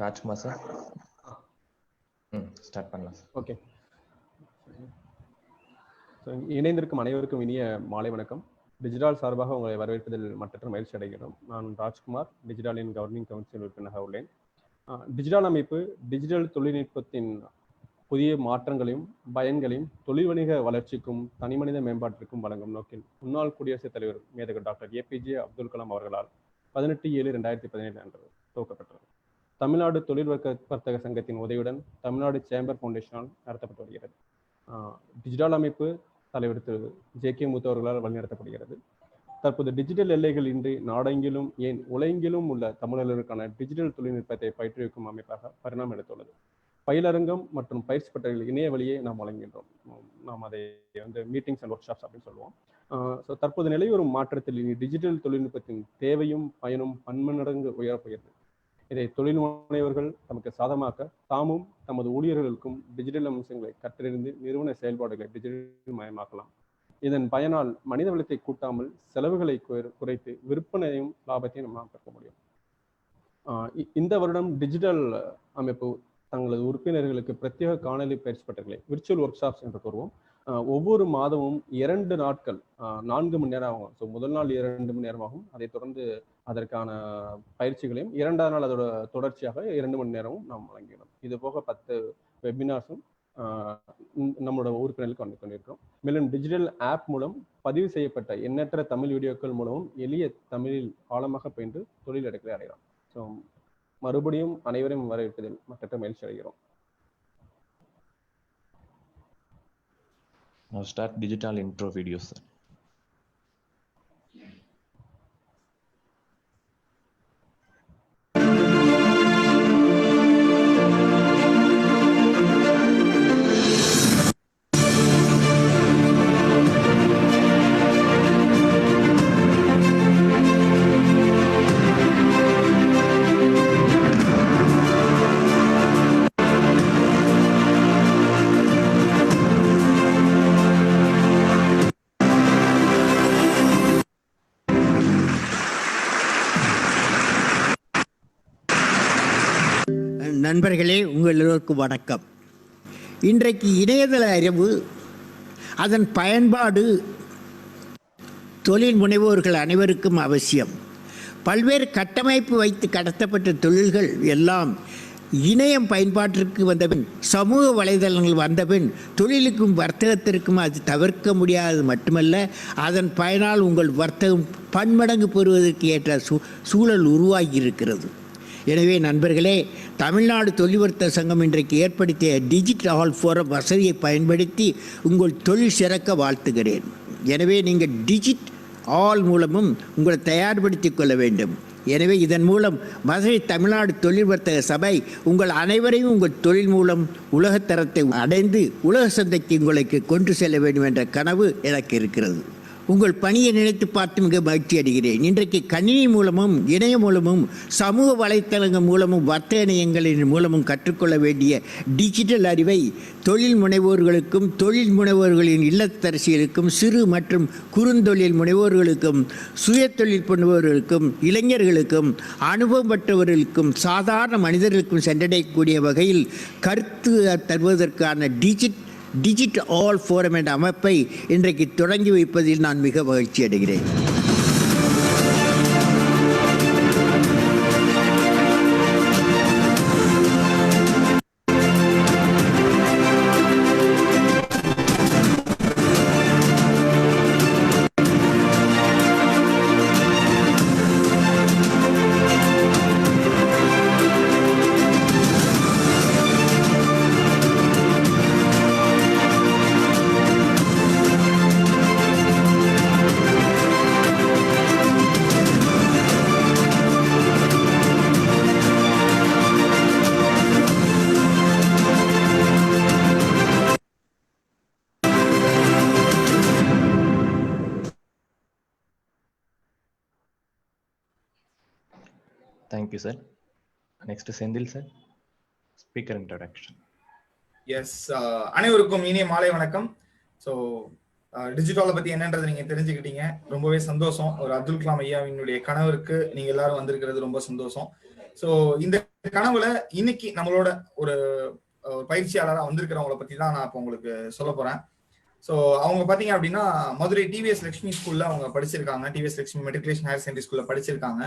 Rajkumar sir. Start பண்ணலாம் sir. Okay. இணைந்திருக்கும் அனைவருக்கும் இனிய மாலை வணக்கம். டிஜிட்டல் சார்பாக உங்களை வரவேற்பதில் மற்றற்ற மகிழ்ச்சி அடைகிறோம். நான் ராஜ்குமார், டிஜிட்டலின் கவர்னிங் கவுன்சில் உறுப்பினராக உள்ளேன். டிஜிட்டல் அமைப்பு டிஜிட்டல் தொழில்நுட்பத்தின் புதிய மாற்றங்களையும் பயன்களையும் தொழில் வணிக வளர்ச்சிக்கும் தனிமனித மேம்பாட்டிற்கும் வழங்கும் நோக்கில் முன்னாள் குடியரசுத் தலைவர் மேதகு டாக்டர் ஏபிஜே அப்துல் கலாம் அவர்களால் 18/7/2017 அன்று துவக்கப்பட்டது. தமிழ்நாடு தொழில் வர்த்தக சங்கத்தின் உதவியுடன் தமிழ்நாடு சேம்பர் ஃபவுண்டேஷனால் நடத்தப்பட்டு வருகிறது. டிஜிட்டல் அமைப்பு தலைவர் திரு ஜே.கே. முத்து அவர்களால் வழிநடத்தப்படுகிறது. தற்போது டிஜிட்டல் எல்லைகள் இன்றி நாடெங்கிலும் ஏன் உலகெங்கிலும் உள்ள தமிழர்களுக்கான டிஜிட்டல் தொழில்நுட்பத்தை பயிற்றுவிக்கும் அமைப்பாக பரிணாமம் எடுத்துள்ளது. பயிலரங்கம் மற்றும் பயிற்சி பட்டறைகள் இணைய வழியே நாம் வழங்குகின்றோம். நாம் அதை மீட்டிங்ஸ் அண்ட் ஒர்க் ஷாப்ஸ் அப்படின்னு சொல்லுவோம். தற்போது நிலைவரும் மாற்றத்தில் டிஜிட்டல் தொழில்நுட்பத்தின் தேவையும் பயனும் பன்மடங்கு உயரப்போகிறது. இதை தொழில் முனைவர்கள் தமக்கு சாதகமாக்க தாமும் தமது ஊழியர்களுக்கும் டிஜிட்டல் அம்சங்களை கற்றறிந்து நிறுவன செயல்பாடுகளை டிஜிட்டல் மயமாக்கலாம். இதன் பயனால் மனித வளத்தை கூட்டாமல் செலவுகளை குறைத்து விற்பனையும் லாபத்தையும் நாம் பெற முடியும். இந்த வருடம் டிஜிட்டல் அமைப்பு தங்களது உறுப்பினர்களுக்கு பிரத்யேக காணொலி பயிற்சி பட்டறைகளை விர்ச்சுவல் ஒர்க் ஷாப்ஸ் என்று கூறுவோம். ஒவ்வொரு மாதமும் 2 நாட்கள் 4 மணி நேரம் ஆகும். ஸோ முதல் நாள் 2 மணி நேரம் ஆகும். அதை தொடர்ந்து அதற்கான பயிற்சிகளையும் 2ஆம் நாள் அதோட தொடர்ச்சியாக 2 மணி நேரமும் நாம் வழங்கினோம். இது போக 10 வெபினார்ஸும் நம்மளோட உறுப்பினர்களுக்கு வந்து கொண்டிருக்கிறோம். மேலும் டிஜிட்டல் ஆப் மூலம் பதிவு செய்யப்பட்ட எண்ணற்ற தமிழ் வீடியோக்கள் மூலமும் எளிய தமிழில் ஆழமாக பயின்று தொழில் இடங்களை அடைகிறோம். ஸோ மறுபடியும் அனைவரையும் வரவேற்பதில் மற்ற மகிழ்ச்சி அடைகிறோம். Now start digital intro videos. நண்பர்களே, உங்கள் எல்லோருக்கும் வணக்கம். இன்றைக்கு இணையதள அறிவு, அதன் பயன்பாடு தொழில் முனைவோர்கள் அனைவருக்கும் அவசியம். பல்வேறு கட்டமைப்பு வைத்து கடத்தப்பட்ட தொழில்கள் எல்லாம் இணையம் பயன்பாட்டிற்கு வந்தபின், சமூக வலைதளங்கள் வந்தபின் தொழிலுக்கும் வர்த்தகத்திற்கும் அது தவிர்க்க முடியாதது மட்டுமல்ல, அதன் பயனால் உங்கள் வர்த்தகம் பன்மடங்கு பெறுவதற்கு ஏற்ற சூழல் உருவாகி இருக்கிறது. எனவே நண்பர்களே, தமிழ்நாடு தொழில் வர்த்தக சங்கம் இன்றைக்கு ஏற்படுத்திய டிஜிட்டல் ஹால் ஃபோரம் வசதியை பயன்படுத்தி உங்கள் தொழில் சிறக்க வாழ்த்துகிறேன். எனவே நீங்கள் டிஜிட் ஆல் மூலமும் உங்களை தயார்படுத்திக் கொள்ள வேண்டும். எனவே இதன் மூலம் மதுரை தமிழ்நாடு தொழில் வர்த்தக சபை உங்கள் அனைவரையும் உங்கள் தொழில் மூலம் உலகத்தரத்தை அடைந்து உலக சந்தைக்கு உங்களுக்கு கொண்டு செல்ல வேண்டும் என்ற கனவு எனக்கு இருக்கிறது. உங்கள் பணியை நினைத்து பார்த்து மிக மகிழ்ச்சி அடைகிறேன். இன்றைக்கு கணினி மூலமும் இணையம் மூலமும் சமூக வலைத்தளங்கள் மூலமும் வர்த்தக இணையங்களின் மூலமும் கற்றுக்கொள்ள வேண்டிய டிஜிட்டல் அறிவை தொழில் முனைவோர்களுக்கும் தொழில் முனைவோர்களின் இல்லத்தரசிகளுக்கும் சிறு மற்றும் குறுந்தொழில் முனைவோர்களுக்கும் சுய தொழில் முனைவோர்களுக்கும் இளைஞர்களுக்கும் அனுபவம் பெற்றவர்களுக்கும் சாதாரண மனிதர்களுக்கும் சென்றடையக்கூடிய வகையில் கருத்து தருவதற்கான டிஜிட்டல் ஆல் ஃபோரம் என்ற அமைப்பை இன்றைக்கு தொடங்கி வைப்பதில் நான் மிக மகிழ்ச்சி அடைகிறேன். Thank you, sir. Next, Sendil, sir. Speaker introduction. Yes, அனைவருக்கும் இனிய மாலை வணக்கம். ஸோ டிஜிட்டலை பற்றி என்னன்றது நீங்கள் தெரிஞ்சுக்கிட்டீங்க, ரொம்பவே சந்தோஷம். ஒரு அப்துல் கலாம் ஐயாவினுடைய கனவிற்கு நீங்கள் எல்லாரும் வந்திருக்கிறது ரொம்ப சந்தோஷம். ஸோ இந்த கனவுல இன்னைக்கு நம்மளோட ஒரு பயிற்சியாளராக வந்திருக்கிறவங்கள பத்தி தான் நான் இப்போ உங்களுக்கு சொல்ல போறேன். ஸோ அவங்க பார்த்தீங்க அப்படின்னா மதுரை டிவிஎஸ் லட்சுமி ஸ்கூல்ல அவங்க படிச்சிருக்காங்க. TVS Lakshmi matriculation higher secondary ஸ்கூல்ல படிச்சிருக்காங்க.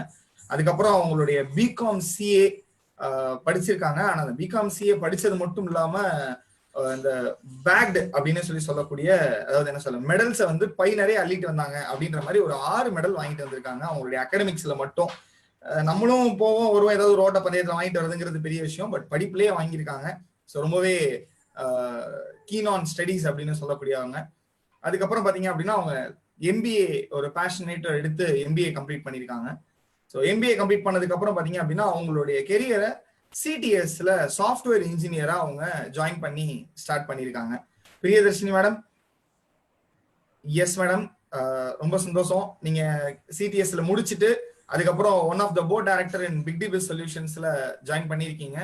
அதுக்கப்புறம் அவங்களுடைய பிகாம் சிஏ படிச்சிருக்காங்க. ஆனா அந்த பிகாம் சிஏ படிச்சது மட்டும் இல்லாம இந்த பேக்டு அப்படின்னு சொல்லக்கூடிய, அதாவது என்ன சொல்ல, மெடல்ஸை வந்து பை நிறைய அள்ளிட்டு வந்தாங்க அப்படின்ற மாதிரி ஒரு 6 மெடல் வாங்கிட்டு வந்திருக்காங்க அவங்களுடைய அகாடமிக்ஸ்ல மட்டும். நம்மளும் போவோம் வருவோம், ஏதாவது ரோட்ட பந்தயத்தில் வாங்கிட்டு வரதுங்கிறது பெரிய விஷயம், பட் படிப்புலேயே வாங்கியிருக்காங்க. ஸோ ரொம்பவே கீன் ஆன் ஸ்டடீஸ் அப்படின்னு சொல்லக்கூடியவங்க. அதுக்கப்புறம் பார்த்தீங்க அப்படின்னா அவங்க எம்பிஏ ஒரு பேஷனேட்டர் எடுத்து எம்பிஏ கம்ப்ளீட் பண்ணியிருக்காங்க. ஸோ எம்பிஏ கம்ப்ளீட் பண்ணதுக்கு அப்புறம் பார்த்தீங்க அப்படின்னா அவங்களுடைய கெரியரை சிடிஎஸ்ல சாஃப்ட்வேர் இன்ஜினியரா அவங்க ஜாயின் பண்ணி ஸ்டார்ட் பண்ணியிருக்காங்க. பிரியதர்ஷினி மேடம். எஸ் மேடம், ரொம்ப சந்தோஷம். நீங்க சிடிஎஸ்ல முடிச்சுட்டு அதுக்கப்புறம் one of the board director in big DB சொல்யூஷன்ஸ்ல ஜாயின் பண்ணியிருக்கீங்க.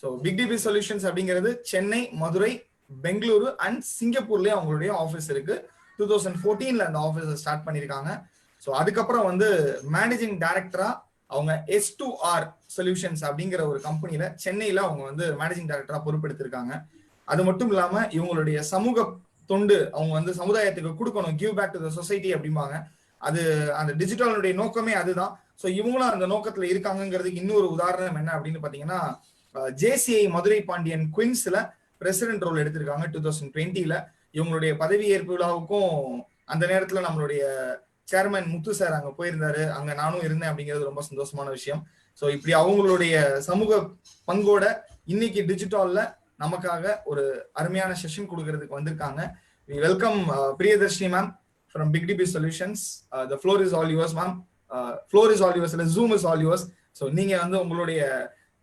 ஸோ பிக் டிபி சொல்யூஷன்ஸ் அப்படிங்கிறது சென்னை, மதுரை, பெங்களூரு அண்ட் சிங்கப்பூர்லயே அவங்களுடைய ஆஃபீஸ் இருக்கு. 2014 அந்த ஆஃபீஸை ஸ்டார்ட் பண்ணியிருக்காங்க. ஸோ அதுக்கப்புறம் வந்து மேனேஜிங் டைரக்டரா அவங்க S2R சொல்யூஷன்ஸ் அப்படிங்கிற ஒரு கம்பெனில சென்னையில அவங்க வந்து மேனேஜிங் டைரக்டரா பொறுப்பெடுத்திருக்காங்க. அது மட்டும் இல்லாம இவங்களுடைய சமூக தொண்டு, அவங்க வந்து சமுதாயத்துக்கு கொடுக்கணும், give back to the society அப்படிம்பாங்க. அது அந்த டிஜிட்டலுடைய நோக்கமே அதுதான். ஸோ இவங்களும் அந்த நோக்கத்துல இருக்காங்கிறதுக்கு இன்னொரு உதாரணம் என்ன அப்படின்னு பாத்தீங்கன்னா, JCI மதுரை பாண்டியன் குயின்ஸ்ல பிரசிடென்ட் ரோல் எடுத்திருக்காங்க 2020ல. இவங்களுடைய பதவியேற்பு விழாவுக்கும் அந்த நேரத்துல நம்மளுடைய சேர்மன் முத்து சார் அங்க போயிருந்தாரு, அங்க நானும் இருந்தேன் அப்படிங்கிறது ரொம்ப சந்தோஷமான விஷயம். ஸோ இப்படி அவங்களுடைய சமூக பங்கோட இன்னைக்கு டிஜிட்டல்ல நமக்காக ஒரு அருமையான செஷன் கொடுக்கறதுக்கு வந்திருக்காங்க. Welcome Priyadarshini ma'am from big DB solutions. The floor is all yours ma'am. Floor is all yours, இல்ல zoom is all yours. So நீங்க வந்து உங்களுடைய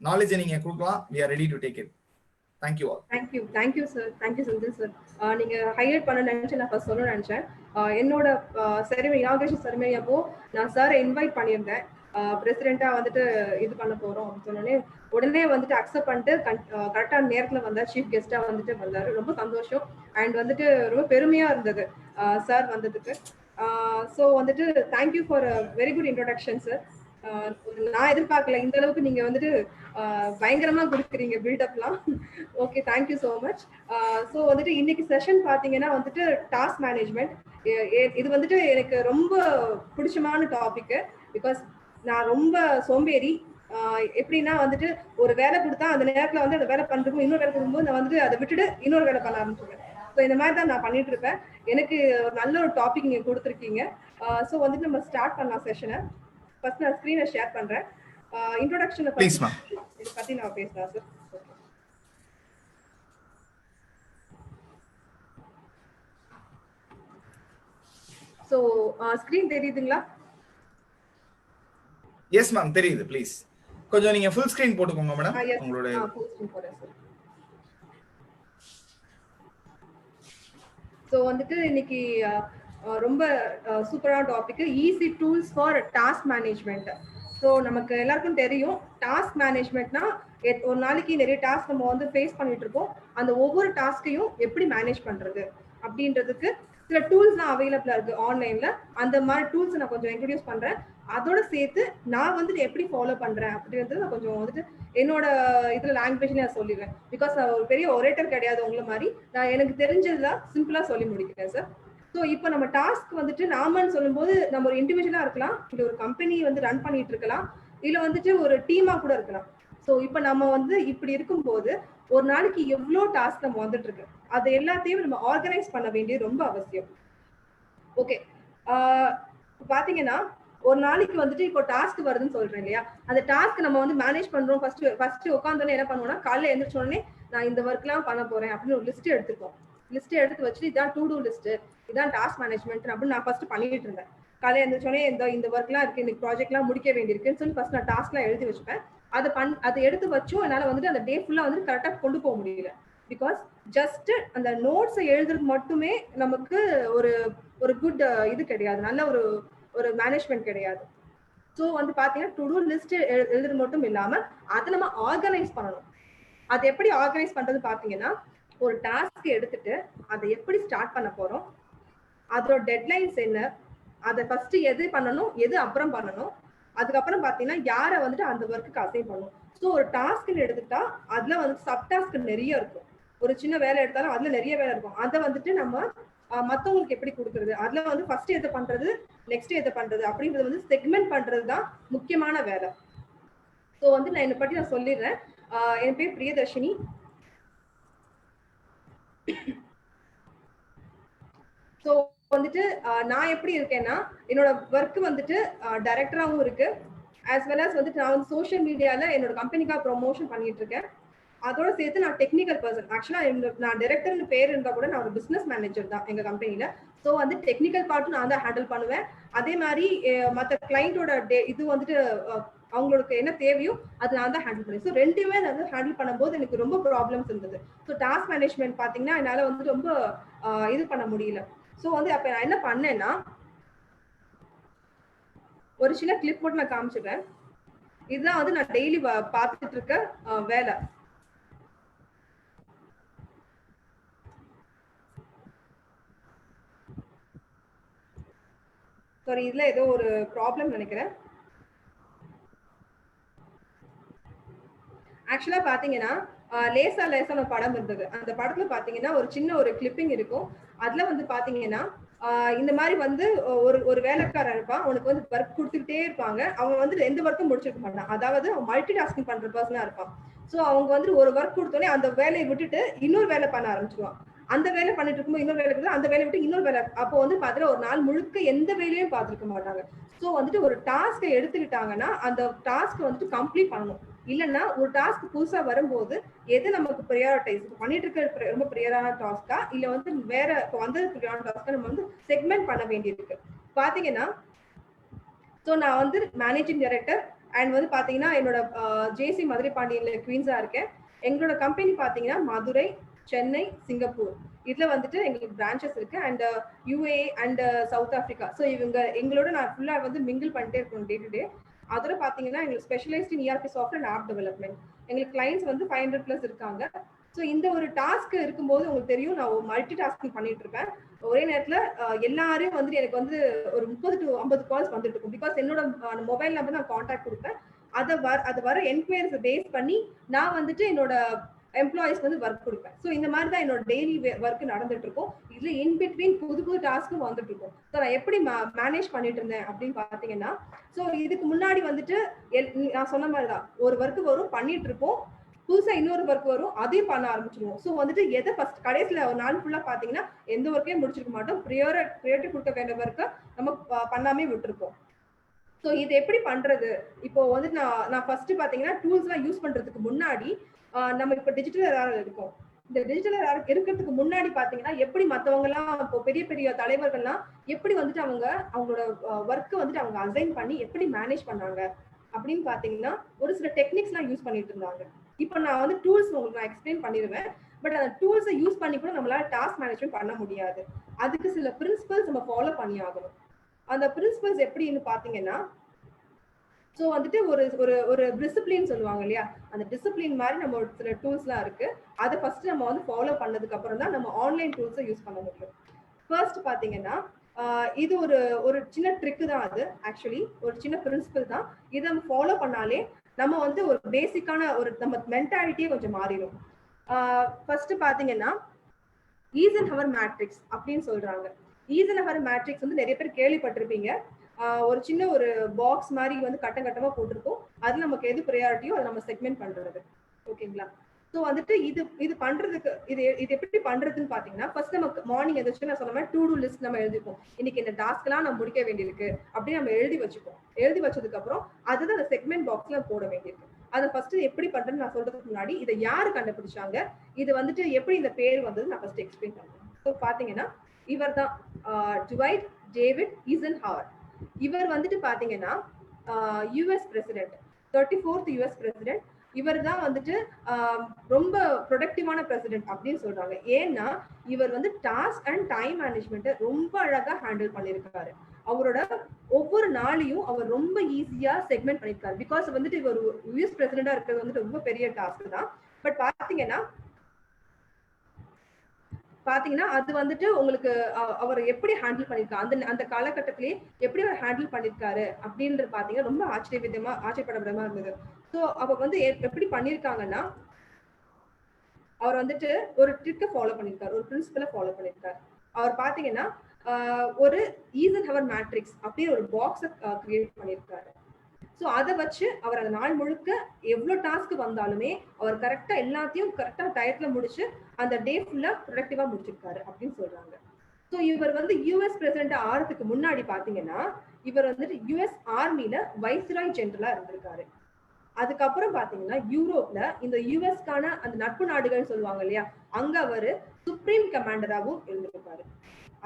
நாலேஜை நீங்க கொடுக்கலாம். we are ready to take it. thank you all. thank you sir, thank you Sindhu sir. நீங்க highlight பண்ண நினைச்சு நான் ஃபர்ஸ்ட் சொல்ல நினைச்சேன். என்னோட செரிமனி, இனாகரேஷன் செரிமனி அப்போ நான் சார் இன்வைட் பண்ணியிருந்தேன், பிரசிடென்ட்டா வந்துட்டு இது பண்ண போறோம் அப்படின்னு சொன்னோடனே உடனே வந்துட்டு அக்செப்ட் பண்ணிட்டு கரெக்டான நேரத்துல வந்தார், சீஃப் கெஸ்டா வந்துட்டு வந்தாரு. ரொம்ப சந்தோஷம் அண்ட் வந்துட்டு ரொம்ப பெருமையா இருந்தது சார் வந்ததுக்கு. ஸோ வந்துட்டு thank you for very good introduction sir. நான் எதிர்பார்க்கல இந்த அளவுக்கு நீங்க வந்துட்டு பயங்கரமா கொடுக்குறீங்க பில்டப்லாம். Okay, thank you so much. So வந்துட்டு இன்னைக்கு செஷன் பாத்தீங்கன்னா வந்துட்டு டாஸ்க் மேனேஜ்மெண்ட். இது வந்துட்டு எனக்கு ரொம்ப பிடிச்சமான டாபிக். பிகாஸ் நான் ரொம்ப சோம்பேறி. எப்படின்னா வந்துட்டு ஒரு வேலை கொடுத்தா அந்த நேரத்துல வந்து அந்த வேலை பண்றதுக்கும் இன்னொரு வேலை கொடுக்கும்போது நான் வந்துட்டு அதை விட்டுட்டு இன்னொரு வேலை பண்ண ஆரம்பிச்சிருவேன். ஸோ இந்த மாதிரி தான் நான் பண்ணிட்டு இருப்பேன். எனக்கு நல்ல ஒரு டாபிக் நீங்க கொடுத்துருக்கீங்க. ஸோ வந்துட்டு நம்ம ஸ்டார்ட் பண்ணலாம் செஷனை. ஃபர்ஸ்ட் நான் ஸ்கிரீனை ஷேர் பண்றேன். இன்ட்ரோடக்ஷனை பத்தி நான் பேசலாம் சார். ஸோ ஸ்கிரீன் தெரியுதுங்களா? எஸ் மேம், தெரியுது. ப்ளீஸ் கொஞ்சம் நீங்க ஃபுல் ஸ்கிரீன் போட்டுக்கோங்க மேடம். உங்களோட ஃபுல் ஸ்கிரீன் போடுறேன் சார். ஸோ வந்துட்டு இன்னைக்கு ரொம்ப சூப்பரான topic, easy tools for task management. So நமக்கு எல்லாருக்கும் தெரியும் டாஸ்க் மேனேஜ்மெண்ட்னா ஒரு நாளைக்கு நிறைய டாஸ்க் நம்ம வந்து ஃபேஸ் பண்ணிட்டு இருக்கோம். அந்த ஒவ்வொரு டாஸ்கையும் எப்படி மேனேஜ் பண்றது அப்படின்றதுக்கு சில டூல்ஸ்லாம் அவைலபிளா இருக்கு ஆன்லைன்ல. அந்த மாதிரி டூல்ஸ் நான் கொஞ்சம் இன்ட்ரடியூஸ் பண்றேன். அதோட சேர்த்து நான் வந்துட்டு எப்படி ஃபாலோ பண்றேன் அப்படின்றது நான் கொஞ்சம் வந்துட்டு என்னோட இதுல லாங்குவேஜ்ல நான் சொல்லிடுவேன். பிகாஸ் நான் ஒரு பெரிய ஒரேட்டர் கிடையாது உங்களை மாதிரி. நான் எனக்கு தெரிஞ்சதுதான் சிம்பிளா சொல்லி முடிக்கிறேன் சார். ஸோ இப்போ நம்ம டாஸ்க் வந்துட்டு நாமன்னு சொல்லும்போது நம்ம ஒரு இண்டிவிஜுவலா இருக்கலாம், இல்லை ஒரு கம்பெனி வந்து ரன் பண்ணிட்டு இருக்கலாம், இல்லை வந்துட்டு ஒரு டீமா கூட இருக்கலாம். ஸோ இப்போ நம்ம வந்து இப்படி இருக்கும்போது ஒரு நாளைக்கு எவ்வளோ டாஸ்க் நம்ம வந்துட்டு இருக்கு, அது எல்லாத்தையும் நம்ம ஆர்கனைஸ் பண்ண வேண்டியது ரொம்ப அவசியம். ஓகே, பாத்தீங்கன்னா ஒரு நாளைக்கு வந்துட்டு இப்போ டாஸ்க் வருதுன்னு சொல்றேன் இல்லையா, அந்த டாஸ்க் நம்ம வந்து மேனேஜ் பண்றோம். ஃபர்ஸ்ட் உட்காந்தோடனே என்ன பண்ணுவோம்னா, காலையில எழுந்திரிச்ச உடனே நான் இந்த ஒர்க்லாம் பண்ண போறேன் அப்படின்னு ஒரு லிஸ்ட் எடுத்துப்போம். லிஸ்ட் எடுத்து வச்சுட்டு இதான் டு டூ லிஸ்ட், இதான் டாஸ்க் மேனேஜ்மெண்ட் அப்படின்னு நான் ஃபர்ஸ்ட் பண்ணிட்டு இருந்தேன். காலையில எழுந்திரிச்சோடனே இந்த ஒர்க்லாம் இருக்கு, இந்த ப்ராஜெக்ட்லாம் முடிக்க வேண்டியிருக்குன்னு சொல்லி ஃபர்ஸ்ட் நான் டாஸ்க்லாம் எழுதி வச்சுப்பேன். அதை எடுத்து வச்சும் என்னால வந்துட்டு அந்த டே ஃபுல்லா வந்து கரெக்டா கொண்டு போக முடியல. பிகாஸ் ஜஸ்ட் அந்த நோட்ஸை எழுதுறது மட்டுமே நமக்கு ஒரு குட் இது கிடையாது, நல்ல ஒரு மேனேஜ்மெண்ட் கிடையாது. ஸோ வந்து பாத்தீங்கன்னா டு டூ லிஸ்ட் எழுதுறது மட்டும் இல்லாம அதை நம்ம ஆர்கனைஸ் பண்ணணும். அதை எப்படி ஆர்கனைஸ் பண்றது பாத்தீங்கன்னா, ஒரு டாஸ்க் எடுத்துட்டு அதை எப்படி ஸ்டார்ட் பண்ண போறோம், அதோட டெட்லைன்ஸ் என்ன, அதை ஃபர்ஸ்ட் எது பண்ணணும் எது அப்புறம் பண்ணணும், அதுக்கப்புறம் பாத்தீங்கன்னா யாரை வந்துட்டு அந்த ஒர்க்குக்கு அசைன் பண்ணும். ஸோ ஒரு டாஸ்க்னு எடுத்துட்டா அதுல வந்து சப் டாஸ்க் நிறைய இருக்கும். ஒரு சின்ன வேலை எடுத்தாலும் அதுல நிறைய வேலை இருக்கும். அதை வந்துட்டு நம்ம மத்தவங்களுக்கு எப்படி கொடுக்கறது, அதுல வந்து ஃபர்ஸ்ட் எதை பண்றது, நெக்ஸ்ட் எதை பண்றது அப்படின்றது வந்து செக்மெண்ட் பண்றதுதான் முக்கியமான வேலை. ஸோ வந்து நான் என்னை பற்றி நான் சொல்லிடுறேன். என் பேர் பிரியதர்ஷினி. ஸோ வந்துட்டு நான் எப்படி இருக்கேன்னா, என்னோட ஒர்க் வந்துட்டு டைரக்டராகவும் இருக்கு, ஆஸ் வெல் அஸ் வந்துட்டு நான் வந்து சோஷியல் மீடியால என்னோட கம்பெனிக்காக ப்ரொமோஷன் பண்ணிட்டு இருக்கேன். அதோட சேர்த்து நான் டெக்னிக்கல் பர்சன். ஆக்சுவலா நான் டைரக்டர்னு பேர் இருந்தா கூட நான் ஒரு பிசினஸ் மேனேஜர் தான் எங்க கம்பெனில. ஸோ வந்து டெக்னிக்கல் பார்ட்டும் நான் தான் ஹேண்டில் பண்ணுவேன். அதே மாதிரி மற்ற கிளைண்டோட இது வந்துட்டு அவங்களுக்கு என்ன தேவையோ அது நான் தான் ஹேண்டில் பண்ணுவேன். ஸோ ரெண்டுமே நான் வந்து ஹேண்டில் பண்ணும்போது எனக்கு ரொம்ப ப்ராப்ளம்ஸ் இருந்தது. ஸோ டாஸ்க் மேனேஜ்மெண்ட் பார்த்தீங்கன்னா என்னால் வந்து ரொம்ப இது பண்ண முடியல. ஸோ வந்து அப்போ நான் என்ன பண்ணேன்னா, ஒரு சின்ன கிளிப் மட்டும் நான் காமிச்சிடுறேன். இதுதான் வந்து நான் டெய்லி பார்த்துட்டு இருக்க வேலை. சாரி, இதுல ஏதோ ஒரு ப்ராப்ளம் நினைக்கிறேன். ஆக்சுவலா பாத்தீங்கன்னா லேசா லேசான படம் இருந்தது. அந்த படத்துல பாத்தீங்கன்னா ஒரு சின்ன ஒரு கிளிப்பிங் இருக்கும். அதுல வந்து பாத்தீங்கன்னா இந்த மாதிரி வந்து ஒரு வேலைக்காரன் இருப்பான், அவனுக்கு வந்து ஒர்க் கொடுத்துக்கிட்டே இருப்பாங்க. அவங்க வந்து எந்த ஒர்க்கும் முடிச்சிருக்க மாட்டான். அதாவது மல்டி டாஸ்கிங் பண்ற பர்சனா இருப்பான். ஸோ அவங்க வந்து ஒரு ஒர்க் கொடுத்தோடனே அந்த வேலையை விட்டுட்டு இன்னொரு வேலை பண்ண ஆரம்பிச்சிருவான். அந்த வேலை பண்ணிட்டு இருக்கும்போது இன்னொரு வேலை இருக்குது, அந்த வேலையை விட்டு இன்னொரு வேலை. அப்போ வந்து பாத்தீங்கன்னா ஒரு நாள் முழுக்க எந்த வேலையும் பார்த்துருக்க மாட்டாங்க. ஸோ வந்துட்டு ஒரு டாஸ்கை எடுத்துக்கிட்டாங்கன்னா அந்த டாஸ்க் வந்துட்டு கம்ப்ளீட் பண்ணணும். இல்லைன்னா ஒரு டாஸ்க் புதுசா வரும்போது எது நமக்கு ப்ரியாரிட்டைஸ் பண்ணிட்டு இருக்க ரொம்ப ப்ரியரான டாஸ்கா இல்ல வந்து வேற வந்தது ப்ரியாரிட்டி டாஸ்கா நம்ம வந்து செக்மெண்ட் பண்ண வேண்டியிருக்கு. பாத்தீங்கன்னா ஸோ நான் வந்து மேனேஜிங் டைரக்டர் அண்ட் வந்து பாத்தீங்கன்னா என்னோட ஜேசி மதுரை பாண்டியன்ல குவீன்ஸா இருக்கேன். எங்களோட கம்பெனி பாத்தீங்கன்னா மதுரை, சென்னை, சிங்கப்பூர் இதுல வந்துட்டு எங்களுக்கு பிரான்ச்சஸ் இருக்கு. And UAE and South Africa. So எங்களோட நான் ஃபுல்லா வந்து மிங்கிள் பண்ணிட்டே இருக்கணும் டே டு டே. அதோட பாத்தீங்கன்னா எங்களுக்கு specialised in ERP software and app development. எங்களுக்கு கிளைண்ட்ஸ் வந்து 500+ இருக்காங்க. ஸோ இந்த ஒரு டாஸ்க் இருக்கும்போது உங்களுக்கு தெரியும் நான் மல்டி டாஸ்கிங் பண்ணிட்டு இருப்பேன். ஒரே நேரத்துல எல்லாரையும் வந்துட்டு எனக்கு வந்து ஒரு 30 to 50 கால்ஸ் வந்துட்டு இருக்கும். பிகாஸ் என்னோட மொபைல் நம்பர் நான் கான்டாக்ட் கொடுப்பேன். அது வர என்கொயரிஸ் பேஸ் பண்ணி நான் வந்துட்டு என்னோட எம்ப்ளாயிஸ் வந்து ஒர்க் கொடுப்பேன். ஸோ இந்த மாதிரி தான் என்னோட டெய்லி ஒர்க் நடந்துட்டு இருக்கும். இதுல இன் பிட்வீன் புது டாஸ்க்கும் வந்துட்டு இருக்கும். ஸோ நான் எப்படி மேனேஜ் பண்ணிட்டு இருந்தேன் அப்படின்னு பாத்தீங்கன்னா, ஸோ இதுக்கு முன்னாடி வந்துட்டு நான் சொன்ன மாதிரிதான் ஒரு ஒர்க் வரும் பண்ணிட்டு இருப்போம், புதுசா இன்னொரு ஒர்க் வரும் அதையும் பண்ண ஆரம்பிச்சிருவோம். ஸோ வந்துட்டு எதை ஃபர்ஸ்ட் கடைசியில ஒரு நாள் ஃபுல்லா பாத்தீங்கன்னா எந்த ஒர்க்கையும் முடிச்சிருக்க மாட்டோம். ப்ரியாரிட்டி கொடுக்க வேண்டிய ஒர்க்கை நம்ம பண்ணாமே விட்டுருப்போம். ஸோ இது எப்படி பண்றது? இப்போ வந்து நான் ஃபர்ஸ்ட் பாத்தீங்கன்னா டூல்ஸ் எல்லாம் யூஸ் பண்றதுக்கு முன்னாடி நம்ம இப்ப டிஜிட்டல் எரர் இருக்கும். இந்த டிஜிட்டல் எரர் இருக்கிறதுக்கு முன்னாடி பாத்தீங்கன்னா எப்படி மத்தவங்க எல்லாம் இப்போ பெரிய பெரிய தலைவர்கள்லாம் எப்படி வந்துட்டு அவங்களோட ஒர்க்கை வந்துட்டு அவங்க அசைன் பண்ணி எப்படி மேனேஜ் பண்ணாங்க அப்படின்னு பாத்தீங்கன்னா ஒரு சில டெக்னிக்ஸ் எல்லாம் யூஸ் பண்ணிட்டு இருந்தாங்க. இப்போ நான் வந்து டூல்ஸ் உங்களுக்கு நான் எக்ஸ்பிளைன் பண்ணிடுவேன். பட் அந்த டூல்ஸை யூஸ் பண்ணி கூட நம்மளால டாஸ்க் மேனேஜ்மெண்ட் பண்ண முடியாது. அதுக்கு சில பிரின்சிபல்ஸ் நம்ம ஃபாலோ பண்ணி ஆகணும். அந்த பிரின்சிபல்ஸ் எப்படின்னு பாத்தீங்கன்னா, ஸோ வந்துட்டு ஒரு டிசிப்ளின் சொல்லுவாங்க இல்லையா, அந்த டிசிப்ளின் மாதிரி நம்ம ஒரு சில டூல்ஸ்லாம் இருக்கு. அதை ஃபர்ஸ்ட் நம்ம வந்து ஃபாலோ பண்ணதுக்கு அப்புறம் தான் நம்ம ஆன்லைன் டூல்ஸை யூஸ் பண்ண முடியும். ஃபர்ஸ்ட் பாத்தீங்கன்னா இது ஒரு சின்ன ட்ரிக் தான். அது ஆக்சுவலி ஒரு சின்ன பிரின்சிபல் தான். இதை நம்ம ஃபாலோ பண்ணாலே நம்ம வந்து ஒரு பேசிக்கான ஒரு நம்ம மென்டாலிட்டியே கொஞ்சம் மாறிடும். ஃபர்ஸ்ட் பாத்தீங்கன்னா ஈசன்ஹவர் மேட்ரிக்ஸ் அப்படின்னு சொல்றாங்க. ஈசன்ஹவர் மேட்ரிக்ஸ் வந்து நிறைய பேர் கேள்விப்பட்டிருப்பீங்க. ஒரு சின்ன ஒரு பாக்ஸ் மாதிரி வந்து கட்டமா போட்டிருக்கோம். அது நமக்கு எது ப்ரையாரிட்டியோ அதை நம்ம செக்மெண்ட் பண்றது. ஓகேங்களா? ஸோ வந்துட்டு இது பண்றதுக்கு இது எப்படி பண்றதுன்னு பாத்தீங்கன்னா, ஃபர்ஸ்ட் நமக்கு மார்னிங் எதாச்சும் நான் சொன்ன மாதிரி டூ டூ லிஸ்ட் நம்ம எழுதிப்போம். இன்னைக்கு இந்த டாஸ்க் எல்லாம் நம்ம முடிக்க வேண்டியிருக்கு அப்படின்னு நம்ம எழுதி வச்சுப்போம். எழுதி வச்சதுக்கு அப்புறம் அதுதான் அந்த செக்மெண்ட் பாக்ஸ்ல போட வேண்டியிருக்கு. அதை ஃபர்ஸ்ட் எப்படி பண்றேன்னு நான் சொல்றதுக்கு முன்னாடி இதை யாரு கண்டுபிடிச்சாங்க, இது வந்துட்டு எப்படி இந்த பேர் வந்தது நான் ஃபர்ஸ்ட் எக்ஸ்பிளைன் பண்றேன். ஸோ பாத்தீங்கன்னா இவர் தான் டுவைட் டேவிட் ஈசன்ஹவர். இவர் வந்துட்டு பாத்தீங்கன்னா US president, 34th US president. இவர் தான் வந்துட்டு ரொம்ப ப்ரொடக்டிவான பிரசிடென்ட் அப்படின்னு சொல்றாங்க. ஏன்னா இவர் வந்து டாஸ்க் அண்ட் டைம் மேனேஜ்மெண்ட்டை ரொம்ப அழகா ஹேண்டில் பண்ணியிருக்காரு. அவரோட ஒவ்வொரு நாளையும் அவர் ரொம்ப ஈஸியா செக்மெண்ட் பண்ணியிருக்காரு. பிகாஸ் வந்துட்டு இவர் US பிரசிடென்டா இருக்கிறது வந்துட்டு ரொம்ப பெரிய டாஸ்க் தான். பட் பாத்தீங்கன்னா பாத்தீங்கன்னா அது வந்துட்டு உங்களுக்கு அவர் எப்படி ஹேண்டில் பண்ணிருக்காரு, அந்த காலகட்டத்திலேயே எப்படி அவர் ஹேண்டில் பண்ணிருக்காரு அப்படின்றது பாத்தீங்கன்னா ரொம்ப ஆச்சரியப்பட விதமா இருந்தது. ஸோ அவர் வந்து எப்படி பண்ணிருக்காங்கன்னா, அவர் வந்துட்டு ஒரு ட்ரிக்கை ஃபாலோ பண்ணிருக்காரு, ஒரு பிரின்சிபலை ஃபாலோ பண்ணிருக்காரு. அவர் பாத்தீங்கன்னா ஒரு ஈசன்ஹவர் மேட்ரிக்ஸ் அப்படின்னு ஒரு பாக்ஸை கிரியேட் பண்ணிருக்காரு. ஸோ அதை வச்சு அவர் அந்த நாள் முழுக்க எவ்வளவு டாஸ்க் வந்தாலுமே அவர் கரெக்டா எல்லாத்தையும் கரெக்டா டயத்துல முடிச்சு அந்த டே ஃபுல்லா ப்ரொடக்டிவா முடிச்சிருக்காரு அப்படின்னு சொல்றாங்க. ஸோ இவர் வந்து யூஎஸ் பிரசிடென்ட் ஆறதுக்கு முன்னாடி பாத்தீங்கன்னா இவர் வந்துட்டு யூஎஸ் ஆர்மில வைஸ்ராய் ஜெனரலா இருந்திருக்காரு. அதுக்கப்புறம் பாத்தீங்கன்னா யூரோப்ல இந்த யூஎஸ்கான அந்த நட்பு நாடுகள் சொல்லுவாங்க இல்லையா, அங்க அவரு சுப்ரீம் கமாண்டராகவும் இருந்திருக்காரு.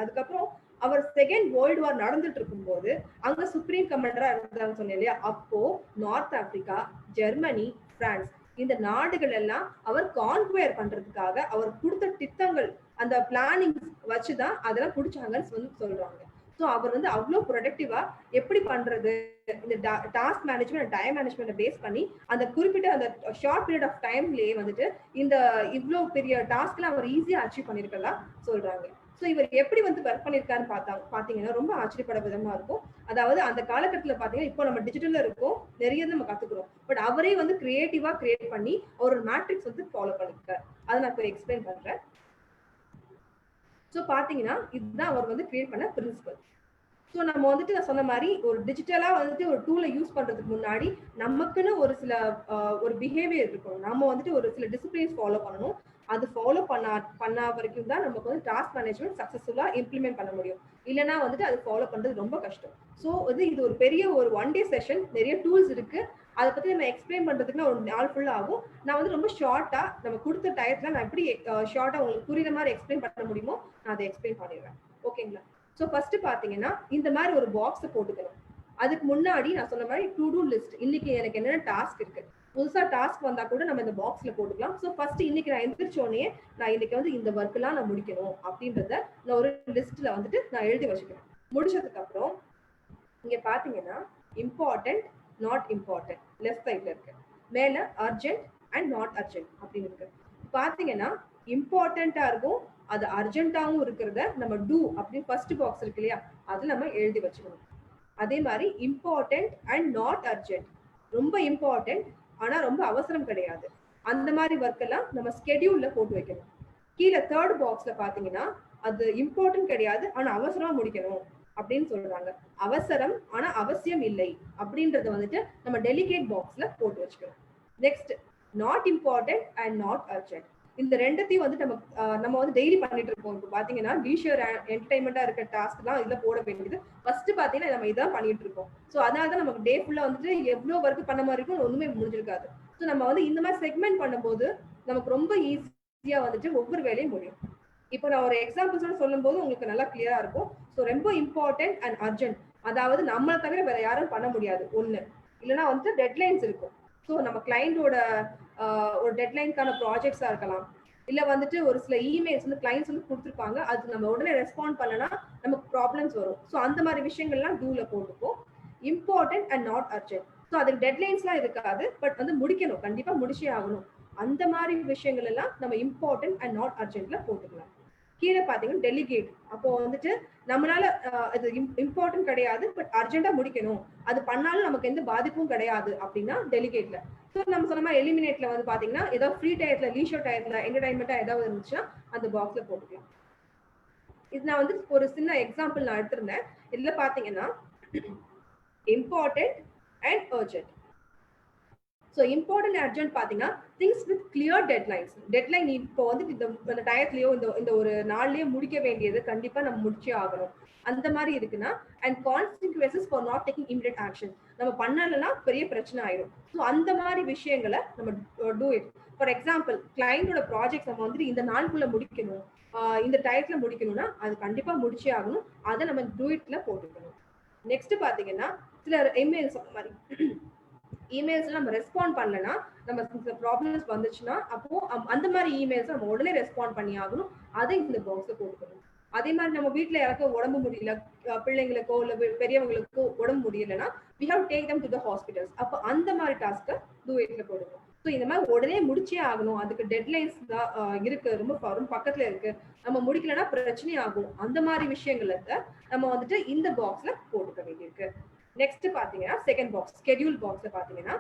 அதுக்கப்புறம் அவர் செகண்ட் வேர்ல்டு வார் நடந்துட்டு இருக்கும் போது அங்க சுப்ரீம் கமாண்டரா இருந்தாங்க சொன்னேன் இல்லையா, அப்போ நார்த் ஆப்பிரிக்கா, ஜெர்மனி, பிரான்ஸ் இந்த நாடுகள் எல்லாம் அவர் கான்குயர் பண்றதுக்காக அவர் கொடுத்த திட்டங்கள் அந்த பிளானிங் வச்சுதான் அதெல்லாம் பிடிச்சாங்கன்னு வந்து சொல்றாங்க. ஸோ அவர் வந்து அவ்வளவு ப்ரொடக்டிவா எப்படி பண்றது, இந்த task management time management base பண்ணி அந்த குறிப்பிட்ட அந்த ஷார்ட் பீரியட் ஆஃப் டைம்லயே வந்துட்டு இந்த இவ்வளவு பெரிய டாஸ்க்லாம் அவர் ஈஸியா அச்சீவ் பண்ணிருக்கதா சொல்றாங்க. ஸோ இவர் எப்படி வந்து ஒர்க் பண்ணிருக்காருன்னு பாத்தீங்கன்னா ரொம்ப ஆச்சரியப்பட விதமா இருக்கும். அதாவது அந்த காலகட்டத்துல பாத்தீங்கன்னா இப்போ நம்ம டிஜிட்டல்ல இருக்கோம், நிறைய நம்ம கத்துக்கிறோம், பட் அவரே வந்து கிரியேட்டிவா கிரியேட் பண்ணி ஒரு மேட்ரிக்ஸ் வந்து ஃபாலோ பண்ணிருக்காரு. அதை நான் இப்போ எக்ஸ்பிளைன் பண்றேன். ஸோ பாத்தீங்கன்னா இதுதான் அவர் வந்து கிரியேட் பண்ண பிரின்சிபல். ஸோ நம்ம வந்துட்டு நான் சொன்ன மாதிரி ஒரு டிஜிட்டலா வந்துட்டு ஒரு டூலை யூஸ் பண்றதுக்கு முன்னாடி நமக்குன்னு ஒரு சில ஒரு பிஹேவியர் இருக்கும், நம்ம வந்துட்டு ஒரு சில டிசிப்ளின்ஸ் ஃபாலோ பண்ணணும். அது ஃபாலோ பண்ண வரைக்கும் தான் நமக்கு வந்து டாஸ்க் மேனேஜ்மெண்ட் சக்சஸ்ஃபுல்லா இம்ப்ளிமெண்ட் பண்ண முடியும். இல்லைன்னா வந்துட்டு அது ஃபாலோ பண்றது ரொம்ப கஷ்டம். ஸோ இது ஒரு பெரிய ஒரு 1 day செஷன், நிறைய டூல்ஸ் இருக்கு, அதை பத்தி நம்ம எக்ஸ்பிளைன் பண்றதுக்கு ஒரு நாள் ஃபுல்லா ஆகும். நான் வந்து ரொம்ப ஷார்ட்டா நம்ம கொடுத்த டயத்துல நான் எப்படி ஷார்ட்டா உங்களுக்கு புரியுற மாதிரி எக்ஸ்பிளைன் பண்ண முடியுமோ நான் அதை எக்ஸ்பிளைன் பண்ணிடுறேன். ஓகேங்களா? ஸோ ஃபர்ஸ்ட் பாத்தீங்கன்னா இந்த மாதிரி ஒரு பாக்ஸை போட்டுக்கணும். அதுக்கு முன்னாடி நான் சொன்ன மாதிரி டு டூ லிஸ்ட், இன்னைக்கு எனக்கு என்னென்ன டாஸ்க் இருக்கு, புதுசா டாஸ்க் வந்தா கூட நம்ம இந்த பாக்ஸ்ல போட்டுக்கலாம். ஸோ ஃபர்ஸ்ட் இன்னைக்கு நான் எந்திரிச்சோடனே நான் இன்னைக்கு வந்து இந்த ஒர்க் எல்லாம் நான் முடிக்கணும் அப்படின்றத நான் ஒரு லிஸ்ட்ல வந்துட்டு நான் எழுதி வச்சுக்கிறேன். முடிச்சதுக்கு அப்புறம் இங்க பாத்தீங்கன்னா இம்பார்ட்டன்ட், நாட் இம்பார்ட்டன்ட் லெஃப்ட் சைட்ல இருக்கு, மேல அர்ஜென்ட் அண்ட் நாட் அர்ஜென்ட் அப்படின்னு இருக்கு. பாத்தீங்கன்னா இம்பார்ட்டன்டா இருக்கும், அது அர்ஜென்ட்டாவும் இருக்கிறத நம்ம டூ அப்படின்னு ஃபர்ஸ்ட் பாக்ஸ் இருக்கு இல்லையா, அது நம்ம எழுதி வச்சுக்கணும். அதே மாதிரி இம்பார்ட்டன்ட் அண்ட் நாட் அர்ஜென்ட், ரொம்ப இம்பார்ட்டன்ட் ஆனா ரொம்ப அவசரம் கிடையாது, அந்த மாதிரி ஒர்க் எல்லாம் நம்ம ஸ்கெடியூல்ல போட்டு வைக்கணும். கீழே தேர்ட் பாக்ஸ்ல பாத்தீங்கன்னா அது இம்பார்ட்டன்ட் கிடையாது ஆனா அவசரமா முடிக்கணும் அப்படின்னு சொல்றாங்க. அவசரம் ஆனா அவசியம் இல்லை அப்படின்றத வந்துட்டு நம்ம டெலிகேட் பாக்ஸ்ல போட்டு வச்சுக்கணும். Next not important and not urgent, இந்த ரெண்டத்தையும் வந்து நம்ம வந்து டெய்லி பண்ணிட்டு இருக்கோம். இப்போ பாத்தீங்கன்னா லீஷர் என்டர்டைன்மெண்டா இருக்க டாஸ்க் தான் இதுல போட வேண்டியது. ஃபர்ஸ்ட் பாத்தீங்கன்னா நம்ம இதான் பண்ணிட்டு இருக்கோம். ஸோ அதனாலதான் நமக்கு டே ஃபுல்லா வந்துட்டு எவ்வளவு ஒர்க் பண்ண மாதிரி இருக்கும், ஒண்ணுமே முடிஞ்சிருக்காது. ஸோ நம்ம வந்து இந்த மாதிரி செக்மெண்ட் பண்ணும்போது நமக்கு ரொம்ப ஈஸியா வந்துட்டு ஒவ்வொரு வேலையும் முடியும். இப்போ நான் ஒரு எக்ஸாம்பிள்ஸோட சொல்லும் போது உங்களுக்கு நல்லா கிளியரா இருக்கும். ஸோ ரொம்ப இம்பார்ட்டன்ட் அண்ட் அர்ஜென்ட், அதாவது நம்மளை தவிர வேற யாரும் பண்ண முடியாது ஒண்ணு, இல்லைன்னா வந்து டெட்லைன்ஸ் இருக்கும். ஸோ நம்ம கிளைண்டோட ஒரு டெட்லைனுக்கான ப்ராஜெக்ட்ஸா இருக்கலாம், இல்ல வந்துட்டு ஒரு சில இமெயில்ஸ் வந்து கிளைண்ட்ஸ் வந்து கொடுத்துருப்பாங்க, அது நம்ம உடனே ரெஸ்பாண்ட் பண்ணனா நமக்கு ப்ராப்ளம்ஸ் வரும். ஸோ அந்த மாதிரி விஷயங்கள்லாம் டூல போட்டுப்போம். Important and not urgent, so அதுக்கு டெட்லைன்ஸ்லாம் இருக்காது, பட் வந்து முடிக்கணும், கண்டிப்பா முடிச்சே ஆகணும். அந்த மாதிரி விஷயங்கள் எல்லாம் நம்ம இம்பார்ட்டன்ட் அண்ட் நாட் அர்ஜென்ட்ல போட்டுக்கலாம். கீழே பாத்தீங்கன்னா டெலிகேட், அப்போ வந்துட்டு நம்மளால அது இம்பார்ட்டன்ட் கிடையாது பட் அர்ஜென்ட்டா முடிக்கணும், அது பண்ணாலும் நமக்கு எந்த பாதிப்பும் கிடையாது அப்படின்னா டெலிகேட்ல. ஸோ நம்ம சொன்ன மாதிரி எலிமினேட்ல வந்து பாத்தீங்கன்னா ஏதாவது ஃப்ரீ டயத்துல, லீஷர் டயத்துல, என்டர்டைன்மெண்டா ஏதாவது இருந்துச்சுன்னா அந்த பாக்ஸ்ல போட்டுக்கலாம். இது நான் வந்து ஒரு சின்ன எக்ஸாம்பிள் நான் எடுத்திருந்தேன். இதுல பாத்தீங்கன்னா important and urgent. So important urgent பாத்தீங்கன்னா things with clear deadlines, deadline இப்போ வந்து இந்த டயத்துலயோ இந்த ஒரு நாள்லயோ முடிக்க வேண்டியது கண்டிப்பா நம்ம முடிச்சே ஆகணும், அந்த மாதிரி இருக்குன்னா. And consequences for not taking immediate action, நம்ம பண்ணலன்னா பெரிய பிரச்சனை ஆயிடும். ஸோ அந்த மாதிரி விஷயங்களை நம்ம டூ இட். ஃபார் எக்ஸாம்பிள் கிளைண்டோட ப்ராஜெக்ட் நம்ம வந்துட்டு இந்த நாளுக்குள்ள முடிக்கணும், இந்த டயத்துல முடிக்கணும்னா அது கண்டிப்பா முடிச்சே ஆகணும், அதை நம்ம டூ இட்ல போட்டுக்கணும். நெக்ஸ்ட் பாத்தீங்கன்னா சில இமெயில்ஸ் மாதிரி இமெயில்ஸ் நம்ம ரெஸ்பாண்ட் பண்ணலன்னா நம்ம ப்ராப்ளம்ஸ் வந்துச்சுன்னா அப்போ அந்த மாதிரி இமெயில்ஸ் நம்ம உடனே ரெஸ்பாண்ட் பண்ணி ஆகணும், அதை இந்த பாக்ஸ்ல போட்டுக்கணும். அதே மாதிரி நம்ம வீட்டுல யாருக்கும் உடம்பு முடியல, பிள்ளைங்களுக்கோ இல்ல பெரியவங்களுக்கோ உடம்பு முடியலன்னா we have to take them to the hospitals, அப்போ அந்த மாதிரி டாஸ்க்கை டூ இட்ல போடுவோம். ஸோ இந்த மாதிரி உடனே முடிச்சே ஆகணும், அதுக்கு டெட்லைன்ஸ் தான் இருக்கு, ரொம்ப பக்கத்துல இருக்கு, நம்ம முடிக்கலன்னா பிரச்சனை ஆகும், அந்த மாதிரி விஷயங்களை நம்ம வந்துட்டு இந்த பாக்ஸ்ல போட்டுக்க வேண்டியிருக்கு. நெக்ஸ்ட் பாத்தீங்கன்னா செகண்ட் பாக்ஸ், ஸ்கெடியூல் பாக்ஸ்ல பாத்தீங்கன்னா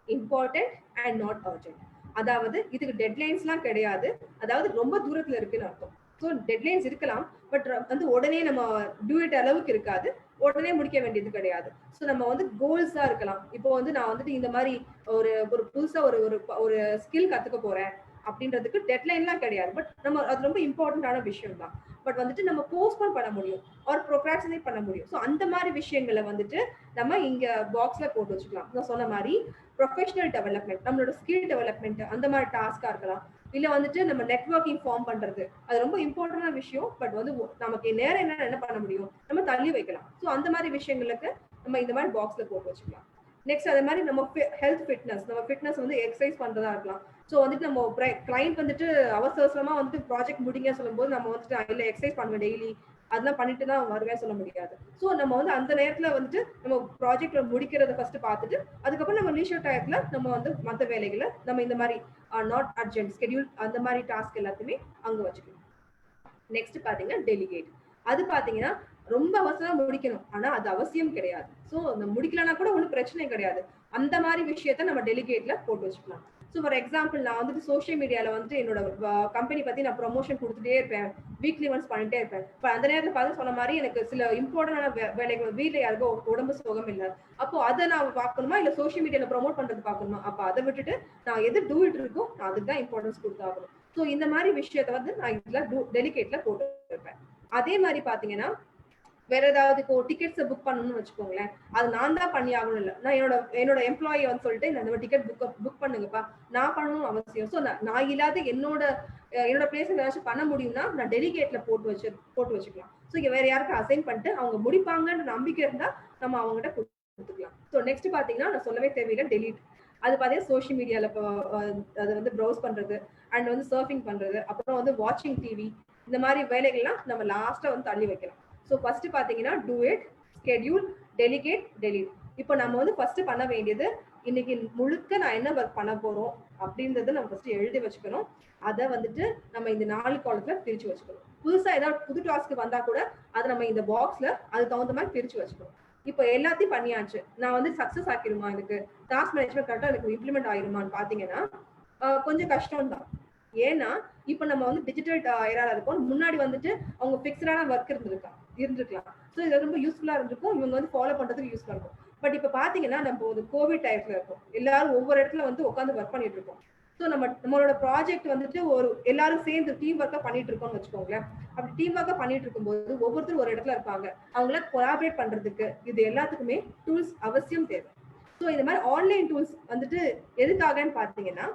இம்பார்ட்டன்ட் அண்ட் நாட் அர்ஜென்ட். அதாவது இதுக்கு டெட்லைன்ஸ்லாம் கிடையாது, அதாவது ரொம்ப தூரத்துல இருக்குன்னு அர்த்தம். ஸோ டெட்லைன்ஸ் இருக்கலாம், பட் வந்து உடனே நம்ம டூ இட் அளவுக்கு இருக்காது, உடனே முடிக்க வேண்டியது கிடையாது. ஸோ நம்ம வந்து கோல்ஸா இருக்கலாம். இப்போ வந்து நான் வந்துட்டு இந்த மாதிரி ஒரு புதுசா ஒரு ஒரு ஸ்கில் கத்துக்க போறேன் அப்படின்றதுக்கு டெட்லைன்லாம் கிடையாது, பட் நம்ம அது ரொம்ப இம்பார்ட்டன்டான விஷயம் தான். பட் வந்துட்டு நம்ம போஸ்ட்போன் பண்ண முடியும், ஆர் ப்ரோக்ராஸ்டினேட் பண்ண முடியும். ஸோ அந்த மாதிரி விஷயங்களை வந்துட்டு நம்ம இங்க பாக்ஸ்ல போட்டு வச்சுக்கலாம். நான் சொன்ன மாதிரி ப்ரொஃபஷனல் டெவலப்மெண்ட், நம்மளோட ஸ்கில் டெவலப்மெண்ட், அந்த மாதிரி டாஸ்கா இருக்கலாம். இல்ல வந்துட்டு நம்ம நெட்வொர்க்கிங் ஃபார்ம் பண்றது, அது ரொம்ப இம்பார்ட்டன்டான விஷயம், பட் வந்து நமக்கு நேரம் என்ன பண்ண முடியும், நம்ம தள்ளி வைக்கலாம். ஸோ அந்த மாதிரி விஷயங்களுக்கு நம்ம இந்த மாதிரி பாக்ஸ்ல போட்டு வச்சுக்கலாம். நெக்ஸ்ட் அதே மாதிரி நம்ம ஹெல்த் ஃபிட்னஸ், நம்ம ஃபிட்னஸ் வந்து எக்ஸசைஸ் பண்றதா இருக்கலாம். ஸோ வந்துட்டு நம்ம கிளைண்ட் வந்துட்டு அவசரமா வந்துட்டு ப்ராஜெக்ட் முடிங்க சொல்லும்போது நம்ம வந்துட்டு இல்ல எக்ஸசைஸ் பண்ணுவேன் டெய்லி, அதெல்லாம் பண்ணிட்டு தான் வருவேன் சொல்ல முடியாது. ஸோ நம்ம வந்து அந்த நேரத்துல வந்துட்டு நம்ம ப்ராஜெக்ட்ல முடிக்கிறத ஃபர்ஸ்ட் பார்த்துட்டு அதுக்கப்புறம் நம்ம லீஷர் டயத்துல நம்ம வந்து மற்ற வேலைகளை நம்ம இந்த மாதிரி நாட் அர்ஜென்ட் ஸ்கெடியூல் அந்த மாதிரி டாஸ்க் எல்லாத்தையுமே அங்க வச்சுக்கணும். நெக்ஸ்ட் பாத்தீங்கன்னா டெலிகேட். அது பாத்தீங்கன்னா ரொம்ப அவசரமா முடிக்கணும், ஆனா அது அவசியம் கிடையாது. ஸோ நம்ம முடிக்கலன்னா கூட ஒன்றும் பிரச்சனை கிடையாது, அந்த மாதிரி விஷயத்த நம்ம டெலிகேட்ல போட்டு வச்சுக்கலாம். ஸோ ஃபார் எக்ஸாம்பிள் நான் வந்துட்டு சோஷியல் மீடியால வந்துட்டு என்னோட கம்பெனி பத்தி நான் ப்ரொமோஷன் கொடுத்துட்டே இருப்பேன், வீக்லி ஒன்ஸ் பண்ணிட்டே இருப்பேன். இப்போ அந்த நேரத்தில் பார்த்து சொன்ன மாதிரி எனக்கு சில இம்பார்ட்டன்டான வேலைகள், வீட்டில் யாருக்கும் உடம்பு சுகம் இல்லை, அப்போ அதை நான் பார்க்கணுமா இல்லை சோஷியல் மீடியால ப்ரொமோட் பண்றது பார்க்கணுமா? அப்போ அதை விட்டுட்டு நான் எது டூ இட் இருக்கோ நான் அதுக்கு தான் இம்பார்ட்டன்ஸ் கொடுத்தாகணும். ஸோ இந்த மாதிரி விஷயத்த வந்து நான் இதுல டெலிகேட்ல போட்டு இருப்பேன். அதே மாதிரி பாத்தீங்கன்னா வேற ஏதாவது இப்போ டிக்கெட்ஸ் புக் பண்ணணும்னு வச்சுக்கோங்களேன், அது நான் தான் பண்ணி ஆகணும் இல்லை, நான் என்னோட எம்ப்ளாயி வந்து சொல்லிட்டு இந்த மாதிரி டிக்கெட் புக் பண்ணுங்கப்பா, நான் பண்ணணும் அவசியம். ஸோ நான் இல்லாத என்னோட பிளேஸ் ஏதாச்சும் பண்ண முடியும்னா நான் டெலிகேட்ல போட்டு வச்சுக்கலாம். ஸோ இங்க வேற யாருக்கும் அசைன் பண்ணிட்டு அவங்க முடிப்பாங்கன்ற நம்பிக்கை இருந்தா நம்ம அவங்ககிட்ட கொடுத்துக்கலாம். ஸோ நெக்ஸ்ட் பாத்தீங்கன்னா நான் சொல்லவே தேவையில்லை டெலிட். அது பார்த்தீங்கன்னா சோஷியல் மீடியால அது வந்து ப்ரௌஸ் பண்றது அண்ட் வந்து சர்ஃபிங் பண்றது, அப்புறம் வந்து வாட்சிங் டிவி, இந்த மாதிரி வேலைகள்லாம் நம்ம லாஸ்டா வந்து தள்ளி வைக்கலாம். ஸோ ஃபர்ஸ்ட் பாத்தீங்கன்னா do it, schedule, delegate, delete. இப்போ நம்ம வந்து ஃபர்ஸ்ட் பண்ண வேண்டியது இன்னைக்கு முழுக்க நான் என்ன ஒர்க் பண்ண போறோம் அப்படின்றத நம்ம ஃபர்ஸ்ட் எழுதி வச்சுக்கணும். அதை வந்துட்டு நம்ம இந்த 4 காலத்துல பிரிச்சு வச்சுக்கணும். புதுசா ஏதாவது புது டாஸ்க் வந்தா கூட அதை நம்ம இந்த பாக்ஸ்ல அது தகுந்த மாதிரி பிரிச்சு வச்சுக்கணும். இப்போ எல்லாத்தையும் பண்ணியாச்சு, நான் வந்து சக்சஸ் ஆக்கிடுமா, எனக்கு டாஸ்க் மேனேஜ்மெண்ட் கரெக்டா எனக்கு இம்ப்ளிமெண்ட் ஆகிடுமான்னு பாத்தீங்கன்னா கொஞ்சம் கஷ்டம் தான். ஏன்னா இப்ப நம்ம வந்து டிஜிட்டல் எரால இருக்கோம், முன்னாடி வந்துட்டு அவங்க பிக்ஸ்டான ஒர்க் இருந்திருக்கலாம். ஸோ இது ரொம்ப யூஸ்ஃபுல்லா இருந்திருக்கும், இவங்க வந்து ஃபாலோ பண்றதுக்கு யூஸ்ஃபுல்லா இருக்கும். பட் இப்ப பாத்தீங்கன்னா நம்ம ஒரு கோவிட் டைப்ல இருக்கோம், எல்லாரும் ஒவ்வொரு இடத்துல வந்து உட்காந்து ஒர்க் பண்ணிட்டு இருக்கோம். ஸோ நம்மளோட ப்ராஜெக்ட் வந்துட்டு எல்லாரும் சேர்ந்து டீம் ஒர்க்கா பண்ணிட்டு இருக்கோம்னு வச்சுக்கோங்களேன். அப்படி டீம் ஒர்க்கா பண்ணிட்டு இருக்கும்போது ஒவ்வொருத்தரும் ஒரு இடத்துல இருப்பாங்க, அவங்கள கொலாபரேட் பண்றதுக்கு இது எல்லாத்துக்குமே டூல்ஸ் அவசியம் தேவை. ஸோ இந்த மாதிரி ஆன்லைன் டூல்ஸ் வந்துட்டு எதுக்காகன்னு பாத்தீங்கன்னா,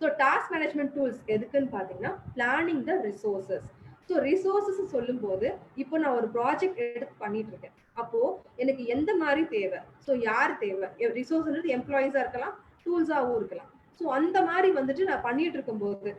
ஸோ டாஸ்க் மேனேஜ்மெண்ட் டூல்ஸ் எதுக்குன்னு பாத்தீங்கன்னா பிளானிங் த ரிசோர்சஸ். ஸோ ரிசோர்சஸ் சொல்லும் போது இப்போ நான் ஒரு ப்ராஜெக்ட் எடுத்து பண்ணிட்டு இருக்கேன், அப்போ எனக்கு எந்த மாதிரி தேவை, ஸோ யார் தேவை, ரிசோர்ஸ் எம்ப்ளாயிஸா இருக்கலாம், டூல்ஸாகவும் இருக்கலாம். ஸோ அந்த மாதிரி வந்துட்டு நான் பண்ணிட்டு இருக்கும்போது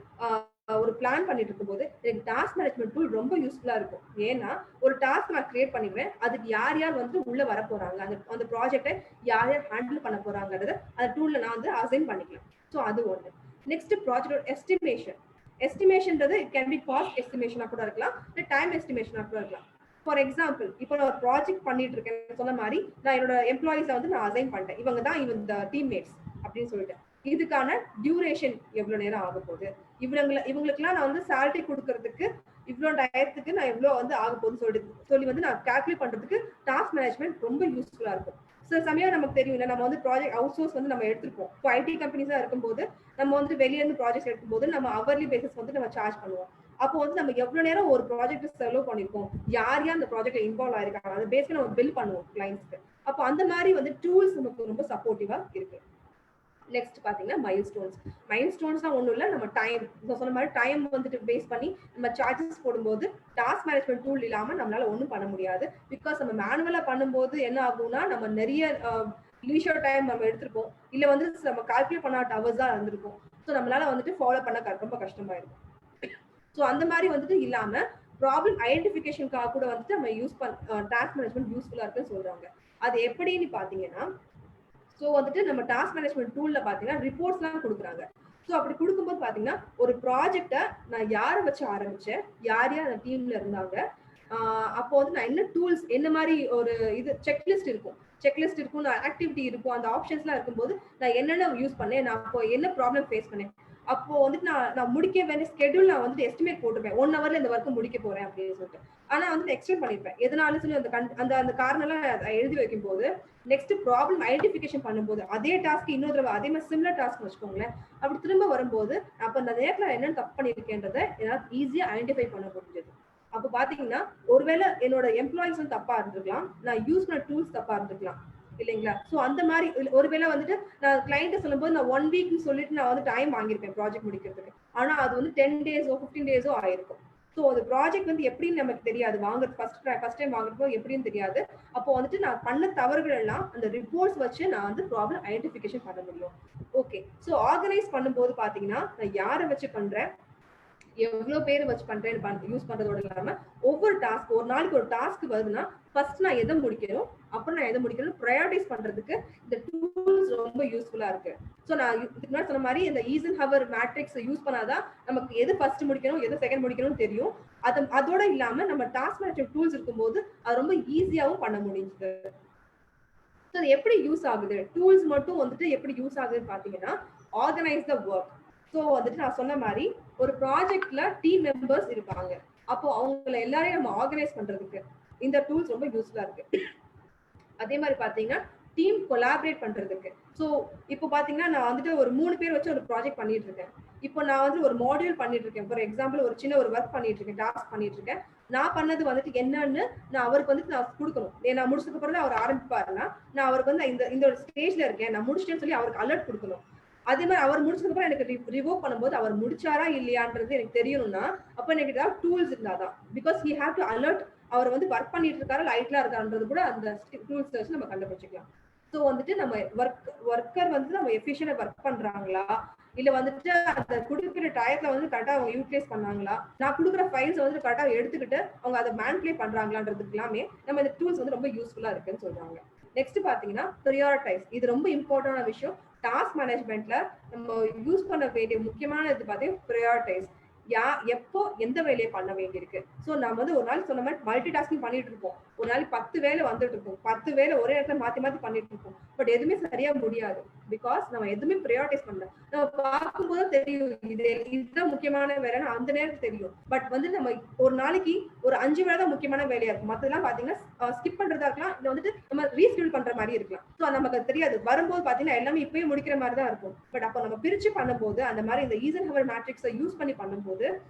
ஒரு பிளான் பண்ணிட்டு இருக்கும்போது எனக்கு டாஸ்க் மேனேஜ்மெண்ட் டூல் ரொம்ப யூஸ்ஃபுல்லா இருக்கும். ஏன்னா ஒரு டாஸ்க் நான் கிரியேட் பண்ணிடுவேன், அதுக்கு யார் யார் வந்து உள்ள வர போறாங்க, அந்த ப்ராஜெக்டை யார் யார் ஹேண்டில் பண்ண போறாங்கிறத அந்த டூல்ல நான் வந்து அசைன் பண்ணிக்கலாம். ஸோ அது ஒன்று. Next project estimation. எஸ்டிமேஷன்றது இட் கேன் பி காஸ்ட் எஸ்டிமேஷனா கூட இருக்கலாம், இல்லை டைம் எஸ்டிமேஷனா கூட இருக்கலாம். ஃபார் எக்ஸாம்பிள் இப்போ நான் ஒரு ப்ராஜெக்ட் பண்ணிட்டு இருக்கேன் சொன்ன மாதிரி நான் என்னோட எம்ப்ளாயிஸை வந்து நான் அசைன் பண்ணிட்டேன், இவங்க தான் இந்த டீம்மேட்ஸ் அப்படின்னு சொல்லிட்டு இதுக்கான டியூரேஷன் எவ்வளவு நேரம் ஆக போகுது, இவங்களுக்குலாம் நான் வந்து சேலரி கொடுக்கறதுக்கு இவ்வளோ டயத்துக்கு நான் எவ்வளோ வந்து ஆக போகுதுன்னு சொல்லி வந்து நான் கால்குலேட் பண்றதுக்கு டாஸ்க் மேனேஜ்மெண்ட் ரொம்ப யூஸ்ஃபுல்லா இருக்கும். சில சமயம் நமக்கு தெரியும் இல்லை, நம்ம வந்து ப்ராஜெக்ட் அவுட் சோர்ஸ் வந்து நம்ம எடுத்துருப்போம். இப்போ ஐடி கம்பெனிஸா இருக்கும்போது நம்ம வந்து வெளியே இருந்து ப்ராஜெக்ட் எடுக்கும்போது நம்ம அவர்லி பேசிஸ் வந்து நம்ம சார்ஜ் பண்ணுவோம். அப்போ வந்து நம்ம எவ்வளவு நேரம் ஒரு ப்ராஜெக்ட் செலவு பண்ணிருக்கோம், யார் யார் அந்த ப்ராஜெக்ட்ல இன்வால்வ் ஆயிருக்காங்க, அதை பேஸ் பண்ணி நம்ம பில் பண்ணுவோம் கிளைண்ட்ஸ்க்கு. அப்போ அந்த மாதிரி வந்து டூல்ஸ் நமக்கு ரொம்ப சப்போர்ட்டிவா இருக்கு. நெக்ஸ்ட் பாத்தீங்கன்னா மைல்ஸ்டோன்ஸ் தான் ஒண்ணும் இல்லை, நம்ம டைம் சொன்ன மாதிரி டைம் வந்துட்டு பேஸ் பண்ணி நம்ம சார்ஜஸ் போடும்போது டாஸ்க் மேனேஜ்மெண்ட் டூல் இல்லாம நம்மளால ஒன்றும் பண்ண முடியாது. பிகாஸ் நம்ம மேனுவலா பண்ணும்போது என்ன ஆகும்னா நம்ம நிறைய லீஷர் டைம் நம்ம எடுத்திருப்போம், இல்ல வந்து நம்ம கால்குலேட் பண்ணாத ஹவர்ஸ் தான் இருந்திருக்கும். ஸோ நம்மளால வந்துட்டு ஃபாலோ பண்ண ரொம்ப கஷ்டமா இருக்கும். ஸோ அந்த மாதிரி வந்துட்டு இல்லாம ப்ராப்ளம் ஐடென்டிஃபிகேஷனுக்காக கூட வந்துட்டு நம்ம டாஸ்க் மேனேஜ்மெண்ட் யூஸ்ஃபுல்லா இருக்குன்னு சொல்றாங்க. அது எப்படின்னு பாத்தீங்கன்னா, ஸோ வந்துட்டு நம்ம டாஸ்க் மேனேஜ்மெண்ட் டூல்ல பாத்தீங்கன்னா ரிப்போர்ட்ஸ்லாம் கொடுக்குறாங்க. ஸோ அப்படி கொடுக்கும்போது பாத்தீங்கன்னா ஒரு ப்ராஜெக்டை நான் யாரை வச்சு ஆரம்பிச்சேன், யார் யார் அந்த டீம்ல இருந்தாங்க, அப்போ வந்து நான் என்ன டூல்ஸ், என்ன மாதிரி ஒரு இது செக்லிஸ்ட் இருக்கும், ஆக்டிவிட்டி இருக்கும், அந்த ஆப்ஷன்ஸ்லாம் இருக்கும்போது நான் என்னென்ன யூஸ் பண்ணேன், நான் அப்போ என்ன ப்ராப்ளம் ஃபேஸ் பண்ணேன், அப்போ வந்துட்டு நான் முடிக்க வேண்டிய ஸ்கெடியூல் நான் வந்துட்டு எஸ்டிமேட் போட்டுருப்பேன், 1 ஹவர்ல இந்த ஒர்க்கு முடிக்க போறேன் அப்படின்னு சொல்லிட்டு. ஆனா வந்துட்டு எக்ஸ்டெண்ட் பண்ணிருப்பேன். எதனாலும் சொல்லி அந்த காரணம் எல்லாம் எழுதி வைக்கும் போது நெக்ஸ்ட் ப்ராப்ளம் ஐடென்டிஃபிகேஷன் பண்ணும்போது அதே டாஸ்க் இன்னொரு தடவை அதே மாதிரி சிமிலர் டாஸ்க் வச்சுக்கோங்களேன், அப்படி திரும்ப வரும்போது அப்ப அந்த நேரத்துல என்னென்ன தப்பு பண்ணிருக்கேன்றதை என்னால ஈஸியா ஐடென்டிஃபை பண்ண முடிஞ்சது. அப்ப பாத்தீங்கன்னா ஒருவேளை என்னோட எம்ப்ளாயிஸ் வந்து தப்பா இருந்திருக்கலாம், நான் யூஸ் பண்ண டூல்ஸ் தப்பா இருந்திருக்கலாம் இல்லைங்களா. சோ அந்த மாதிரி ஒருவேளை வந்துட்டு நான் கிளைண்ட் சொல்லும் போது நான் 1 வீக்னு சொல்லிட்டு நான் வந்து டைம் வாங்கியிருப்பேன் ப்ராஜெக்ட் முடிக்கிறதுக்கு. ஆனா அது வந்து 10 டேஸோ 15 டேஸோ ஆயிருக்கும். ஸோ அந்த ப்ராஜெக்ட் வந்து எப்படின்னு நமக்கு தெரியாது, வாங்குறது ஃபர்ஸ்ட் டைம் வாங்குறப்போ எப்படின்னு தெரியாது. அப்போ வந்துட்டு நான் பண்ண தவறுகள் எல்லாம் அந்த ரிப்போர்ட்ஸ் வச்சு நான் வந்து ப்ராப்ளம் ஐடென்டிஃபிகேஷன் பண்ண முடியும். ஓகே, ஸோ ஆர்கனைஸ் பண்ணும்போது பாத்தீங்கன்னா நான் யாரை வச்சு பண்றேன், எவ்வளவு பேர் வச்சு பண்றேன்னு யூஸ் பண்றதோட இல்லாம ஒவ்வொரு டாஸ்க், ஒரு நாளைக்கு ஒரு டாஸ்க் வருதுன்னா ஃபர்ஸ்ட் நான் எதை முடிக்கணும், அப்புறம் நான் எதை முடிக்கணும் ப்ரையாரிட்டைஸ் பண்றதுக்கு இந்த டூல்ஸ் ரொம்ப யூஸ்ஃபுல்லா இருக்கு. ஸோ நான் இதுக்கு முன்னாடி சொன்ன மாதிரி இந்த ஈசன்ஹவர் மேட்ரிக்ஸ் யூஸ் பண்ணாதான் நமக்கு எது ஃபர்ஸ்ட் முடிக்கணும் எது செகண்ட் முடிக்கணும்னு தெரியும். அதோட இல்லாம நம்ம டாஸ்க் மேனேஜ்மெண்ட் டூல்ஸ் இருக்கும்போது அது ரொம்ப ஈஸியாவும் பண்ண முடியுது. ஸோ அது எப்படி யூஸ் ஆகுது, டூல்ஸ் மட்டும் வந்துட்டு எப்படி யூஸ் ஆகுதுன்னு பாத்தீங்கன்னா ஆர்கனைஸ் த ஒர்க். ஸோ வந்துட்டு நான் சொன்ன மாதிரி ஒரு ப்ராஜெக்ட்ல டீம் மெம்பர்ஸ் இருப்பாங்க, அப்போ அவங்கள எல்லாரையும் நம்ம ஆர்கனைஸ் பண்றதுக்கு இந்த டூல்ஸ் ரொம்ப யூஸ்ஃபுல்லா இருக்கு. அதே மாதிரி பாத்தீங்கன்னா டீம் கொலாபரேட் பண்றதுக்கு. ஸோ இப்போ பாத்தீங்கன்னா நான் வந்துட்டு ஒரு 3 பேர் வச்சு ஒரு ப்ராஜெக்ட் பண்ணிட்டு இருக்கேன். இப்போ நான் வந்து ஒரு மாடியூல் பண்ணிட்டு இருக்கேன், ஃபார் எக்ஸாம்பிள் ஒரு சின்ன ஒரு ஒர்க் பண்ணிட்டு இருக்கேன், டாஸ்க் பண்ணிட்டு இருக்கேன். நான் பண்ணது வந்துட்டு என்னன்னு நான் அவருக்கு வந்துட்டு நான் கொடுக்கணும். நான் முடிச்சதுக்கு அப்புறம் அவர் ஆரம்பிப்பாருன்னா நான் அவருக்கு வந்து இந்த ஒரு ஸ்டேஜ்ல இருக்கேன் நான் முடிச்சிட்டேன்னு சொல்லி அவருக்கு அலர்ட் கொடுக்கணும். அதே மாதிரி அவர் முடிச்சதுக்கு அப்புறம் எனக்கு ரிவோக் பண்ணும்போது அவர் முடிச்சாரா இல்லையான்றது எனக்கு தெரியணும்னா அப்ப எனக்கு ஏதாவது டூல்ஸ் இருந்தாதான், because he have to alert அவர் வந்து ஒர்க் பண்ணிட்டு இருக்காரு லைட்ல இருக்கான்றது கூட அந்த டூல்ஸ் வச்சு நம்ம கண்டுபிடிச்சிக்கலாம். ஸோ வந்துட்டு நம்ம ஒர்க்கர் வந்து நம்ம எஃபிஷியன்டா ஒர்க் பண்றாங்களா, இல்ல வந்துட்டு அந்த குறிப்பிட்ட டயத்துல வந்து கரெக்டா அவங்க யூட்டிலைஸ் பண்ணாங்களா, நான் கொடுக்குற ஃபைல்ஸ் வந்து கரெக்டா எடுத்துக்கிட்டு அவங்க அதை மேனிபுலேட் பண்றாங்களான்றது எல்லாமே நம்ம இந்த டூல்ஸ் வந்து ரொம்ப யூஸ்ஃபுல்லா இருக்குன்னு சொல்றாங்க. நெக்ஸ்ட் பாத்தீங்கன்னா ப்ரையாரிட்டைஸ். இது ரொம்ப இம்பார்ட்டன்டான விஷயம். டாஸ்க் மேனேஜ்மெண்ட்ல நம்ம யூஸ் பண்ண வேண்டிய முக்கியமான இது பாத்தீங்கன்னா ப்ரையாரிட்டைஸ். எப்போ எந்த வேலையை பண்ண வேண்டியிருக்கு. ஸோ நம்ம வந்து ஒரு நாள் சொன்ன மாதிரி மல்டி டாஸ்கிங் பண்ணிட்டு இருப்போம், ஒரு நாளைக்கு 10 வேலை வந்துட்டு இருக்கும், 10 வேலை ஒரே இடத்துல மாத்தி மாத்தி பண்ணிட்டு இருப்போம். பட் எதுவுமே சரியா முடியாது, பிகாஸ் நம்ம எதுவுமே ப்ரையாரிட்டைஸ் பண்ணல. நம்ம பார்க்கும்போது தெரியும் இதுதான் முக்கியமான வேலைன்னு அந்த நேரத்துக்கு தெரியும். பட் வந்து நம்ம ஒரு நாளைக்கு ஒரு 5 வேலை தான் முக்கியமான வேலையா இருக்கும், மத்ததெல்லாம் பாத்தீங்கன்னா ஸ்கிப் பண்றதா இருக்கலாம், இல்ல வந்துட்டு நம்ம ரீஸ்கெடியூல் பண்ற மாதிரி இருக்கலாம். ஸோ நமக்கு அது தெரியாது. வரும்போது பாத்தீங்கன்னா எல்லாமே இப்பயே முடிக்கிற மாதிரி தான் இருக்கும். பட் அப்போ நம்ம பிரிச்சு பண்ணும்போது அந்த மாதிரி இந்த ஈசன்ஹவர் மேட்ரிக்ஸை யூஸ் பண்ணி பண்ணும்போது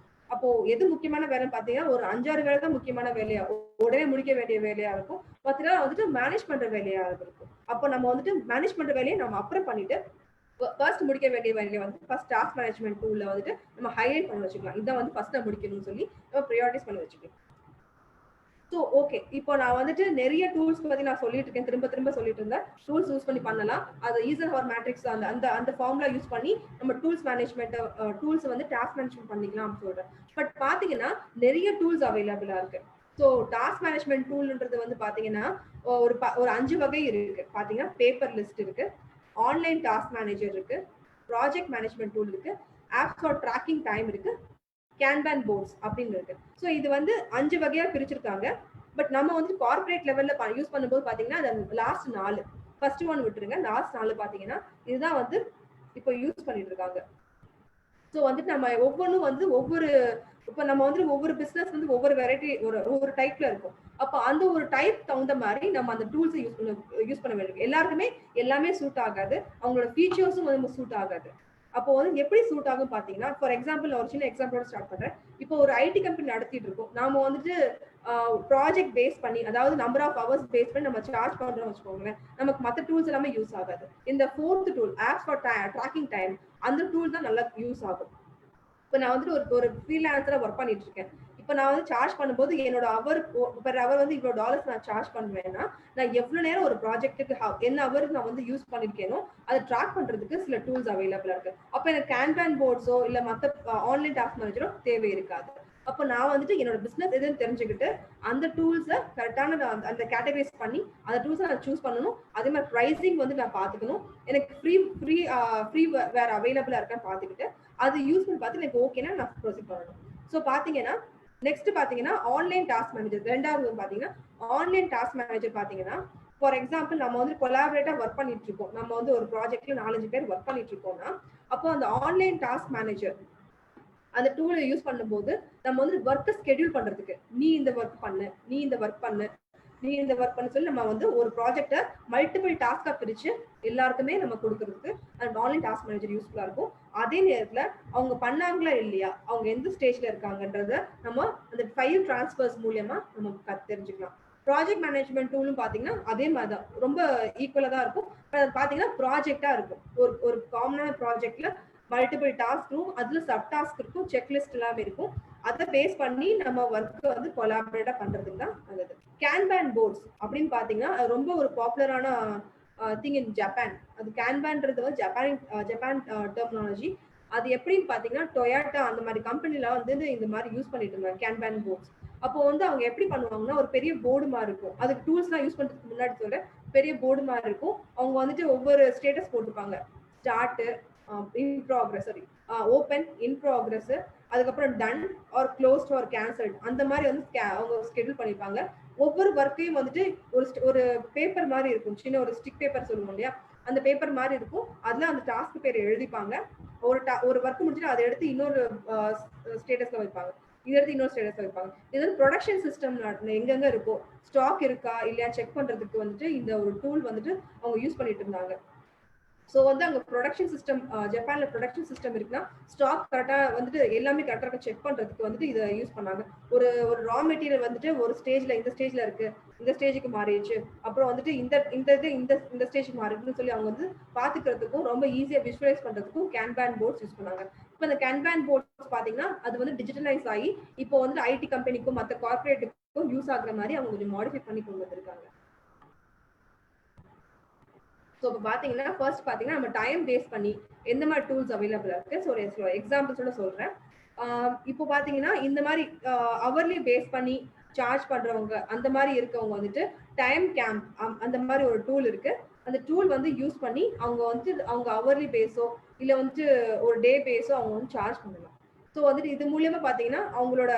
அப்போ எது முக்கியமான வேலைன்னு பாத்தீங்கன்னா ஒரு 5-6 வேலை தான் முக்கியமான வேலையா, உடனே முடிக்க வேண்டிய வேலையா இருக்கும். மத்ததெல்லாம் வந்துட்டு மேனேஜ் பண்ற வேலையா இருக்கும். அப்போ நம்ம வந்துட்டு மேனேஜ் பண்ற வேலையை நம்ம அப்புறம் பண்ணிட்டு ஃபர்ஸ்ட் முடிக்க வேண்டிய வேலையை வந்து ஃபர்ஸ்ட் டாஸ்க் மேனேஜ்மெண்ட் டூல்ல வந்துட்டு நம்ம ஹைலைட் பண்ணி வச்சுக்கலாம். இதான் வந்து ஃபர்ஸ்ட் முடிக்கணும்னு சொல்லி நம்ம ப்ரையாரிட்டைஸ் பண்ணி வச்சுக்கலாம். ஸோ ஓகே, இப்போ நான் வந்துட்டு நிறைய டூல்ஸ் பத்தி நான் சொல்லிட்டு இருக்கேன், திரும்ப சொல்லிட்டு இருந்தேன். டூல்ஸ் யூஸ் பண்ணி பண்ணலாம். அது ஈசன்ஹவர் மேட்ரிக்ஸ் அந்த ஃபார்முலா யூஸ் பண்ணி நம்ம டூல்ஸ் மேனேஜ்மெண்ட் டூல்ஸ் வந்து டாஸ்க் மேனேஜ்மெண்ட் பண்ணிக்கலாம் சொல்றேன். பட் பாத்தீங்கன்னா நிறைய டூல்ஸ் அவைலபிளா இருக்கு. ஸோ டாஸ்க் மேனேஜ்மெண்ட் டூல்ன்றது வந்து பாத்தீங்கன்னா ஒரு 5 வகை இருக்கு. பாத்தீங்கன்னா பேப்பர் லிஸ்ட் இருக்கு, ஆன்லைன் டாஸ்க் மேனேஜர் இருக்கு, ப்ராஜெக்ட் மேனேஜ்மெண்ட் டூல் இருக்கு, ஆப்ஸ் ஃபார் ட்ராக்கிங் டைம் இருக்கு, கேன்பன் போர்ட்ஸ் அப்படின்னு இருக்கு. ஸோ இது வந்து 5 வகையா பிரிச்சிருக்காங்க. பட் நம்ம வந்து கார்பரேட் லெவல்ல யூஸ் பண்ணும்போது பாத்தீங்கன்னா அது லாஸ்ட் 4, ஃபர்ஸ்ட் ஒன் விட்டுருங்க, லாஸ்ட் 4 பாத்தீங்கன்னா இதுதான் வந்து இப்போ யூஸ் பண்ணிட்டு இருக்காங்க. ஸோ வந்துட்டு நம்ம ஒவ்வொன்றும் வந்து இப்போ நம்ம வந்து ஒவ்வொரு பிசினஸ் வந்து ஒவ்வொரு வெரைட்டி ஒவ்வொரு டைப்ல இருக்கும். அப்போ அந்த ஒரு டைப் தகுந்த மாதிரி நம்ம அந்த டூல்ஸை யூஸ் பண்ண வேண்டியிருக்கு. எல்லாருக்குமே எல்லாமே சூட் ஆகாது, அவங்களோட ஃபீச்சர்ஸும் வந்து சூட் ஆகாது. அப்போ வந்து எப்படி சூட் ஆகும் பாத்தீங்கன்னா, ஃபார் எக்ஸாம்பிள் ஒரு சின்ன எக்ஸாம்பிளோட ஸ்டார்ட் பண்றேன். இப்போ ஒரு ஐடி கம்பெனி நடத்திட்டு இருக்கோம், நாம வந்துட்டு ப்ராஜெக்ட் பேஸ் பண்ணி, அதாவது நம்பர் ஆஃப் ஹவர்ஸ் பேஸ் பண்ணி நம்ம சார்ஜ் பண்றோம்னு வச்சுக்கோங்களேன், நமக்கு மற்ற டூல்ஸ் எல்லாமே யூஸ் ஆகாது. இந்த 4th tool apps for tracking time, அந்த டூல் தான் நல்லா யூஸ் ஆகும். இப்போ நான் வந்துட்டு ஒரு ஃப்ரீலான்சரா ஒர்க் பண்ணிட்டு இருக்கேன். இப்போ நான் வந்து சார்ஜ் பண்ணும்போது என்னோட பெர் அவர் வந்து இவ்வளோ டாலர்ஸ் நான் சார்ஜ் பண்ணுவேன்னா நான் எவ்வளவு நேரம் ஒரு ப்ராஜெக்ட்டுக்கு என்ன அவருக்கு நான் வந்து யூஸ் பண்ணிருக்கேனோ அதை ட்ராக் பண்றதுக்கு சில டூல்ஸ் அவைலபிளா இருக்கு. அப்போ எனக்கு கேன்பன் போர்ட்ஸோ இல்ல மற்ற ஆன்லைன் டாஸ்க் மேனேஜரோ தேவை இருக்காது. அப்போ நான் வந்துட்டு என்னோட பிசினஸ் எதுன்னு தெரிஞ்சுக்கிட்டு அந்த டூல்ஸை கரெக்டான அந்த கேட்டகரைஸ் பண்ணி அந்த டூல்ஸை நான் சூஸ் பண்ணணும். அதே மாதிரி ப்ரைசிங் வந்து நான் பார்த்துக்கணும். எனக்கு ஃப்ரீ வேற அவைலபிளா இருக்கான்னு பார்த்துக்கிட்டு அது யூஸ் பண்ணி பார்த்து எனக்கு ஓகேனா நான் ப்ரொசீட் பண்ணணும். ஸோ பார்த்தீங்கன்னா நெக்ஸ்ட் பார்த்தீங்கன்னா ஆன்லைன் டாஸ்க் மேனேஜர். ரெண்டாவது பார்த்தீங்கன்னா ஆன்லைன் டாஸ்க் மேனேஜர் பார்த்தீங்கன்னா ஃபார் எக்ஸாம்பிள் நம்ம வந்து கொலாபரேட்டா ஒர்க் பண்ணிட்டு இருக்கோம். நம்ம வந்து ஒரு ப்ராஜெக்ட்ல 4-5 பேர் ஒர்க் பண்ணிட்டு இருக்கோம்னா அப்போ அந்த ஆன்லைன் டாஸ்க் மேனேஜர் அந்த டூலை யூஸ் பண்ணும்போது நம்ம வந்து ஒர்க்கை ஸ்கெடியூல் பண்றதுக்கு நீ இந்த ஒர்க் பண்ணு, நீ இந்த ஒர்க் பண்ணு, நீ இந்த ஒர்க் பண்ண சொல்லி நம்ம வந்து ஒரு ப்ராஜெக்டை மல்டிபிள் டாஸ்கா பிரிச்சு எல்லாருக்குமே நம்ம கொடுக்கறதுக்கு அந்த ஆன்லைன் டாஸ்க் மேனேஜர் யூஸ்ஃபுல்லா இருக்கும். அதே நேரத்துல அவங்க பண்ணாங்களா இல்லையா, அவங்க எந்த ஸ்டேஜ்ல இருக்காங்கன்றத நம்ம அந்த ஃபைல் டிரான்ஸ்ஃபர்ஸ் மூலியமா நம்ம தெரிஞ்சுக்கலாம். ப்ராஜெக்ட் மேனேஜ்மெண்ட் டூலும் பாத்தீங்கன்னா அதே மாதிரிதான் ரொம்ப ஈக்குவலா தான் இருக்கும். பாத்தீங்கன்னா ப்ராஜெக்டா இருக்கும். ஒரு காமனான ப்ராஜெக்ட்ல மல்டிபிள் டாஸ்க் இருக்கும், அதுல சப் டாஸ்க் இருக்கும், செக்லிஸ்ட் எல்லாமே இருக்கும். அதை பேஸ் பண்ணி நம்ம ஒர்க் வந்து கொலாபரேட்டா பண்றதுக்கு தான் நல்லது. கேன்பேன் போர்ட்ஸ் அப்படின்னு பாத்தீங்கன்னா ரொம்ப ஒரு பாப்புலரான திங் இன் ஜப்பான். அது கேன்பேன்றது வந்து ஜப்பான் டெர்மினாலஜி. அது எப்படின்னு பாத்தீங்கன்னா டொயாட்டா அந்த மாதிரி கம்பெனில வந்து இந்த மாதிரி யூஸ் பண்ணிட்டு இருந்தாங்க கேன்பேன் போர்ட்ஸ். அப்போ வந்து அவங்க எப்படி பண்ணுவாங்கன்னா ஒரு பெரிய போர்டு மாதிரி இருக்கும். அதுக்கு டூல்ஸ் எல்லாம் யூஸ் பண்றதுக்கு முன்னாடி சொல்ல பெரிய போர்டு மாதிரி இருக்கும். அவங்க வந்துட்டு ஒவ்வொரு ஸ்டேட்டஸ் போட்டுப்பாங்க. Start, in progress, sorry open, in progress, அதுக்கப்புறம் done or closed or cancelled அந்த மாதிரி வந்து அவங்க ஸ்கெடியூல் பண்ணிருப்பாங்க. ஒவ்வொரு ஒர்க்கையும் வந்துட்டு ஒரு பேப்பர் மாதிரி இருக்கும், சின்ன ஒரு ஸ்டிக் பேப்பர் சொல்லுவோம் இல்லையா, அந்த பேப்பர் மாதிரி இருக்கும். அதுல அந்த டாஸ்க் பேர் எழுதிப்பாங்க. ஒரு ஒர்க் முடிச்சுட்டு அதை எடுத்து இன்னொரு ஸ்டேட்டஸ்ல வைப்பாங்க, இதை எடுத்து இன்னொரு ஸ்டேட்டஸ்ல வைப்பாங்க. இது வந்து ப்ரொடக்ஷன் சிஸ்டம் எங்கெங்க இருக்கோ, ஸ்டாக் இருக்கா இல்லையா செக் பண்றதுக்கு வந்துட்டு இந்த ஒரு டூல் வந்துட்டு அவங்க யூஸ் பண்ணிட்டு இருந்தாங்க. ஸோ வந்து அங்கே ப்ரொடக்ஷன் சிஸ்டம், ஜப்பான்ல ப்ரொடக்ஷன் சிஸ்டம் இருக்குன்னா ஸ்டாக் கரெக்டாக வந்துட்டு எல்லாமே கரெக்டாக செக் பண்ணுறதுக்கு வந்துட்டு இதை யூஸ் பண்ணாங்க. ஒரு ரா மெட்டீரியல் வந்துட்டு ஒரு ஸ்டேஜ்ல இந்த ஸ்டேஜ்ல இருக்கு, இந்த ஸ்டேஜுக்கு மாறிடுச்சு, அப்புறம் வந்துட்டு இந்த ஸ்டேஜுக்கு மாறிடுன்னு சொல்லி அவங்க வந்து பார்த்துக்கிறதுக்கும் ரொம்ப ஈஸியாக விஷுவலைஸ் பண்ணுறதுக்கும் கேன்பேன் போர்ட்ஸ் யூஸ் பண்ணாங்க. இப்போ அந்த கேன்பேன் போர்ட்ஸ் பார்த்தீங்கன்னா அது வந்து டிஜிட்டலைஸ் ஆகி இப்போ வந்து ஐடி கம்பெனிக்கும் மற்ற கார்பரேட்டுக்கும் யூஸ் ஆகுற மாதிரி அவங்க கொஞ்சம் மாடிஃபை பண்ணி கொண்டு வந்திருக்காங்க. ஸோ இப்போ பார்த்தீங்கன்னா ஃபர்ஸ்ட் பார்த்தீங்கன்னா நம்ம டைம் பேஸ் பண்ணி எந்த மாதிரி டூல்ஸ் அவைலபிள் இருக்கு. ஸோ ஒரு எக்ஸாம்பிள்ஸோட சொல்றேன். இப்போ பார்த்தீங்கன்னா இந்த மாதிரி அவர்லி பேஸ் பண்ணி சார்ஜ் பண்றவங்க அந்த மாதிரி இருக்கவங்க வந்துட்டு டைம் கேம்ப் அந்த மாதிரி ஒரு டூல் இருக்கு. அந்த டூல் வந்து யூஸ் பண்ணி அவங்க வந்துட்டு அவங்க அவர்லி பேஸோ இல்லை வந்துட்டு ஒரு டே பேஸோ அவங்க வந்து சார்ஜ் பண்ணலாம். ஸோ வந்துட்டு இது மூலியமா பார்த்தீங்கன்னா அவங்களோட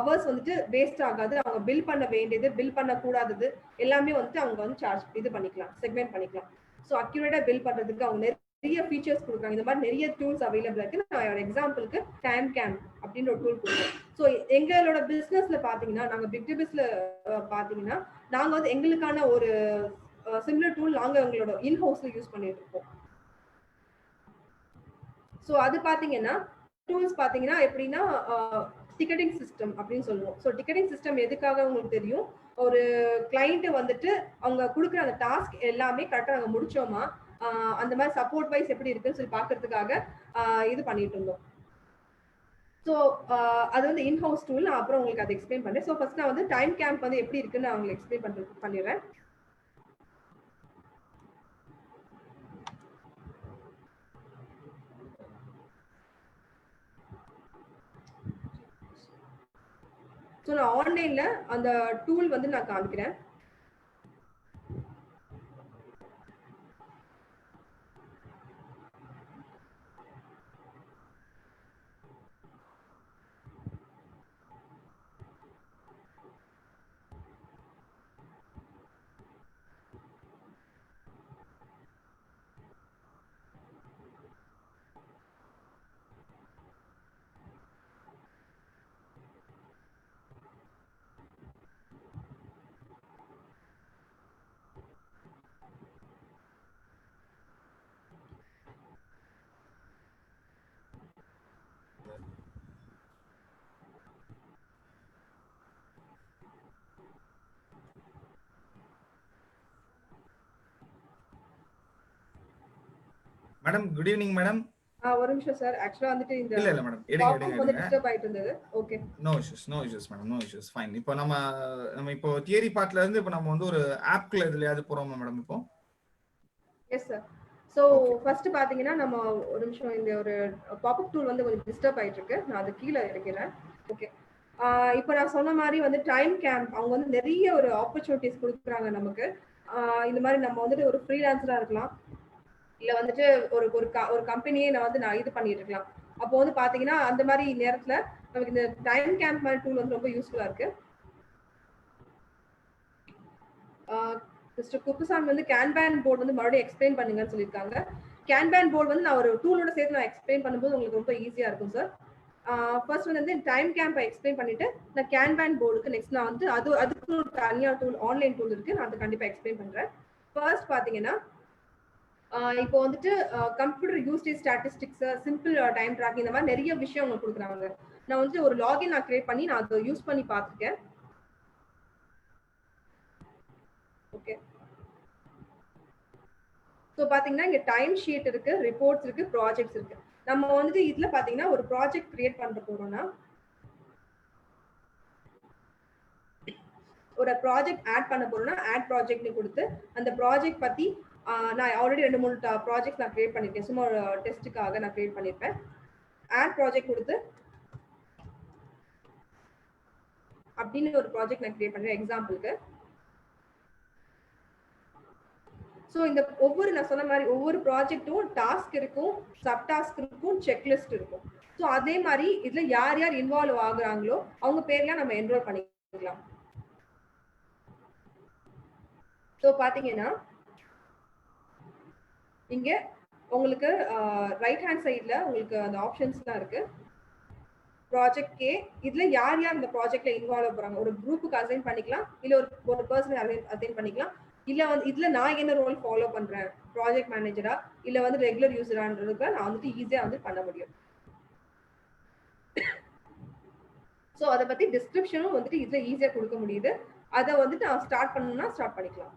அவர்ஸ் வந்துட்டு வேஸ்ட் ஆகாது. அவங்க பில் பண்ண வேண்டியது, பில் பண்ணக்கூடாதது எல்லாமே வந்துட்டு அவங்க வந்து சார்ஜ் இது பண்ணிக்கலாம், செக்மெண்ட் பண்ணிக்கலாம். ஸோ அக்யூரேட்டா பில் பண்றதுக்கு அவங்க நிறைய ஃபீச்சர்ஸ் கொடுக்குறாங்க. இந்த மாதிரி நிறைய டூல்ஸ் அவைலபிள் இருக்கு. நான் ஒரு எக்ஸாம்பிளுக்கு டைம் கேம்ப் அப்படின்ற ஒரு டூல் கொடுக்குறேன். ஸோ எங்களோட பிசினஸ்ல பாத்தீங்கன்னா நாங்க பிக்டிபிஸ்ல பாத்தீங்கன்னா நாங்க வந்து எங்களுக்கான ஒரு சிமிலர் டூல் நாங்க எங்களோட இன்ஹவுஸ்ல யூஸ் பண்ணிட்டு இருக்கோம். ஸோ அது பாத்தீங்கன்னா டூல்ஸ் பாத்தீங்கன்னா எப்படின்னா டிக்கெட்டிங் சிஸ்டம் அப்படின்னு சொல்லுவோம். ஸோ டிக்கெட்டிங் சிஸ்டம் எதுக்காக உங்களுக்கு தெரியும், ஒரு கிளைண்ட் வந்துட்டு அவங்க கொடுக்குற அந்த டாஸ்க் எல்லாமே கரெக்டாக நாங்கள் முடிச்சோமா, அந்த மாதிரி சப்போர்ட் வைஸ் எப்படி இருக்குன்னு சொல்லி பார்க்கறதுக்காக இது பண்ணிட்டு இருந்தோம். ஸோ அது வந்து இன்ஹவுஸ் டூல். நான் அப்புறம் உங்களுக்கு அதை எக்ஸ்பிளைன் பண்ணேன். ஸோ ஃபர்ஸ்ட் நான் வந்து டைம் கேம்ப் வந்து எப்படி இருக்குன்னு நான் உங்களுக்கு எக்ஸ்பிளைன் பண்ணிடுறேன். ஸோ நான் ஆன்லைன்ல அந்த டூல் வந்து நான் காமிக்கிறேன். Madam good evening madam. ஒரு நிமிஷம் சார், ஆக்சுவலா வந்துட்டு இந்த இல்ல மேடம் எடுங்க டிஸ்டர்ப் ஆயிட்டு இருந்தது. Okay, no issues madam, no issues, fine. இப்போ நம்ம இப்போ தியரி பார்ட்ல இருந்து இப்போ நம்ம வந்து ஒரு ஆப்ல இதுலயாவது போறோமா மேடம் இப்போ? Yes sir. ஸோ ஃபர்ஸ்ட் பாத்தீங்கன்னா நம்ம ஒரு நிமிஷம் இந்த ஒரு பாப்அப் டூல் வந்து கொஞ்சம் டிஸ்டர்ப் ஆயிட்டு இருக்கு, நான் அது கீழே இருக்கிறேன். ஓகே, இப்போ நான் சொன்ன மாதிரி வந்து டைம் கேம்ப் அவங்க வந்து நிறைய ஒரு ஆப்பர்ச்சுனிட்டிஸ் கொடுக்குறாங்க நமக்கு. இந்த மாதிரி நம்ம வந்துட்டு ஒரு ஃப்ரீலான்சரா இருக்கலாம், இல்ல வந்துட்டு ஒரு ஒரு கம்பெனியே நான் இது பண்ணிட்டு இருக்கலாம். அப்போ வந்து பாத்தீங்கன்னா அந்த மாதிரி நேரத்துல நமக்கு இந்த டைம் கேம்ப் மாதிரி டூல் வந்து ரொம்ப யூஸ்ஃபுல்லா இருக்கு. மிஸ்டர் குப்புசாமி வந்து கேன்பேன் போர்டு வந்து மறுபடியும் எக்ஸ்பிளைன் பண்ணுங்கன்னு சொல்லியிருக்காங்க. கேன்பேன் போர்டு வந்து நான் ஒரு டூலோட சேர்த்து நான் எக்ஸ்பிளைன் பண்ணும்போது உங்களுக்கு ரொம்ப ஈஸியா இருக்கும் சார். ஃபர்ஸ்ட் வந்து டைம் கேம்பை எக்ஸ்பிளைன் பண்ணிட்டு நான் கேன்பேன் போர்டுக்கு நெக்ஸ்ட் நான் வந்து அதுக்கு ஒரு தனியாக டூல் ஆன்லைன் டூல் இருக்கு, நான் அதை கண்டிப்பா எக்ஸ்பிளைன் பண்றேன். ஃபர்ஸ்ட் பாத்தீங்கன்னா இப்போ வந்துட்டு computer usage statistics, simple time tracking, இந்த மாதிரி நிறைய விஷயம் உங்களுக்கு கொடுக்குறாங்க. நான் வந்துட்டு ஒரு லாகின் நான் கிரியேட் பண்ணி நான் அதை யூஸ் பண்ணி பார்த்துருக்கேன். ஓகே, ஸோ பாத்தீங்கன்னா இங்க டைம் ஷீட் இருக்கு, ரிப்போர்ட்ஸ் இருக்கு, ப்ராஜெக்ட்ஸ் இருக்கு. நம்ம வந்துட்டு இதுல பாத்தீங்கன்னா ஒரு ப்ராஜெக்ட் கிரியேட் பண்ண போறோம்னா ஒரு ப்ராஜெக்ட் ஆட் பண்ண போறோம்னா ஆட் ப்ராஜெக்ட்னு கொடுத்து அந்த ப்ராஜெக்ட் பத்தி நான் ஆல்ரெடி 2-3 ப்ராஜெக்ட் நான் கிரியேட் பண்ணிருக்கேன், சும்மா ஒரு டெஸ்ட்டுக்காக நான் கிரியேட் பண்ணிருப்பேன். ஆட் ப்ராஜெக்ட் கொடுத்து அப்படின்னு ஒரு ப்ராஜெக்ட் நான் கிரியேட் பண்றேன் எக்ஸாம்பிளுக்கு. ஸோ இந்த நான் சொன்ன மாதிரி ஒவ்வொரு ப்ராஜெக்டும் டாஸ்க் இருக்கும், சப் டாஸ்க் இருக்கும், செக்லிஸ்ட் இருக்கும். ஸோ அதே மாதிரி இதுல யார் யார் இன்வால்வ் ஆகுறாங்களோ அவங்க பேர்லாம் நம்ம என்ரோல் பண்ணிக்கலாம். ஸோ பாத்தீங்கன்னா இங்க உங்களுக்கு ரைட் ஹேண்ட் சைட்ல உங்களுக்கு அந்த ஆப்ஷன்ஸ்லாம் இருக்கு. ப்ராஜெக்ட் கே, இதுல யார் யார் இந்த ப்ராஜெக்ட்ல இன்வால்வ் போறாங்க, ஒரு குரூப்புக்கு அசைன் பண்ணிக்கலாம், இல்ல ஒரு பர்சன் அசைன் பண்ணிக்கலாம், இல்ல வந்து இதுல நான் என்ன ரோல் ஃபாலோ பண்றேன், ப்ராஜெக்ட் மேனேஜரா இல்ல வந்து ரெகுலர் யூசரான்றதுக்கு நான் வந்துட்டு ஈஸியா வந்து பண்ண முடியும். ஸோ அதை பத்தி டிஸ்கிரிப்ஷனும் வந்துட்டு இதுல ஈஸியா கொடுக்க முடியுது. அதை வந்துட்டு நான் ஸ்டார்ட் பண்ணணும்னா ஸ்டார்ட் பண்ணிக்கலாம்.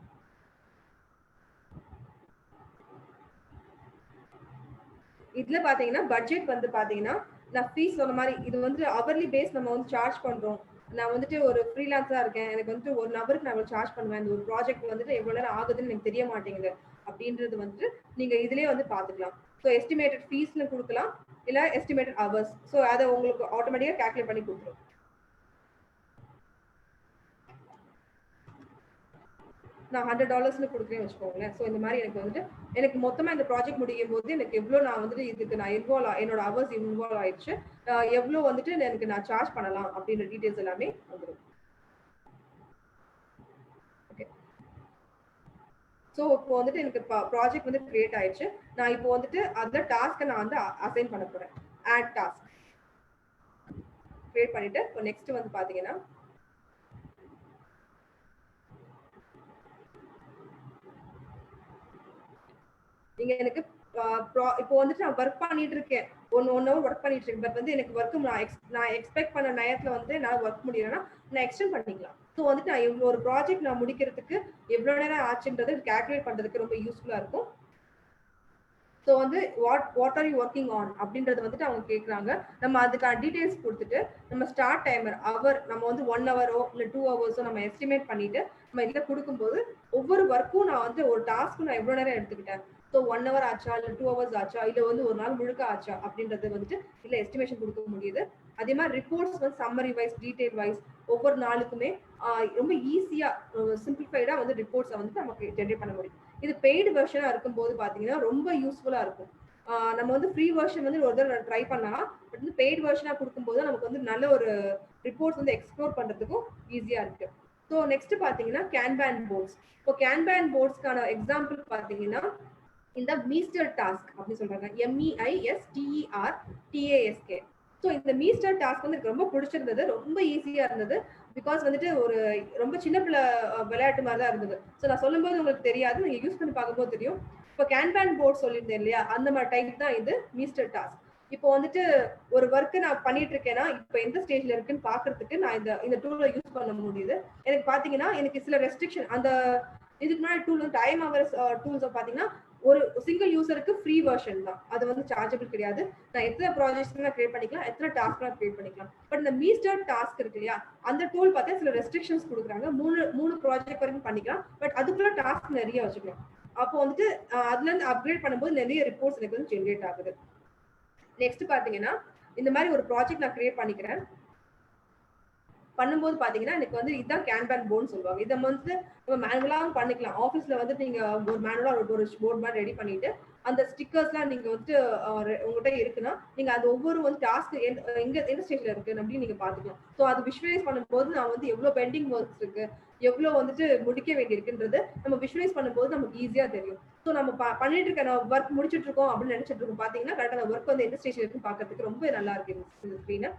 இதுல பாத்தீங்கன்னா பட்ஜெட் வந்து பாத்தீங்கன்னா நான் ஃபீஸ் சொன்ன மாதிரி இது வந்து அவர்லி பேஸ் நம்ம வந்து சார்ஜ் பண்றோம். நான் வந்துட்டு ஒரு ஃப்ரீலான்ஸா இருக்கேன், எனக்கு வந்துட்டு ஒரு நபருக்கு நான் சார்ஜ் பண்ணுவேன், இந்த ஒரு ப்ராஜெக்ட் வந்துட்டு எவ்வளவு நேரம் ஆகுதுன்னு எனக்கு தெரிய மாட்டேங்குது அப்படின்றது வந்துட்டு நீங்க இதுலயே வந்து பாத்துக்கலாம். ஸோ எஸ்டிமேட்டட் ஃபீஸ்னு கொடுக்கலாம், இல்ல எஸ்டிமேட்டட் ஹவர்ஸ். ஸோ அதை உங்களுக்கு ஆட்டோமேட்டிக்கா கால்குலேட் பண்ணி கொடுத்துரும். நான் $100 கொடுக்குறேன்னு வச்சுக்கோங்களேன். ஸோ இந்த மாதிரி எனக்கு வந்துட்டு எனக்கு மொத்தமா இந்த ப்ராஜெக்ட் முடியும் போது எனக்கு எவ்வளவு நான் வந்துட்டு இதுக்கு நான் என்னோட ஹவர்ஸ் இன்வால்வ் ஆயிடுச்சு, எவ்வளவு வந்துட்டு எனக்கு நான் சார்ஜ் பண்ணலாம் அப்படின்ற டீடைல்ஸ் எல்லாமே வந்துடும். ஓகே, ஸோ இப்போ வந்துட்டு எனக்கு ப்ராஜெக்ட் வந்து கிரியேட் ஆயிடுச்சு. நான் இப்போ வந்துட்டு அந்த டாஸ்க்கை நான் வந்து அசைன் பண்ண போறேன். ஆட் டாஸ்க் கிரியேட் பண்ணிட்டு இப்போ நெக்ஸ்ட் வந்து பாத்தீங்கன்னா நீங்க எனக்கு இப்போ வந்துட்டு நான் ஒர்க் பண்ணிட்டு இருக்கேன், ஒன் ஹவர் ஒர்க் பண்ணிட்டு இருக்கேன். பட் வந்து எனக்கு ஒர்க் நான் எக்ஸ்பெக்ட் பண்ண நேரத்துல வந்து நான் ஒர்க் முடியலன்னா நான் எக்ஸ்டெண்ட் பண்ணிக்கலாம். ஸோ வந்துட்டு நான் எவ்வளோ ஒரு ப்ராஜெக்ட் நான் முடிக்கிறதுக்கு எவ்வளவு நேரம் ஆச்சுன்றது கால்குலேட் பண்றதுக்கு ரொம்ப யூஸ்ஃபுல்லா இருக்கும். ஸோ வந்து what are you working on அப்படின்றது வந்துட்டு அவங்க கேட்குறாங்க. நம்ம அதுக்கான டீடைல்ஸ் கொடுத்துட்டு நம்ம ஸ்டார்ட் டைமர் அவர் நம்ம வந்து 1 ஹவரோ இல்லை 2 ஹவர்ஸோ நம்ம எஸ்டிமேட் பண்ணிட்டு நம்ம இதில் கொடுக்கும்போது ஒவ்வொரு ஒர்க்கும் நான் வந்து ஒரு டாஸ்க்கும் நான் எவ்வளோ நேரம் எடுத்துக்கிட்டேன், ஸோ 1 ஹவர் ஆச்சா இல்லை 2 ஹவர்ஸ் ஆச்சா இல்லை வந்து ஒரு நாள் முழுக்க ஆச்சா அப்படின்றது வந்துட்டு இல்லை எஸ்டிமேஷன் கொடுக்க முடியுது. அதே மாதிரி ரிப்போர்ட்ஸ் வந்து சம்மரி வைஸ், டீடைல் வைஸ் ஒவ்வொரு நாளுக்குமே ரொம்ப ஈஸியா சிம்பிளிஃபைடா வந்து ரிப்போர்ட்ஸை வந்து நமக்கு ஜென்ரேட் பண்ண முடியும். இது பெய்டு வெர்ஷனா இருக்கும்போது பாத்தீங்கன்னா ரொம்ப யூஸ்ஃபுல்லா இருக்கும். நம்ம வந்து ஃப்ரீ வெர்ஷன் வந்து ஒரு தடவை ட்ரை பண்ணலாம், பட் வந்து பெய்டு வெர்ஷனா கொடுக்கும்போது நமக்கு வந்து நல்ல ஒரு ரிப்போர்ட்ஸ் வந்து எக்ஸ்ப்ளோர் பண்றதுக்கும் ஈஸியா இருக்கு. ஸோ நெக்ஸ்ட் பாத்தீங்கன்னா கேன்பேன் போர்ட்ஸ். இப்போ கேன்பேன் போர்ட்ஸ்க்கான எக்ஸாம்பிள் பாத்தீங்கன்னா இந்த மீஸ்டர் டாஸ்க் அப்படின்னு சொல்றாங்க, MEISTERTASK. ஸோ இந்த மீஸ்டர் டாஸ்க் வந்து எனக்கு ரொம்ப பிடிச்சிருந்தது, ரொம்ப ஈஸியா இருந்தது. பிகாஸ் வந்துட்டு ஒரு ரொம்ப சின்ன பிள்ளை விளையாட்டு மாதிரி தான் இருந்தது. ஸோ நான் சொல்லும்போது உங்களுக்கு தெரியாது, நீங்க யூஸ் பண்ணி பார்க்கும்போது தெரியும். இப்போ கேன்பேன் போர்ட் சொல்லியிருந்தேன் இல்லையா, அந்த மாதிரி டைப் தான் இது மீஸ்டர் டாஸ்க். இப்போ வந்துட்டு ஒரு ஒர்க்கு நான் பண்ணிட்டு இருக்கேன்னா இப்போ எந்த ஸ்டேஜ்ல இருக்குன்னு பாக்குறதுக்கு நான் இந்த டூலை யூஸ் பண்ண முடியுது. எனக்கு பாத்தீங்கன்னா எனக்கு சில ரெஸ்ட்ரிக்ஷன், அந்த இதுக்கு முன்னாடி டூல் வந்து டைம் ஹவர்ஸ் டூல்ஸ் பாத்தீங்கன்னா ஒரு சிங்கிள் யூசருக்கு ஃப்ரீ வெர்ஷன் தான், அது வந்து சார்ஜபிள் கிடையாது. நான் எத்தனை ப்ராஜெக்ட்ஸ் நான் கிரியேட் பண்ணிக்கலாம், எத்தனை டாஸ்க் கிரியேட் பண்ணிக்கலாம். பட் இந்த மீஸ்டர் டாஸ்க் இருக்கு இல்லையா, அந்த டூல் பார்த்தா சில ரெஸ்ட்ரிக்ஷன்ஸ் கொடுக்குறாங்க. மூணு ப்ராஜெக்ட் வரைக்கும் பண்ணிக்கலாம், பட் அதுக்குள்ள டாஸ்க் நிறைய வச்சுக்கலாம். அப்போ வந்துட்டு அதுல இருந்து அப்கிரேட் பண்ணும்போது நிறைய ரிப்போர்ட்ஸ் எனக்கு வந்து ஜென்ரேட் ஆகுது. நெக்ஸ்ட் பாத்தீங்கன்னா இந்த மாதிரி ஒரு ப்ராஜெக்ட் நான் கிரியேட் பண்ணிக்கிறேன். பண்ணும்போது பாத்தீங்கன்னா எனக்கு வந்து இதுதான் கேன்பேன் போர்டுன்னு சொல்லுவாங்க. இதை வந்து நம்ம மேனுவலாவும் பண்ணிக்கலாம். ஆஃபீஸ்ல வந்து நீங்க ஒரு மேனுவலா ஒரு போர்டு மாதிரி ரெடி பண்ணிட்டு அந்த ஸ்டிக்கர்ஸ்லாம் நீங்க வந்து உங்ககிட்ட இருக்குன்னா நீங்க அது ஒவ்வொரு வந்து டாஸ்க் எந்த ஸ்டேஜ்ல இருக்கு அப்படின்னு நீங்க பாத்துக்கலாம். ஸோ அது விஷுவலைஸ் பண்ணும்போது நான் வந்து எவ்வளவு பெண்டிங் ஒர்க்ஸ் இருக்கு, எவ்வளவு வந்துட்டு முடிக்க வேண்டி இருக்குன்றது நம்ம விஷுவலைஸ் பண்ணும்போது நமக்கு ஈஸியா தெரியும். ஸோ நம்ம பண்ணிட்டு இருக்க ஒர்க் முடிச்சிட்டு இருக்கோம் அப்படின்னு நினைச்சிட்டு இருக்கோம் பாத்தீங்கன்னா கரெக்டா அந்த ஒர்க் வந்து எந்த ஸ்டேஜ்ல இருக்குன்னு பாக்கிறதுக்கு ரொம்ப நல்லா இருக்கு இந்த ஸ்கிரீன்.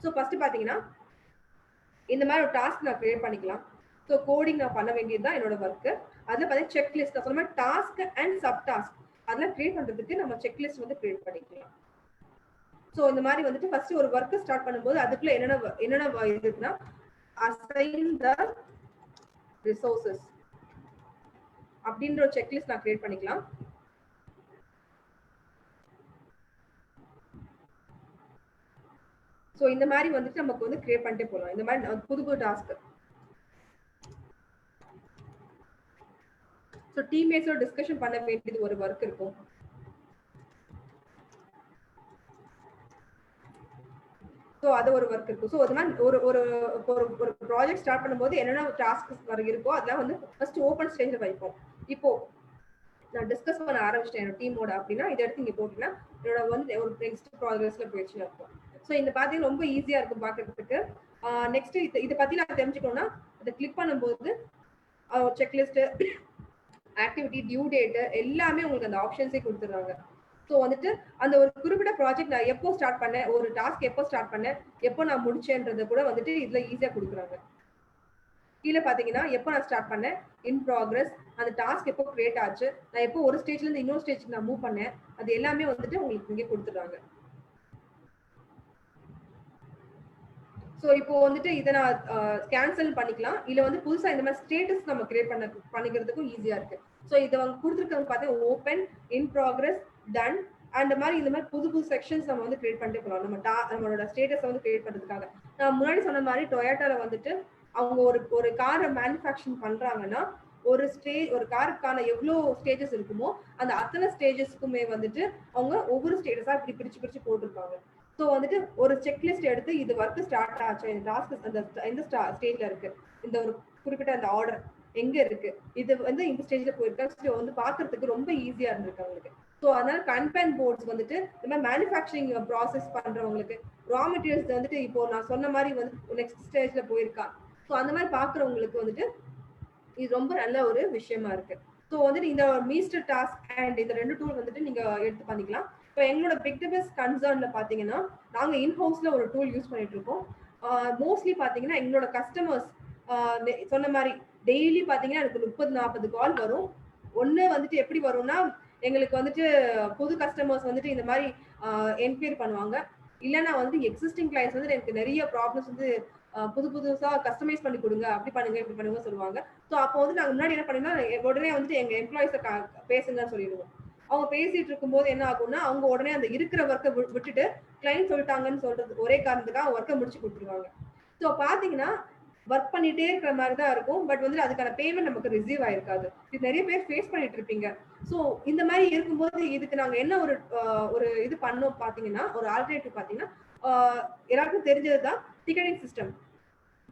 ஸோ ஃபர்ஸ்ட் பாத்தீங்கன்னா இந்த மாதிரி ஒரு டாஸ்க் நான் கிரியேட் பண்ணிக்கலாம். ஸோ கோடிங் நான் பண்ண வேண்டியது தான் என்னோட ஒர்க். அதுல பார்த்தீங்கன்னா செக் லிஸ்ட் நான் சொன்ன மாதிரி டாஸ்க் அண்ட் சப் டாஸ்க் அதெல்லாம் கிரியேட் பண்றதுக்கு நம்ம செக் லிஸ்ட் வந்து கிரியேட் பண்ணிக்கலாம். ஸோ இந்த மாதிரி வந்துட்டு ஃபர்ஸ்ட் ஒரு ஒர்க் ஸ்டார்ட் பண்ணும்போது அதுக்குள்ள என்னென்ன இருக்குன்னா அசைன் த ரிசோர்சஸ் அப்படின்ற ஒரு செக் லிஸ்ட் நான் கிரியேட் பண்ணிக்கலாம். ஸோ இந்த மாதிரி வந்துட்டு நமக்கு வந்து கிரியேட் பண்ணிட்டே போகலாம். இந்த மாதிரி புது டாஸ்க். ஸோ டீம்மேட்ஸோட டிஸ்கஷன் பண்ண வேண்டியது ஒரு ஒர்க் இருக்கும். ஸோ அது ஒரு ஒர்க் இருக்கும். ஸோ அது மாதிரி ஒரு ஒரு ஒரு ப்ராஜெக்ட் ஸ்டார்ட் பண்ணும்போது என்னென்ன டாஸ்க் இருக்கோ அதெல்லாம் வந்து ஃபர்ஸ்ட் ஓப்பன் ஸ்டேஜ்ல வைப்போம். இப்போ நான் டிஸ்கஸ் பண்ண ஆரம்பிச்சிட்டேன் என்னோட டீமோட அப்படின்னா இதை எடுத்து இங்கே போட்டீங்கன்னா என்னோட வந்து ஒரு நெக்ஸ்ட் ப்ராக்ரஸ்ல போயிடுச்சுன்னு இருக்கும். ஸோ இந்த பார்த்தீங்கன்னா ரொம்ப ஈஸியா இருக்கும் பார்க்கறதுக்கு. நெக்ஸ்ட் இதை பத்தி நான் தெரிஞ்சுக்கணும்னா இதை கிளிக் பண்ணும்போது செக்லிஸ்ட், ஆக்டிவிட்டி, டியூ டேட் எல்லாமே உங்களுக்கு அந்த ஆப்ஷன்ஸே கொடுத்துருவாங்க. ஸோ வந்துட்டு அந்த ஒரு குறிப்பிட்ட ப்ராஜெக்ட் நான் எப்போ ஸ்டார்ட் பண்ணேன், ஒரு டாஸ்க் எப்போ ஸ்டார்ட் பண்ணேன், எப்போ நான் முடிச்சேன்றதை கூட வந்துட்டு இதுல ஈஸியா கொடுக்குறாங்க. கீழே பாத்தீங்கன்னா எப்போ நான் ஸ்டார்ட் பண்ணேன், இன் ப்ராக்ரஸ், அந்த டாஸ்க் எப்போ கிரியேட் ஆச்சு, நான் எப்போ ஒரு ஸ்டேஜ்ல இருந்து இன்னொரு ஸ்டேஜ்க்கு நான் மூவ் பண்ணேன், அது எல்லாமே வந்துட்டு உங்களுக்கு இங்கே கொடுத்துடுறாங்க. ஸோ இப்போ வந்துட்டு இதை நான் கேன்சல் பண்ணிக்கலாம். இல்லை வந்து புதுசாக இந்த மாதிரி ஸ்டேட்டஸ் நம்ம கிரியேட் பண்ணிக்கிறதுக்கும் ஈஸியாக இருக்கு. ஸோ இதை அவங்க கொடுத்துருக்கிறது பார்த்தா ஓப்பன், இன் ப்ராக்ரஸ், டன் அந்த மாதிரி இந்த மாதிரி புது செக்ஷன்ஸ் நம்ம வந்து கிரியேட் பண்ணிட்டு போகலாம். நம்மளோட ஸ்டேட்டஸை வந்து கிரியேட் பண்ணுறதுக்காக நான் முன்னாடி சொன்ன மாதிரி டொயோட்டால வந்துட்டு அவங்க ஒரு காரை மேனுஃபேக்சரிங் பண்றாங்கன்னா ஒரு காருக்கான எவ்வளோ ஸ்டேஜஸ் இருக்குமோ அந்த அத்தனை ஸ்டேஜஸ்க்குமே வந்துட்டு அவங்க ஒவ்வொரு ஸ்டேட்டஸா இப்படி பிரிச்சு போட்டிருப்பாங்க. ஸோ வந்துட்டு ஒரு செக்லிஸ்ட் எடுத்து இது ஒர்க் ஸ்டார்ட் ஆச்சு, இந்த டாஸ்க் அந்த எந்த ஸ்டேஜ்ல இருக்கு, இந்த ஒரு குறிப்பிட்ட அந்த ஆர்டர் எங்க இருக்கு, இது வந்து இந்த ஸ்டேஜ்ல போயிருக்காங்க வந்து பாக்குறதுக்கு ரொம்ப ஈஸியா இருந்திருக்கு அவங்களுக்கு. ஸோ அதனால கன்பேன் போர்ட்ஸ் வந்துட்டு இந்த மாதிரி மேனுஃபேக்சரிங் ப்ராசஸ் பண்றவங்களுக்கு ரா மெட்டீரியல்ஸ் வந்துட்டு இப்போ நான் சொன்ன மாதிரி வந்து நெக்ஸ்ட் ஸ்டேஜ்ல போயிருக்கா, ஸோ அந்த மாதிரி பாக்குறவங்களுக்கு வந்துட்டு இது ரொம்ப நல்ல ஒரு விஷயமா இருக்கு. ஸோ வந்துட்டு இந்த மீஸ்டர் டாஸ்க் அண்ட் இந்த ரெண்டு டூல் வந்துட்டு நீங்க எடுத்து பண்ணிக்கலாம். இப்போ எங்களோட பிக்டபிள்ஸ் கன்சர்ன்ல பாத்தீங்கன்னா நாங்க இன்ஹவுஸ்ல ஒரு டூல் யூஸ் பண்ணிட்டு இருக்கோம். மோஸ்ட்லி பாத்தீங்கன்னா எங்களோட கஸ்டமர்ஸ் சொன்ன மாதிரி டெய்லி பாத்தீங்கன்னா எனக்கு 30-40 கால் வரும். ஒண்ணு வந்துட்டு எப்படி வரும்னா எங்களுக்கு வந்துட்டு புது கஸ்டமர்ஸ் வந்துட்டு இந்த மாதிரி என்கொயரி பண்ணுவாங்க. இல்லைன்னா வந்து எக்ஸிஸ்டிங் கிளைண்ட்ஸ் வந்து எனக்கு நிறைய ப்ராப்ளம்ஸ் வந்து புதுசா கஸ்டமைஸ் பண்ணி கொடுங்க, அப்படி பண்ணுங்க இப்படி பண்ணுங்க சொல்லுவாங்க. ஸோ அப்போ வந்து நாங்கள் முன்னாடி என்ன பண்ணீங்கன்னா உடனே வந்துட்டு எங்க எம்ப்ளாயிஸை பேசுங்கன்னு சொல்லிடுவோம். அவங்க பேசிட்டு இருக்கும்போது என்ன ஆகும்னா அவங்க உடனே அந்த இருக்கிற ஒர்க்கை விட்டுட்டு கிளைண்ட் சொல்லிட்டாங்கன்னு சொல்றது ஒரே காரணத்துக்காக ஒர்க்கை முடிச்சு கொடுத்துருவாங்க. ஸோ பாத்தீங்கன்னா ஒர்க் பண்ணிட்டே இருக்கிற மாதிரி தான் இருக்கும். பட் வந்து அதுக்கான பேமெண்ட் நமக்கு ரிசீவ் ஆயிருக்காது. இது நிறைய பேர் ஃபேஸ் பண்ணிட்டு இருப்பீங்க. ஸோ இந்த மாதிரி இருக்கும்போது இதுக்கு நாங்க என்ன ஒரு இது பண்ணோம் பாத்தீங்கன்னா ஒரு ஆல்டர்னேட்டிவ் பாத்தீங்கன்னா எல்லாருக்கும் தெரிஞ்சதுதான் ticketing system.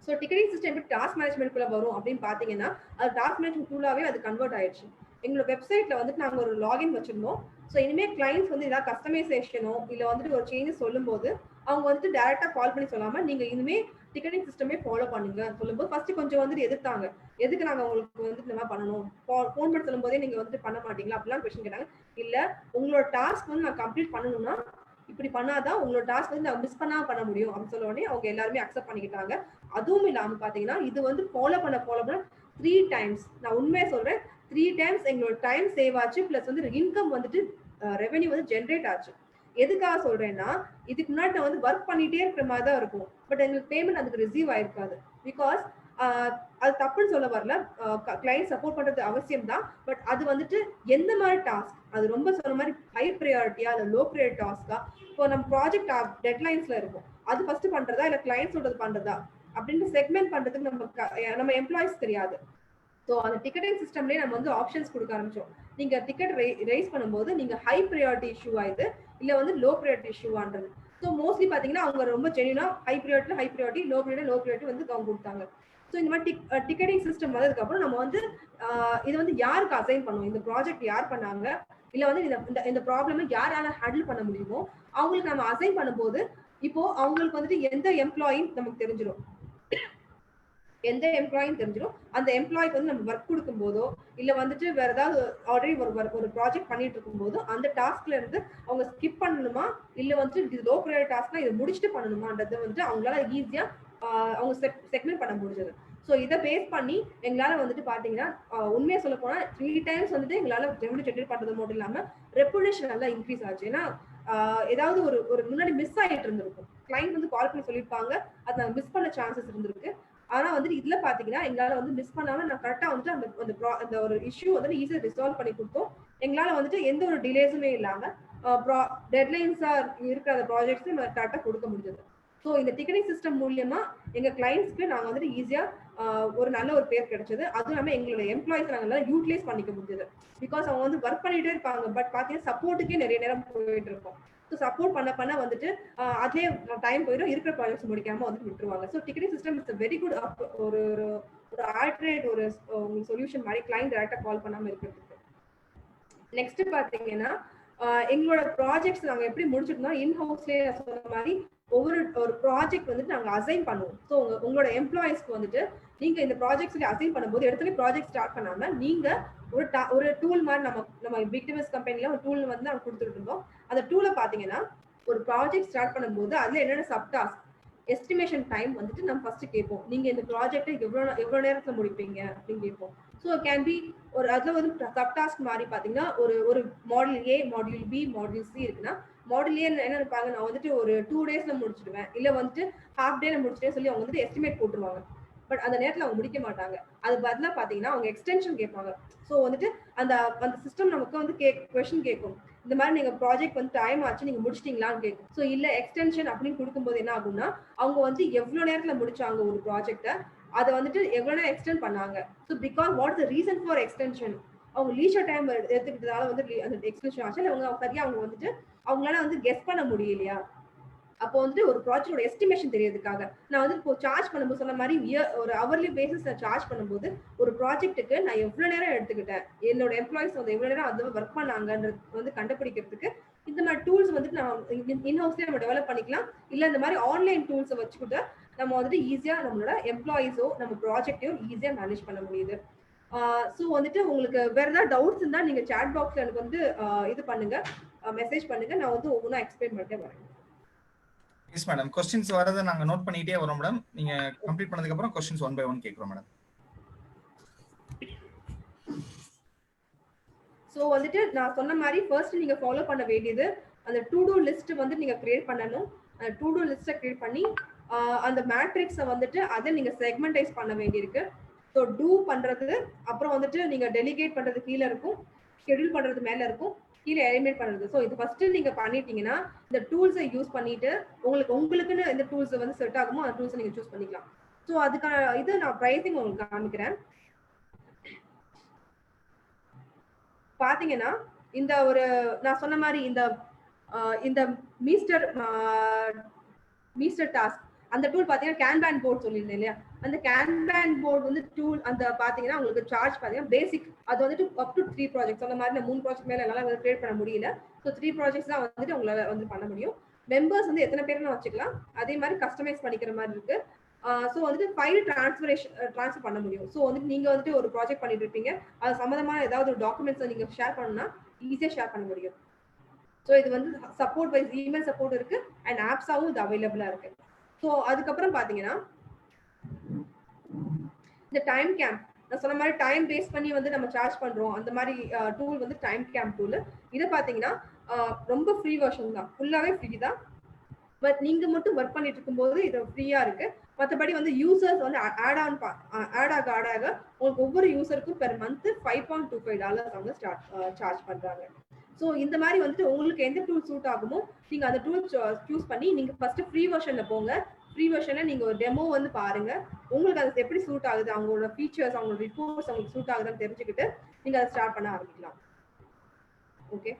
So ticketing system எப்படி டாஸ்க் மேனேஜ்மெண்ட்குள்ள வரும் அப்படின்னு பாத்தீங்கன்னா அது டாஸ்க் மேனேஜ்மெண்ட் டூலாவே அது கன்வெர்ட் ஆயிடுச்சு. எங்களோட வெப்சைட்ல வந்துட்டு நாங்க ஒரு லாகின் வச்சிருந்தோம். ஸோ இனிமே கிளைண்ட்ஸ் வந்து ஏதாவது கஸ்டமைசேஷனோ இல்ல வந்துட்டு ஒரு சேஞ்சஸ் சொல்லும் போது அவங்க வந்துட்டு டைரக்டா கால் பண்ணி சொல்லாம நீங்க இனிமே டிக்கெட்டிங் சிஸ்டமே ஃபாலோ பண்ணுங்க சொல்லும்போது ஃபர்ஸ்ட் கொஞ்சம் வந்துட்டு எதிர்த்தாங்க. எதுக்கு நாங்க உங்களுக்கு வந்து இந்த மாதிரி பண்ணணும், ஃபோன் பண்ணி சொல்லும் போதே நீங்க வந்துட்டு பண்ண மாட்டீங்களா அப்படிலாம் கொஸ்டின் கேட்டாங்க. இல்ல உங்களோட டாஸ்க் வந்து நான் கம்ப்ளீட் பண்ணணும்னா இப்படி பண்ணாதான் உங்களோட டாஸ்க் வந்து நான் மிஸ் பண்ணாம பண்ண முடியும் அப்படின்னு சொல்ல உடனே அவங்க எல்லாருமே அக்செப்ட் பண்ணிக்கிட்டாங்க. அதுவும் இல்லாம பாத்தீங்கன்னா இது வந்து ஃபாலோ பண்ண 3 times நான் உண்மையா சொல்றேன் 3 times எங்களோட டைம் சேவ் ஆச்சு. பிளஸ் வந்து இன்கம் வந்துட்டு ரெவென்யூ வந்து ஜென்ரேட் ஆச்சு. எதுக்காக சொல்றேன்னா இதுக்கு முன்னாடி நான் வந்து ஒர்க் பண்ணிட்டே இருக்கிற மாதிரி தான் இருக்கும். பட் எங்களுக்கு பேமெண்ட் அதுக்கு ரிசீவ் ஆயிருக்காது. பிகாஸ் அது தப்புன்னு சொல்ல வரல, கிளைண்ட் சப்போர்ட் பண்றது அவசியம் தான். பட் அது வந்துட்டு எந்த மாதிரி டாஸ்க், அது ரொம்ப சொன்ன மாதிரி ஹை ப்ரையாரிட்டியா இல்ல லோ ப்ரையாரிட்டி டாஸ்கா, இப்போ நம்ம ப்ராஜெக்ட் டெட்லைன்ஸ்ல இருக்கும் அது ஃபர்ஸ்ட் பண்றதா இல்ல கிளைண்ட் சொல்றது பண்றதா அப்படின்னு செக்மெண்ட் பண்றதுக்கு நம்ம எம்ப்ளாயிஸ் தெரியாது. ஸோ அந்த டிக்கெட்டிங் சிஸ்டம்லேயே நம்ம வந்து ஆப்ஷன்ஸ் கொடுக்க ஆரம்பிச்சோம். நீங்க டிக்கெட் ரைஸ் பண்ணும்போது நீங்க ஹை ப்ரையாரிட்டி இஷ்யூவா இது இல்ல வந்து லோ ப்ரையாரிட்டி இஷ்யூவான்றது ஸோ மோஸ்ட்லி பார்த்தீங்கன்னா அவங்க ரொம்ப ஜென்யூனா ஹை ப்ரியாரிட்டி லோ ப்ரியாரிட்டி வந்து அவங்க கொடுத்தாங்க. ஸோ இந்த மாதிரி டிக்கெட்டிங் சிஸ்டம் வந்ததுக்கப்புறம் நம்ம வந்து இது வந்து யாருக்கு அசைன் பண்ணுவோம், இந்த ப்ராஜெக்ட் யார் பண்ணாங்க, இல்லை வந்து இந்த ப்ராப்ளமை யாரால ஹேண்டில் பண்ண முடியுமோ அவங்களுக்கு நம்ம அசைன் பண்ணும்போது இப்போ அவங்களுக்கு வந்துட்டு எந்த எம்ப்ளாயின்னு நமக்கு தெரிஞ்சிடும். அந்த எம்ப்ளாய்க்கு வந்து நம்ம ஒர்க் கொடுக்கும் போதோ இல்ல வந்துட்டு வேற ஏதாவது ஆல்ரெடி ஒரு ப்ராஜெக்ட் பண்ணிட்டு இருக்கும் போதோ அந்த டாஸ்க்ல இருந்து அவங்க ஸ்கிப் பண்ணணுமா இல்ல வந்துட்டு லோ ப்ரையாரிட்டி டாஸ்க்னா இதை முடிச்சுட்டு பண்ணணுமான்றது வந்துட்டு அவங்களால ஈஸியா அவங்க செக்மெண்ட் பண்ண முடிஞ்சது. ஸோ இதை பேஸ் பண்ணி எங்களால வந்துட்டு பாத்தீங்கன்னா உண்மையா சொல்ல போனா 3 times வந்துட்டு எங்களால ரெவன்யூ ஜெனரேட் பண்றது மட்டும் இல்லாம ரெப்புடேஷன் நல்லா இன்க்ரீஸ் ஆச்சு. ஏன்னா ஏதாவது ஒரு முன்னாடி மிஸ் ஆகிட்டு இருந்திருக்கும், கிளைண்ட் வந்து கால் பண்ணி சொல்லியிருப்பாங்க, அது நாங்கள் மிஸ் பண்ண சான்சஸ் இருந்திருக்கு. ஆனா வந்துட்டு இதுல பாத்தீங்கன்னா எங்களால வந்து மிஸ் பண்ணாம நான் கரெக்டா வந்துட்டு அந்த ஒரு இஷ்யூ வந்து ஈஸியா ரிசால்வ் பண்ணி கொடுத்தோம். எங்களால வந்துட்டு எந்த ஒரு டிலேஸுமே இல்லாம டெட்லைன்ஸா இருக்கிற அந்த ப்ராஜெக்ட்ஸ் நம்ம கரெக்டா கொடுக்க முடிஞ்சது. ஸோ இந்த டிக்கெட்டிங் சிஸ்டம் மூலியமா எங்க கிளைண்ட்ஸ்க்கு நாங்க வந்துட்டு ஈஸியா ஒரு நல்ல ஒரு பேர் கிடைச்சது. அதுவும் இல்லாம எங்களோட எம்ப்ளாயிஸ் நாங்க யூட்டிலைஸ் பண்ணிக்க முடிஞ்சது. பிகாஸ் அவங்க வந்து ஒர்க் பண்ணிட்டே இருப்பாங்க, பட் பாத்தீங்கன்னா சப்போர்ட்டுக்கே நிறைய நேரம் போயிட்டு இருக்கும். ஸோ சப்போர்ட் பண்ண வந்துட்டு அதே டைம் போயிடும், இருக்கிற ப்ராஜெக்ட்ஸ் முடிக்காம வந்து விட்டுருவாங்க. So ticketing system is very good ஒரு ஆல்டர்னேட் ஒரு சொல்யூஷன் மாதிரி கிளைண்ட் டைரக்டா கால் பண்ணாம இருக்கிறதுக்கு. நெக்ஸ்ட் பாத்தீங்கன்னா எங்களோட ப்ராஜெக்ட்ஸ் நாங்க எப்படி முடிச்சிருந்தோம், இன்ஹவுஸ்லேயே சொன்ன மாதிரி ஒரு ப்ராஜெக்ட் வந்துட்டு நாங்க அசைன் பண்ணுவோம். ஸோ உங்களோட எம்ப்ளாயிஸ்க்கு வந்துட்டு நீங்க இந்த ப்ராஜெக்ட்ஸ்ல அசைன் பண்ணும்போது இடத்துல ப்ராஜெக்ட் ஸ்டார்ட் பண்ணாம நீங்க ஒரு டூல் மாதிரி நம்ம பிக்டிமஸ் கம்பெனில ஒரு டூல் வந்து நாங்க கொடுத்துட்டு இருந்தோம். அந்த டூலை பாத்தீங்கன்னா ஒரு ப்ராஜெக்ட் ஸ்டார்ட் பண்ணும்போது அதுல என்னென்ன சப் டாஸ்க் எஸ்டிமேஷன் டைம் வந்துட்டு நம்ம ஃபர்ஸ்ட் கேட்போம். நீங்க இந்த ப்ராஜெக்டை எவ்வளவு நேரத்துல முடிப்பீங்க அப்படின்னு கேட்போம். ஸோ கேன் பி ஒரு அதுல வந்து சப் டாஸ்க் மாதிரி பாத்தீங்கன்னா ஒரு மாடல் ஏ, மாடியூல் பி, மாடியூல் சி இருக்குன்னா மாடல் ஏ என்ன இருப்பாங்க, நான் வந்துட்டு ஒரு 2 daysல முடிச்சிடுவேன், இல்ல வந்துட்டு ஹாஃப் டேல முடிச்சிட்டே சொல்லி அவங்க வந்துட்டு எஸ்டிமேட் போட்டுருவாங்க. பட் அந்த நேரத்துல அவங்க முடிக்க மாட்டாங்க. அது பதிலா பாத்தீங்கன்னா அவங்க எக்ஸ்டென்ஷன் கேட்பாங்க. ஸோ வந்துட்டு அந்த சிஸ்டம் நமக்கு வந்து கொஸ்டின் கேட்கும், இந்த மாதிரி நீங்க ப்ராஜெக்ட் வந்து டைம் ஆச்சு நீங்க முடிச்சிட்டீங்களான்னு கேட்கும். ஸோ இல்ல எக்ஸ்டென்ஷன் அப்படின்னு கொடுக்கும்போது என்ன ஆகும்னா அவங்க வந்து எவ்வளவு நேரத்துல முடிச்சாங்க ஒரு ப்ராஜெக்ட, அதை வந்துட்டு எவ்வளவு நேரம் எக்ஸ்டெண்ட் பண்ணாங்க. So because what is reason for extension, அவங்க லீஷர் டைம் எடுத்துக்கிட்டதால வந்து அந்த எக்ஸ்டென்ஷன் ஆச்சு. இல்லை அவங்க சரியா அவங்க வந்துட்டு அவங்களால வந்து கெஸ் பண்ண முடியலையா, அப்போ வந்து ஒரு ப்ராஜெக்டோட எஸ்டிமேஷன் தெரியறதுக்காக நான் வந்து இப்போ சார்ஜ் பண்ணும்போது சொன்ன மாதிரி ஒரு அவர்லி பேசிஸ்ல சார்ஜ் பண்ணும்போது ஒரு ப்ராஜெக்ட்டுக்கு நான் எவ்வளவு நேரம் எடுத்துக்கிட்டேன், என்னோட எம்ப்ளாயிஸ் வந்து எவ்வளவு நேரம் அது ஒர்க் பண்ணாங்கன்றது வந்து கண்டுபிடிக்கிறதுக்கு இந்த மாதிரி டூல்ஸ் வந்துட்டு நான் இன்ஹவுஸ்லேயே நம்ம டெவலப் பண்ணிக்கலாம். இல்லை இந்த மாதிரி ஆன்லைன் டூல்ஸை வச்சுக்கிட்டு நம்ம வந்துட்டு ஈஸியா நம்மளோட எம்ப்ளாயிஸோ நம்ம ப்ராஜெக்டையோ ஈஸியா மேனேஜ் பண்ண முடியுது. ஸோ வந்துட்டு உங்களுக்கு வேற ஏதாவது டவுட்ஸ் இருந்தா நீங்க சாட் பாக்ஸ்ல எனக்கு வந்து இது பண்ணுங்க, மெசேஜ் பண்ணுங்க, நான் வந்து ஒவ்வொன்றா எக்ஸ்பிளைன் பண்ணிட்டே வரேன். எஸ் மேடம், क्वेश्चंस வரதை நாங்க நோட் பண்ணிட்டே வரோம் மேடம். நீங்க கம்ப்ளீட் பண்ணதுக்கு அப்புறம் क्वेश्चंस 1 by 1 கேக்குறோம் மேடம். ஸோ வந்துட்டு நான் சொன்ன மாதிரி ஃபர்ஸ்ட் நீங்க ஃபாலோ பண்ண வேண்டியது அந்த டு டூ லிஸ்ட் வந்து நீங்க கிரியேட் பண்ணணும். அந்த டு டூ லிஸ்ட்டை கிரியேட் பண்ணி அந்த மேட்ரிக்ஸை வந்துட்டு அதை நீங்க செக்மெண்டைஸ் பண்ண வேண்டியிருக்கு. ஸோ டூ பண்றது, அப்புறம் வந்துட்டு நீங்க டெலிகேட் பண்றது கீழே இருக்கும், ஷெட்யூல் பண்றது மேல இருக்கும், கீழே எலிமினேட் பண்றது. ஸோ இது ஃபர்ஸ்ட் நீங்க பண்ணிட்டீங்கன்னா இந்த டூல்ஸை யூஸ் பண்ணிட்டு உங்களுக்குன்னு எந்த டூல்ஸ் வந்து செட் ஆகுமோ அந்த டூல்ஸை நீங்க சூஸ் பண்ணிக்கலாம். ஸோ அதுக்கான இது நான் ப்ரைசிங் உங்களுக்கு காமிக்கிறேன். பாத்தீங்கன்னா இந்த ஒரு நான் சொன்ன மாதிரி இந்த மீஸ்டர் டாஸ்க் அந்த டூல் பாத்தீங்கன்னா கேன்பேன் போர்ட் சொல்லியிருந்தேன் இல்லையா, அந்த கேன்பேன் போர்ட் வந்து டூல் அந்த பாத்தீங்கன்னா உங்களுக்கு சார்ஜ் பாத்தீங்கன்னா பேசிக் அது வந்துட்டு அப் டு 3 ப்ராஜெக்ட்ஸ். அந்த மாதிரி 3 ப்ராஜெக்ட் மேல என்னால வந்து கிரியேட் பண்ண முடியல. ஸோ 3 ப்ராஜெக்ட்ஸ் தான் வந்துட்டு உங்களால வந்து பண்ண முடியும். மெம்பர்ஸ் வந்து எத்தனை பேர்னு வச்சுக்கலாம், அதே மாதிரி கஸ்டமைஸ் பண்ணிக்கிற மாதிரி இருக்கு. ஸோ வந்துட்டு ஃபைல் ட்ரான்ஸ்ஃபர் பண்ண முடியும். ஸோ வந்துட்டு நீங்க வந்துட்டு ஒரு ப்ராஜெக்ட் பண்ணிட்டு இருப்பீங்க, அது சம்மந்தமான ஏதாவது ஒரு டாக்குமெண்ட்ஸை நீங்க ஷேர் பண்ணணும்னா ஈஸியா ஷேர் பண்ண முடியும். ஸோ இது வந்து சப்போர்ட் வைஸ் இமெயில் சப்போர்ட் இருக்கு அண்ட் ஆப்ஸாவும் இது அவைலபிளா இருக்கு. ஸோ அதுக்கப்புறம் பாத்தீங்கன்னா இந்த டைம் கேம்ப் நான் சொன்ன மாதிரி டைம் பேஸ் பண்ணி வந்து நம்ம சார்ஜ் பண்றோம். அந்த மாதிரி டூல் வந்து டைம் கேம்ப் டூல். இதை பாத்தீங்கன்னா ரொம்ப ஃப்ரீ வெர்ஷன் தான், ஃபுல்லாவே ஃப்ரீ தான். பட் நீங்க மட்டும் ஒர்க் பண்ணிட்டு இருக்கும்போது இது ஃப்ரீயா இருக்கு. மற்றபடி வந்து யூசர்ஸ் வந்து ஆட் ஆக உங்களுக்கு ஒவ்வொரு யூசருக்கும் பெர் மந்த் $5.25 அவங்க சார்ஜ் பண்றாங்க. ஸோ இந்த மாதிரி வந்துட்டு உங்களுக்கு எந்த டூல் சூட் ஆகுமோ நீங்க அந்த டூல் சூஸ் பண்ணி நீங்க ஃபர்ஸ்ட் ஃப்ரீ வெர்ஷன்ல போங்க. ஃப்ரீ வெர்ஷன்ல நீங்க ஒரு டெமோ வந்து பாருங்க, உங்களுக்கு அது எப்படி சூட் ஆகுது, அவங்களோட ஃபீச்சர்ஸ் அவங்களோட ரிப்போர்ட்ஸ் அவங்களுக்கு சூட் ஆகுதுன்னு தெரிஞ்சுக்கிட்டு நீங்க அதை ஸ்டார்ட் பண்ண ஆரம்பிக்கலாம். ஓகே,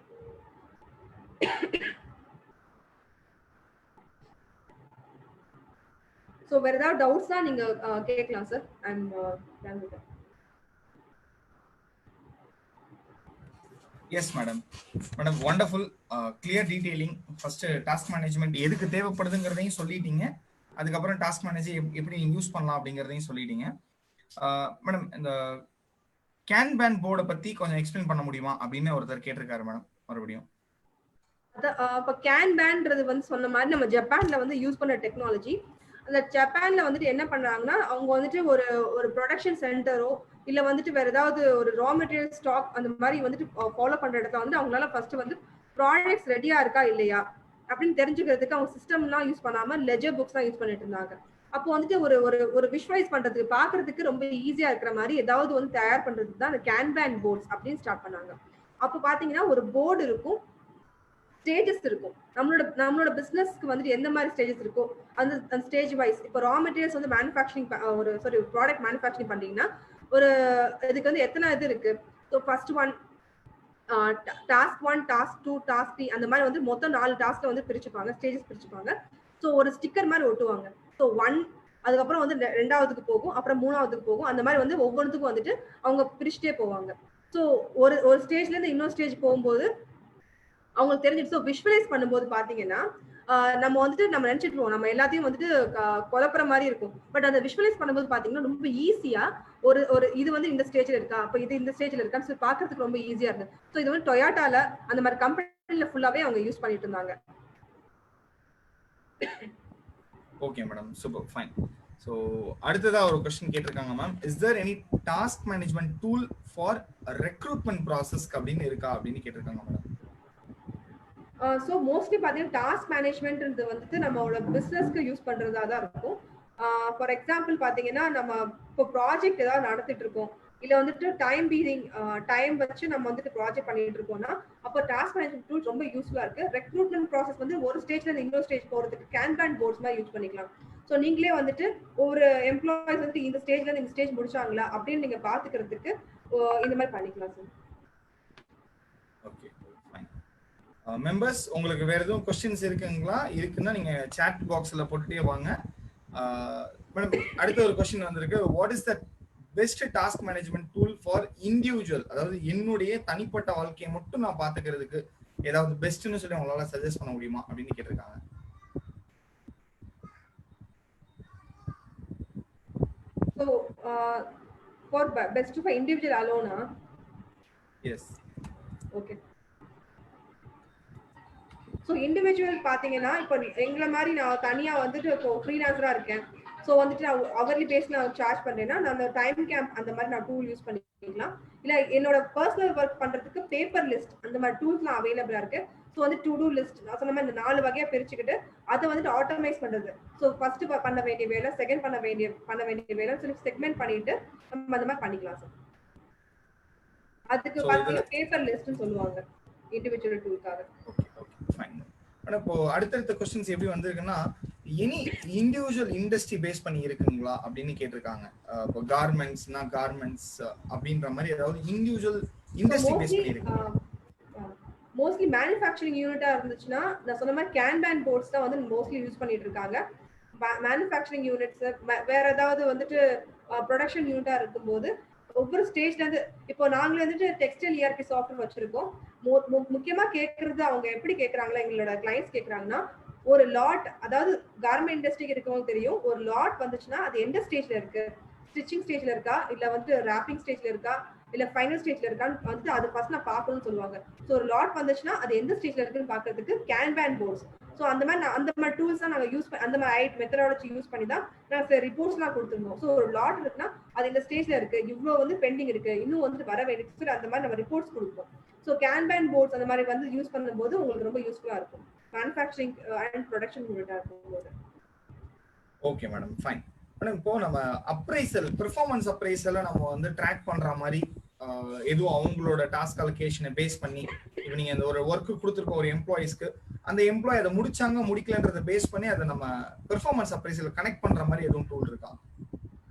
ஸோ வேற ஏதாவது டவுட்ஸ்னா நீங்க கேட்கலாம் sir. I'm done with. Yes madam. Madam wonderful, clear detailing. First task management எதுக்கு தேவைப்படுதுங்கிறதையும் சொல்லிட்டீங்க, அதுக்கப்புறம் டாஸ்க் மேனேஜர் எப்படி நீங்க யூஸ் பண்ணலாம் அப்படிங்கிறதையும் சொல்லிட்டீங்க. மேடம் இந்த கேன்பேன் போர்டை பத்தி கொஞ்சம் எக்ஸ்பிளைன் பண்ண முடியுமா அப்படின்னு ஒருத்தர் கேட்டிருக்காரு மேடம். மறுபடியும் இப்போ கேன்பேன்றது வந்து சொன்ன மாதிரி நம்ம ஜப்பான்ல வந்து யூஸ் பண்ண டெக்னாலஜி. அந்த ஜப்பான்ல வந்துட்டு என்ன பண்றாங்கன்னா, அவங்க வந்துட்டு ஒரு ஒரு ப்ரொடக்ஷன் சென்டரோ இல்ல வந்துட்டு வேற ஏதாவது ஒரு ரா மெட்டீரியல் ஸ்டாக் அந்த மாதிரி வந்துட்டு ஃபாலோ பண்ற இடத்துல வந்து அவங்களால ஃபர்ஸ்ட் வந்து ப்ராடக்ட்ஸ் ரெடியா இருக்கா இல்லையா அப்படின்னு தெரிஞ்சுக்கிறதுக்கு அவங்க சிஸ்டம்லாம் யூஸ் பண்ணாம லெஜர் புக்ஸ் தான் யூஸ் பண்ணிட்டு இருந்தாங்க. அப்போ வந்துட்டு ஒரு ஒரு ஒரு விஷுவலைஸ் பண்றதுக்கு பாக்குறதுக்கு ரொம்ப ஈஸியா இருக்கிற மாதிரி ஏதாவது வந்து தயார் பண்றதுக்கு தான் அந்த கேன்பேன் போர்ட்ஸ் அப்படின்னு ஸ்டார்ட் பண்ணாங்க. அப்போ பாத்தீங்கன்னா ஒரு போர்டு இருக்கும், ஸ்டேஜஸ் இருக்கும். நம்மளோட பிசினஸ்க்கு வந்துட்டு எந்த மாதிரி ஸ்டேஜஸ் இருக்கோ அந்த ஸ்டேஜ் வைஸ். இப்போ ரா மெட்டீரியல்ஸ் வந்து மேனுஃபேக்சரிங் ஒரு ப்ராடக்ட் மேனுஃபேக்சரிங் பண்ணீங்கன்னா ஒரு இதுக்கு வந்து எத்தனை இது இருக்கு. So first one task 1, task 2, task 3 அந்த மாதிரி வந்து மொத்தம் 4 டாஸ்க்கை வந்து பிரிச்சுப்பாங்க, ஸ்டேஜஸ் பிரிச்சுப்பாங்க. ஸோ ஒரு ஸ்டிக்கர் மாதிரி ஒட்டுவாங்க. ஸோ 1 அதுக்கப்புறம் வந்து 2ஆவதுக்கு போகும், அப்புறம் 3ஆவதுக்கு போகும். அந்த மாதிரி வந்து ஒவ்வொன்றுத்துக்கும் வந்துட்டு அவங்க பிரிச்சுட்டே போவாங்க. ஸோ ஒரு ஸ்டேஜ்ல இருந்து இன்னொரு ஸ்டேஜ் போகும்போது அவங்களுக்கு தெரிஞ்சிட்டு. ஸோ விஷுவலைஸ் பண்ணும்போது பாத்தீங்கன்னா நம்ம வந்துட்டு நம்ம நினைச்சிட்டு நம்ம எல்லாத்தையும் வந்துட்டு குழப்புற மாதிரி இருக்கும். பட் அந்த விஷுவலைஸ் பண்ணும்போது பாத்தீங்கன்னா ரொம்ப ஈஸியா ஒரு இது வந்து இந்த ஸ்டேஜ்ல இருக்கா, அப்ப இது இந்த ஸ்டேஜ்ல இருக்கான்னு சொல்லி பாக்குறதுக்கு ரொம்ப ஈஸியா இருக்கு. ஸோ இது வந்து டொயோட்டால அந்த மாதிரி கம்பெனில ஃபுல்லாவே அவங்க யூஸ் பண்ணிட்டு இருந்தாங்க. Okay madam, super, fine. So அடுத்ததா ஒரு கொஸ்டின் கேட்டிருக்காங்க ma'am. Is there any task management tool for recruitment process அப்படின்னு இருக்கா அப்படின்னு கேட்டிருக்காங்க மேடம். ஸோ மோஸ்ட்லி பார்த்தீங்கன்னா டாஸ்க் மேனேஜ்மெண்ட்ன்றது வந்துட்டு நம்மளோட பிஸ்னஸ்க்கு யூஸ் பண்ணுறதா தான் இருக்கும். ஃபார் எக்ஸாம்பிள் பார்த்தீங்கன்னா நம்ம இப்போ ப்ராஜெக்ட் ஏதாவது நடத்திட்டு இருக்கோம், இல்லை வந்துட்டு டைம் வச்சு நம்ம வந்துட்டு ப்ராஜெக்ட் பண்ணிட்டு இருக்கோம்னா அப்போ டாஸ்க் மேனேஜ்மெண்ட் டூல் ரொம்ப யூஸ்ஃபுல்லாக இருக்கு. ரெக்ரூட்மெண்ட் ப்ராசஸ் வந்து ஒரு ஸ்டேஜ்ல இருந்து இன்னொரு ஸ்டேஜ் போகிறதுக்கு கேன்பேன் போர்ட்ஸ் மாதிரி யூஸ் பண்ணிக்கலாம். ஸோ நீங்களே வந்துட்டு ஒரு எம்ப்ளாயிஸ் வந்துட்டு இந்த ஸ்டேஜ்ல இருந்து இந்த ஸ்டேஜ் முடிச்சாங்களா அப்படின்னு நீங்க பாத்துக்கிறதுக்கு இந்த மாதிரி பண்ணிக்கலாம் சார். Okay, fine. மெம்பர்ஸ் உங்களுக்கு வேற எதுவும் क्वेश्चंस இருக்குன்னா நீங்க chat பாக்ஸ்ல போட்டுட்டே வாங்க. மேடம் அடுத்த ஒரு क्वेश्चन வந்திருக்கு. What is the best task management tool for individual, அதாவது என்னுடைய தனிப்பட்ட வாழ்க்கையை மட்டும் நான் பாத்துக்கிறதுக்கு ஏதாவது பெஸ்ட்னு சொல்லி உங்களால சஜஸ்ட் பண்ண முடியுமா அப்படின்னு கேட்டிருக்காங்க. So for best for individual alone, yes, okay. So individual பார்த்தீங்கன்னா இப்போ எங்களை மாதிரி நான் தனியாக வந்துட்டு இப்போ ஃப்ரீலான்சராக இருக்கேன். ஸோ வந்துட்டு நான் அவர்லி பேஸ் நான் சார்ஜ் பண்ணுறேன்னா நான் அந்த டைம் கேம்ப் அந்த மாதிரி நான் டூல் யூஸ் பண்ணிக்கலாம். இல்லை என்னோட பர்சனல் ஒர்க் பண்ணுறதுக்கு பேப்பர் லிஸ்ட் அந்த மாதிரி டூல்ஸ்லாம் அவைலபிளாக இருக்கு. ஸோ வந்து டு டூ லிஸ்ட் நான் சொன்ன மாதிரி இந்த 4 வகையாக பிரிச்சுக்கிட்டு அதை வந்துட்டு ஆட்டோமைஸ் பண்ணுறது. ஸோ ஃபர்ஸ்ட் பண்ண வேண்டிய வேலை, செகண்ட் பண்ண வேண்டிய வேலை சொல்லி செக்மெண்ட் பண்ணிட்டு நம்ம அந்த மாதிரி பண்ணிக்கலாம் சார். அதுக்கு பார்த்தீங்கன்னா பேப்பர் லிஸ்ட்னு சொல்லுவாங்க இண்டிவிஜுவல் டூலுக்காக. இப்போ அடுத்தடுத்த क्वेश्चंस எப்படி வந்திருக்குன்னா எனி இண்டிவிஜுவல் இண்டஸ்ட்ரி பேஸ் பண்ணி இருக்குங்களா அப்படின்னு கேட்டிருக்காங்க. இப்போ கார்மெண்ட்ஸ்னா கார்மெண்ட்ஸ் அப்படின்ற மாதிரி ஏதாவது இண்டிவிஜுவல் இண்டஸ்ட்ரி பேஸ் பண்ணி இருக்கு. மோஸ்ட்லி மேனுஃபேக்சரிங் யூனிட்டா இருந்துச்சுன்னா நான் சொன்ன மாதிரி கேன்பேன் போர்ட்ஸ் தான் வந்து மோஸ்ட்லி யூஸ் பண்ணிட்டு இருக்காங்க. மேனுஃபேக்சரிங் யூனிட்ஸ் வேற ஏதாவது வந்துட்டு ப்ரொடக்ஷன் யூனிட்டா இருக்கும்போது ஒவ்வொரு ஸ்டேஜ்ல இருந்து இப்போ நாங்களே வந்துட்டு டெக்ஸ்டைல் ERP சாஃப்ட்வேர் வச்சிருக்கோம். முக்கியமா கேட்கறது அவங்க எப்படி கேட்கறாங்களா, எங்களோட கிளைண்ட்ஸ் கேட்கறாங்கன்னா ஒரு லாட், அதாவது கார்மெண்ட் இண்டஸ்ட்ரிக்கு இருக்கவங்களுக்கு தெரியும் ஒரு லாட் வந்துச்சுன்னா அது எந்த ஸ்டேஜ்ல இருக்கு, ஸ்டிச்சிங் ஸ்டேஜ்ல இருக்கா இல்ல வந்து ராப்பிங் ஸ்டேஜ்ல இருக்கா இல்ல ஃபைனல் ஸ்டேஜ்ல இருக்கான்னு வந்து அது ஃபர்ஸ்ட் நான் பார்க்கணும்னு சொல்லுவாங்க. ஸோ ஒரு லாட் வந்துச்சுன்னா அது எந்த ஸ்டேஜ்ல இருக்குன்னு பாக்குறதுக்கு கேன்பேன் போர்ட்ஸ். ஸோ அந்த மாதிரி டூல்ஸ் தான் நாங்கள் யூஸ் பண்ணி அந்த மாதிரி மெத்தடாலஜி யூஸ் பண்ணி தான் நாங்கள் ரிப்போர்ட்ஸ்லாம் கொடுத்துருந்தோம். ஸோ ஒரு லாட் இருக்குன்னா அது இந்த ஸ்டேஜ்ல இருக்கு, இவ்வளோ வந்து பெண்டிங் இருக்கு, இன்னும் வந்து வர வேண்டிய அந்த மாதிரி நம்ம ரிப்போர்ட்ஸ் கொடுப்போம். ஸோ கேன்பேன் போர்ட்ஸ் அந்த மாதிரி வந்து யூஸ் பண்ணும்போது உங்களுக்கு ரொம்ப யூஸ்ஃபுல்லா இருக்கும் மேனுஃபேக்சரிங் அண்ட் ப்ரொடக்ஷன் யூனிட்டா இருக்கும்போது. Okay madam, fine. மேடம் இப்போ நம்ம அப்ரைசல், பெர்ஃபார்மன்ஸ் அப்ரைசலை நம்ம வந்து ட்ராக் பண்ற மாதிரி எதுவும் அவங்களோட டாஸ்க் அலோகேஷனை பேஸ் பண்ணி இப்போ நீங்க இந்த ஒரு ஒர்க்கு கொடுத்துருக்க ஒரு எம்ப்ளாயிஸ்க்கு அந்த எம்ப்ளாய் அதை முடிச்சாங்க முடிக்கலன்றதை பேஸ் பண்ணி அதை நம்ம பெர்ஃபார்மன்ஸ் அப்ரைசல் கனெக்ட் பண்ற மாதிரி எதுவும் டூல் இருக்கா?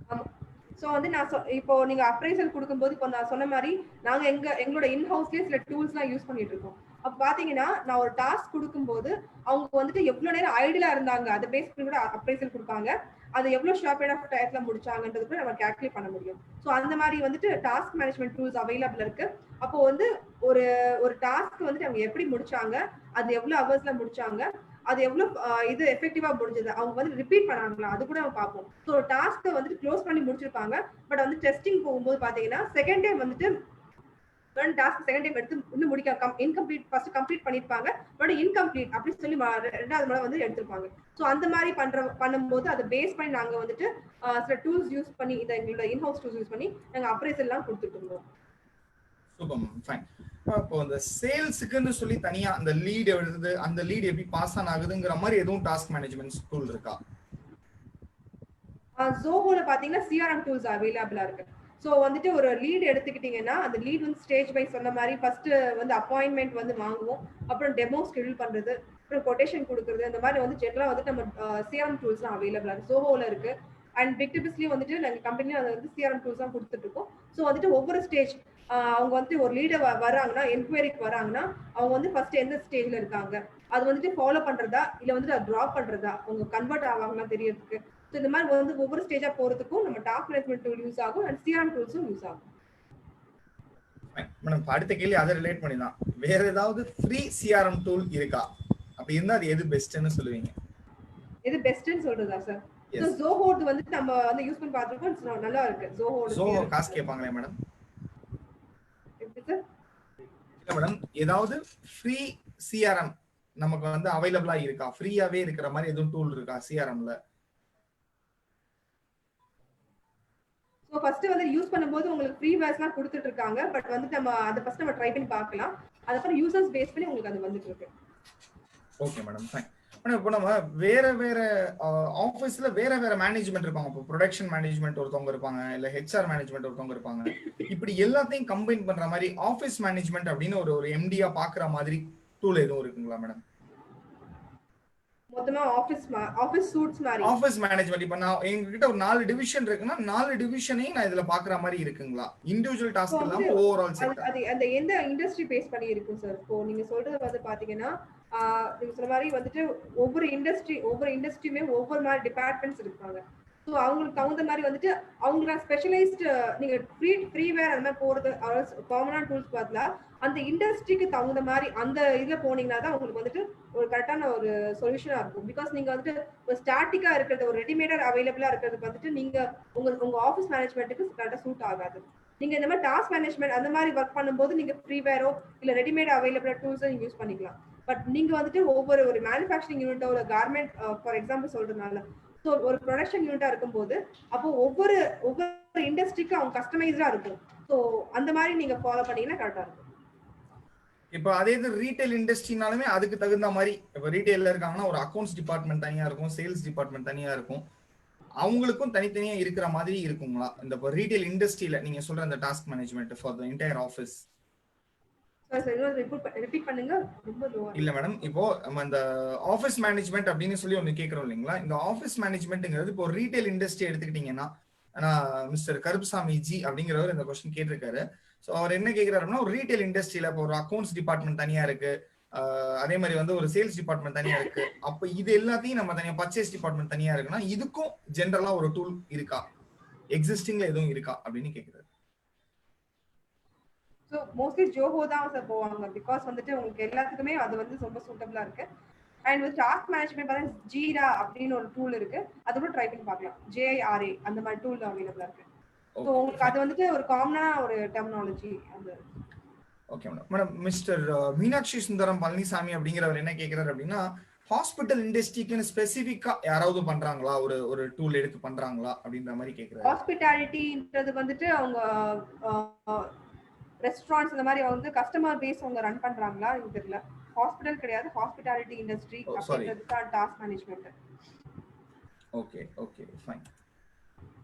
ஸோ வந்து நான் இப்போ நீங்க அப்ரைசல் கொடுக்கும்போது இப்போ நான் சொன்ன மாதிரி நாங்க எங்களோட இன்ஹவுஸ்லேயே சில டூல்ஸ்லாம் யூஸ் பண்ணிட்டு இருக்கோம். அப்போ பாத்தீங்கன்னா நான் ஒரு டாஸ்க் கொடுக்கும்போது அவங்க வந்துட்டு எவ்வளவு நேரம் ஐடியலா இருந்தாங்க அதை பேஸ் பண்ணி கூட அப்ரைசல் கொடுப்பாங்க. அது எவ்வளவு ஷார்ட் பீரியட் ஆஃப் டயத்துல முடிச்சாங்கன்றது கூட நம்ம கால்குலேட் பண்ண முடியும். ஸோ அந்த மாதிரி வந்துட்டு டாஸ்க் மேனேஜ்மெண்ட் டூல்ஸ் அவைலபிள் இருக்கு. அப்போ வந்து ஒரு ஒரு டாஸ்க் வந்துட்டு அவங்க எப்படி முடிச்சாங்க, அது எவ்வளவு ஹவர்ஸ்ல முடிச்சாங்க, அது எவ்வளவு இது எஃபெக்டிவா முடிஞ்சது, அவங்க வந்து ரிப்பீட் பண்ணாங்களா, அது கூட நம்ம பார்ப்போம். ஸோ டாஸ்க்கை வந்துட்டு க்ளோஸ் பண்ணி முடிச்சிருப்பாங்க. பட் வந்து டெஸ்டிங் போகும்போது பாத்தீங்கன்னா செகண்ட் டைம் வந்துட்டு டாஸ்க் செகண்ட் டைம் எடுத்து இன்னும் முடிக்க இன்கம்ப்ளீட் ஃபர்ஸ்ட் கம்ப்ளீட் பண்ணிருப்பாங்க, பட் இன்கம்ப்ளீட் அப்படின்னு சொல்லி ரெண்டாவது முறை வந்து எடுத்திருப்பாங்க. ஸோ அந்த மாதிரி பண்ணும்போது அதை பேஸ் பண்ணி நாங்க வந்துட்டு சில டூல்ஸ் யூஸ் பண்ணி இந்த எங்களோட இன்ஹவுஸ் டூல்ஸ் யூஸ் பண்ணி நாங்க அப்ரைசல் எல்லாம் கொடுத்துட்டு இருந்தோம். Super fine. இப்போ இந்த சேல்ஸுக்குன்னு சொல்லி தனியா அந்த லீட் எழுதுது, அந்த லீட் எப்படி பாஸ் ஆன் ஆகுதுங்கிற மாதிரி எதுவும் டாஸ்க் மேனேஜ்மெண்ட் டூல் இருக்கா? ஜோஹோல பாத்தீங்கன்னா சிஆர்எம் டூல்ஸ் அவைலபிளா இருக்கு. ஸோ வந்துட்டு ஒரு லீட் எடுத்துக்கிட்டீங்கன்னா அந்த லீட் வந்து ஸ்டேஜ் வைஸ் சொன்ன மாதிரி ஃபர்ஸ்ட் வந்து அப்பாயின்மெண்ட் வந்து வாங்குவோம், அப்புறம் டெமோ ஷெட்யூல் பண்றது, அப்புறம் கொட்டேஷன் கொடுக்குறது, அந்த மாதிரி வந்து ஜென்ரலா வந்துட்டு நம்ம சிஆர்எம் டூல்ஸ் தான் அவைலபிளா இருக்கு. ஜோஹோல இருக்கு. அண்ட் பிக்டிபிஸ்லயும் வந்துட்டு நாங்கள் கம்பெனியும் அதை வந்து சிஆர்எம் டூல்ஸ் தான் கொடுத்துட்டு இருக்கோம். ஸோ வந்துட்டு ஒவ்வொரு ஸ்டேஜ் அவங்க வந்துட்டு ஒரு லீடர் வராங்கன்னா, என்கொயரிக்கு வராங்கன்னா, அவங்க வந்து ஃபர்ஸ்ட் எந்த ஸ்டேஜ்ல இருக்காங்க, அது வந்துட்டு ஃபாலோ பண்றதா இல்ல வந்துட்டு அதை ட்ராப் பண்றதா, அவங்க கன்வெர்ட் ஆவாங்கன்னா தெரியறதுக்கு. ஸோ இந்த மாதிரி வந்து ஒவ்வொரு ஸ்டேஜா போறதுக்கும் நம்ம டாஸ்க் மேனேஜ்மெண்ட் டூல் யூஸ் ஆகும் அண்ட் சிஆர்எம் டூல்ஸும் யூஸ் ஆகும். மேடம் அடுத்த கேள்வி அதை ரிலேட் பண்ணி தான், வேற ஏதாவது ஃப்ரீ சிஆர்எம் டூல் இருக்கா? அப்படி இருந்தா அது எது பெஸ்ட்னு சொல்லுவீங்க? எது பெஸ்ட்னு சொல்றதா சார்? ஜோஹோட் வந்து நம்ம வந்து யூஸ் பண்ணி பார்த்திருக்கோம், நல்லா இருக்கு. ஜோஹோ காசு கேட்பாங்களே மேடம்? எப்படி சார்? இல்ல மேடம், ஏதாவது ஃப்ரீ சிஆர்எம் நமக்கு வந்து அவைலபிளா இருக்கா? ஃப்ரீயாவே இருக்கிற மாதிரி எதுவும் டூல் இருக்கா சிஆர்எம்ல? ஸோ ஃபர்ஸ்ட் வந்து யூஸ் பண்ணும்போது உங்களுக்கு ஃப்ரீ வேர்ஸ்லாம் கொடுத்துட்டு இருக்காங்க. பட் வந்து நம்ம அதை ஃபர்ஸ்ட் நம்ம ட்ரை பண்ணி பார்க்கலாம். அதுக்கப்புறம் யூசர்ஸ் பேஸ் பண்ணி உங்களுக்கு அது வந்துட்டு இருக்கு. Okay madam fine. இப்போ நம்ம வேற வேற ஆஃபீஸ்ல வேற வேற மேனேஜ்மெண்ட் இருப்பாங்க. இப்போ ப்ரொடக்ஷன் மேனேஜ்மெண்ட் ஒருத்தவங்க இருப்பாங்க, இல்ல ஹெச்ஆர் மேனேஜ்மெண்ட் ஒருத்தவங்க இருப்பாங்க. இப்படி எல்லாத்தையும் கம்பைன் பண்ற மாதிரி ஆஃபீஸ் மேனேஜ்மெண்ட் அப்படின்னு ஒரு எம்டியா பாக்குற மாதிரி டூல் எதுவும் இருக்குங்களா மேடம்? மொத்தமா ஆபீஸ் சூட்ஸ் மாதிரி ஆபீஸ் மேனேஜ்மெண்ட். இப்ப நான் எங்ககிட்ட ஒரு 4 டிவிஷன் இருக்குன்னா 4 டிவிஷனையும் நான் இதுல பாக்குற மாதிரி இருக்குங்களா? இண்டிவிஜுவல் டாஸ்க் இல்லாம ஓவரால் செக்டர். அது அந்த எந்த இண்டஸ்ட்ரி பேஸ் பண்ணி இருக்கும் சார்? இப்போ நீங்க சொல்றது வந்து பாத்தீங்கன்னா நீங்க சொன்ன மாதிரி வந்துட்டு ஒவ்வொரு இண்டஸ்ட்ரியுமே ஒவ்வொரு மாதிரி டிபார்ட்மெண்ட்ஸ் இருப்பாங்க. ஸோ அவங்களுக்கு தகுந்த மாதிரி வந்துட்டு அவங்களுக்கு ஸ்பெஷலைஸ்டு நீங்க ஃப்ரீவேர் அந்த மாதிரி போறது காமனான டூல்ஸ் பார்த்தா அந்த இண்டஸ்ட்ரிக்கு தகுந்த மாதிரி அந்த இதுல போனீங்கன்னா தான் உங்களுக்கு வந்துட்டு ஒரு கரெக்டான ஒரு சொல்யூஷனா இருக்கும். பிகாஸ் நீங்க வந்துட்டு ஒரு ஸ்டாட்டிக்கா இருக்கிறது, ஒரு ரெடிமேடா அவைலபிளா இருக்கிறது வந்துட்டு நீங்க உங்க ஆஃபீஸ் மேனேஜ்மெண்ட்டுக்கு கரெக்டா சூட் ஆகாது. நீங்க இந்த மாதிரி டாஸ்க் மேனேஜ்மெண்ட் அந்த மாதிரி ஒர்க் பண்ணும்போது நீங்க ஃப்ரீவேரோ இல்ல ரெடிமேட் அவைலபிளா டூல்ஸோ நீங்க யூஸ் பண்ணிக்கலாம். பட் நீங்க வந்துட்டு ஒரு மேனுஃபேக்சரிங் யூனிட்டோ ஒரு கார்மெண்ட் ஃபார் எக்ஸாம்பிள் சொல்றதுனால ஸோ ஒரு ப்ரொடக்ஷன் யூனிட்டா இருக்கும்போது அப்போ ஒவ்வொரு இண்டஸ்ட்ரிக்கு அவங்க கஸ்டமைஸ்டா இருக்கும். ஸோ அந்த மாதிரி நீங்க ஃபாலோ பண்ணீங்கன்னா கரெக்டா இருக்கும். இப்போ அதே இது ரீட்டைல் இண்டஸ்ட்ரினாலுமே அதுக்கு தகுந்த மாதிரி இப்போ ரீட்டைல்ல இருக்காங்கன்னா ஒரு அக்கௌண்ட்ஸ் டிபார்ட்மெண்ட் தனியா இருக்கும், சேல்ஸ் டிபார்ட்மெண்ட் தனியா இருக்கும், அவங்களுக்கும் தனித்தனியா இருக்கிற மாதிரி இருக்குங்களா இந்த ரீட்டைல் இண்டஸ்ட்ரியில நீங்க சொல்ற அந்த task management for the entire office? Repeat பண்ணுங்க, ரொம்ப லோவா. இல்ல மேடம், இப்போ நம்ம இந்த ஆஃபீஸ் மேனேஜ்மெண்ட் அப்படின்னு சொல்லி ஒன்னு கேக்குறோம் இல்லைங்களா? இந்த ஆஃபீஸ் மேனேஜ்மெண்ட்ங்கிறது இப்போ ரீட்டைல் இண்டஸ்ட்ரி எடுத்துக்கிட்டீங்கன்னா மிஸ்டர் கருப்புசாமி ஜி அப்படிங்கிறவர் இந்த கொஸ்டின் கேட்டிருக்காரு. ஸோ அவர் என்ன கேட்கிறாருன்னா, ஒரு ரீட்டைல் இண்டஸ்ட்ரியில இப்போ ஒரு அக்கௌண்ட்ஸ் டிபார்ட்மெண்ட் தனியா இருக்கு, அதே மாதிரி வந்து ஒரு சேல்ஸ் டிபார்ட்மெண்ட் தனியா இருக்கு, அப்ப இது எல்லாத்தையும் நம்ம தனியா பர்ச்சேஸ் டிபார்ட்மெண்ட் தனியா இருக்குன்னா இதுக்கும் ஜென்ரலா ஒரு டூல் இருக்கா, எக்ஸிஸ்டிங்ல எதுவும் இருக்கா அப்படின்னு கேக்குறாரு. ஸோ மோஸ்ட்லி ஜோஹோ தான் சார் போவாங்க. பிகாஸ் வந்துட்டு உங்களுக்கு எல்லாத்துக்குமே அது வந்து ரொம்ப சூட்டபிளா இருக்கு. அண்ட் வந்து டாஸ்க் மேனேஜ்மெண்ட் பார்த்தா ஜீரா அப்படின்னு ஒரு டூல் இருக்கு, அது கூட ட்ரை பண்ணி பார்க்கலாம். JIRA அந்த மாதிரி டூல் அவைலபிளா இருக்கு. ஸோ உங்களுக்கு அது வந்துட்டு ஒரு காமனான ஒரு டெர்மினாலஜி அந்த. Okay madam. Madam mister Meenakshi Sundaram Palaniswami அப்படிங்கிறவர் என்ன கேட்கிறாரு அப்படின்னா, ஹாஸ்பிட்டல் இண்டஸ்ட்ரிக்குன்னு ஸ்பெசிஃபிக்கா யாராவது பண்றாங்களா, ஒரு டூல் எடுத்து பண்றாங்களா அப்படின்ற மாதிரி கேட்கிறாரு. ஹாஸ்பிட்டாலிட்டின்றது வந்துட்டு அவங்க ரெஸ்டாரண்ட்ஸ் இந்த மாதிரி வந்து கஸ்டமர் பேஸ் அவங்க ரன் பண்றாங்களா எனக்கு தெரியல. ஹாஸ்பிட்டல் கிடையாது, ஹாஸ்பிட்டாலிட்டி இண்டஸ்ட்ரி அப்படிங்கிறது தான் task management. Okay okay fine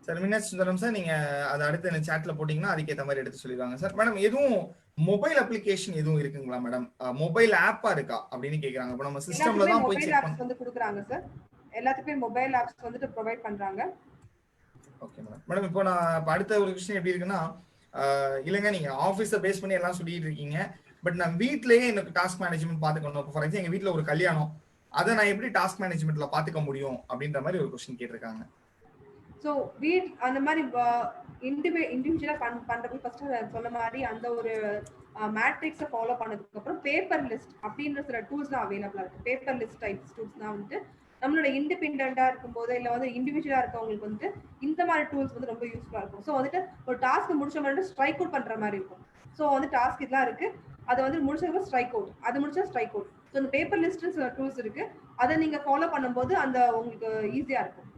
sir. Meenakshi Sundaram sir, நீங்க அதை அடுத்து என்ன சாட்ல போட்டீங்கன்னா அதுக்கேற்ற மாதிரி எடுத்து சொல்லிடுவாங்க சார். மேடம் எதுவும் மொபைல் அப்ளிகேஷன் எதுவும் இருக்குங்களா மேடம்? மொபைல் ஆப்பா இருக்கா அப்படின்னு கேக்குறாங்க. இப்போ நம்ம சிஸ்டம்ல தான் போய் செக் பண்ணி வந்து கொடுக்குறாங்க சார். எல்லாத்துக்குமே மொபைல் ஆப்ஸ் வந்துட்டு ப்ரொவைட் பண்றாங்க. Okay madam. மேடம் இப்போ நான் அடுத்த ஒரு விஷயம் எப்படி இருக்குன்னா, இல்லைங்க நீங்க ஆஃபீஸை பேஸ் பண்ணி எல்லாம் சொல்லிட்டு இருக்கீங்க, பட் நான் வீட்லயே எனக்கு டாஸ்க் மேனேஜ்மெண்ட் பாத்துக்கணும். ஃபார் எக்ஸாம்பிள் எங்க வீட்டுல ஒரு கல்யாணம், அதை நான் எப்படி டாஸ்க் மேனேஜ்மெண்ட்ல பாத்துக்க முடியும் அப்படின்ற மாதிரி ஒரு கொஸ்டின் கேட்டிருக்காங்க. ஸோ அந்த மாதிரி இண்டிவிஜுவலா பண்றதுக்கு ஃபர்ஸ்ட் சொன்ன மாதிரி அந்த ஒரு மேட்ரிக்ஸை ஃபாலோ பண்ணதுக்கு அப்புறம் பேப்பர் லிஸ்ட் அப்படின்ற சில டூல்ஸ்லாம் அவைலபிளா இருக்கு. பேப்பர் லிஸ்ட் டைப்ஸ் டூல்ஸ்லாம் வந்துட்டு நம்மளோட இண்டிபெண்டா இருக்கும்போது இல்ல வந்து இண்டிவிஜுவலா இருக்கவங்களுக்கு வந்து இந்த மாதிரி டூல்ஸ் வந்து ரொம்ப யூஸ்ஃபுல்லா இருக்கும். ஸோ வந்துட்டு ஒரு டாஸ்க் முடிச்ச மாதிரி ஸ்ட்ரைக் அவுட் பண்ற மாதிரி இருக்கும். ஸோ வந்து டாஸ்க் இதெல்லாம் இருக்கு, அதை வந்து முடிச்சதுக்கு ஸ்ட்ரைக் அவுட், அது முடிச்சா ஸ்ட்ரைக் அவுட். ஸோ இந்த பேப்பர் லிஸ்ட் சில டூல்ஸ் இருக்கு, அதை நீங்க ஃபாலோ பண்ணும்போது அந்த உங்களுக்கு ஈஸியா இருக்கும்.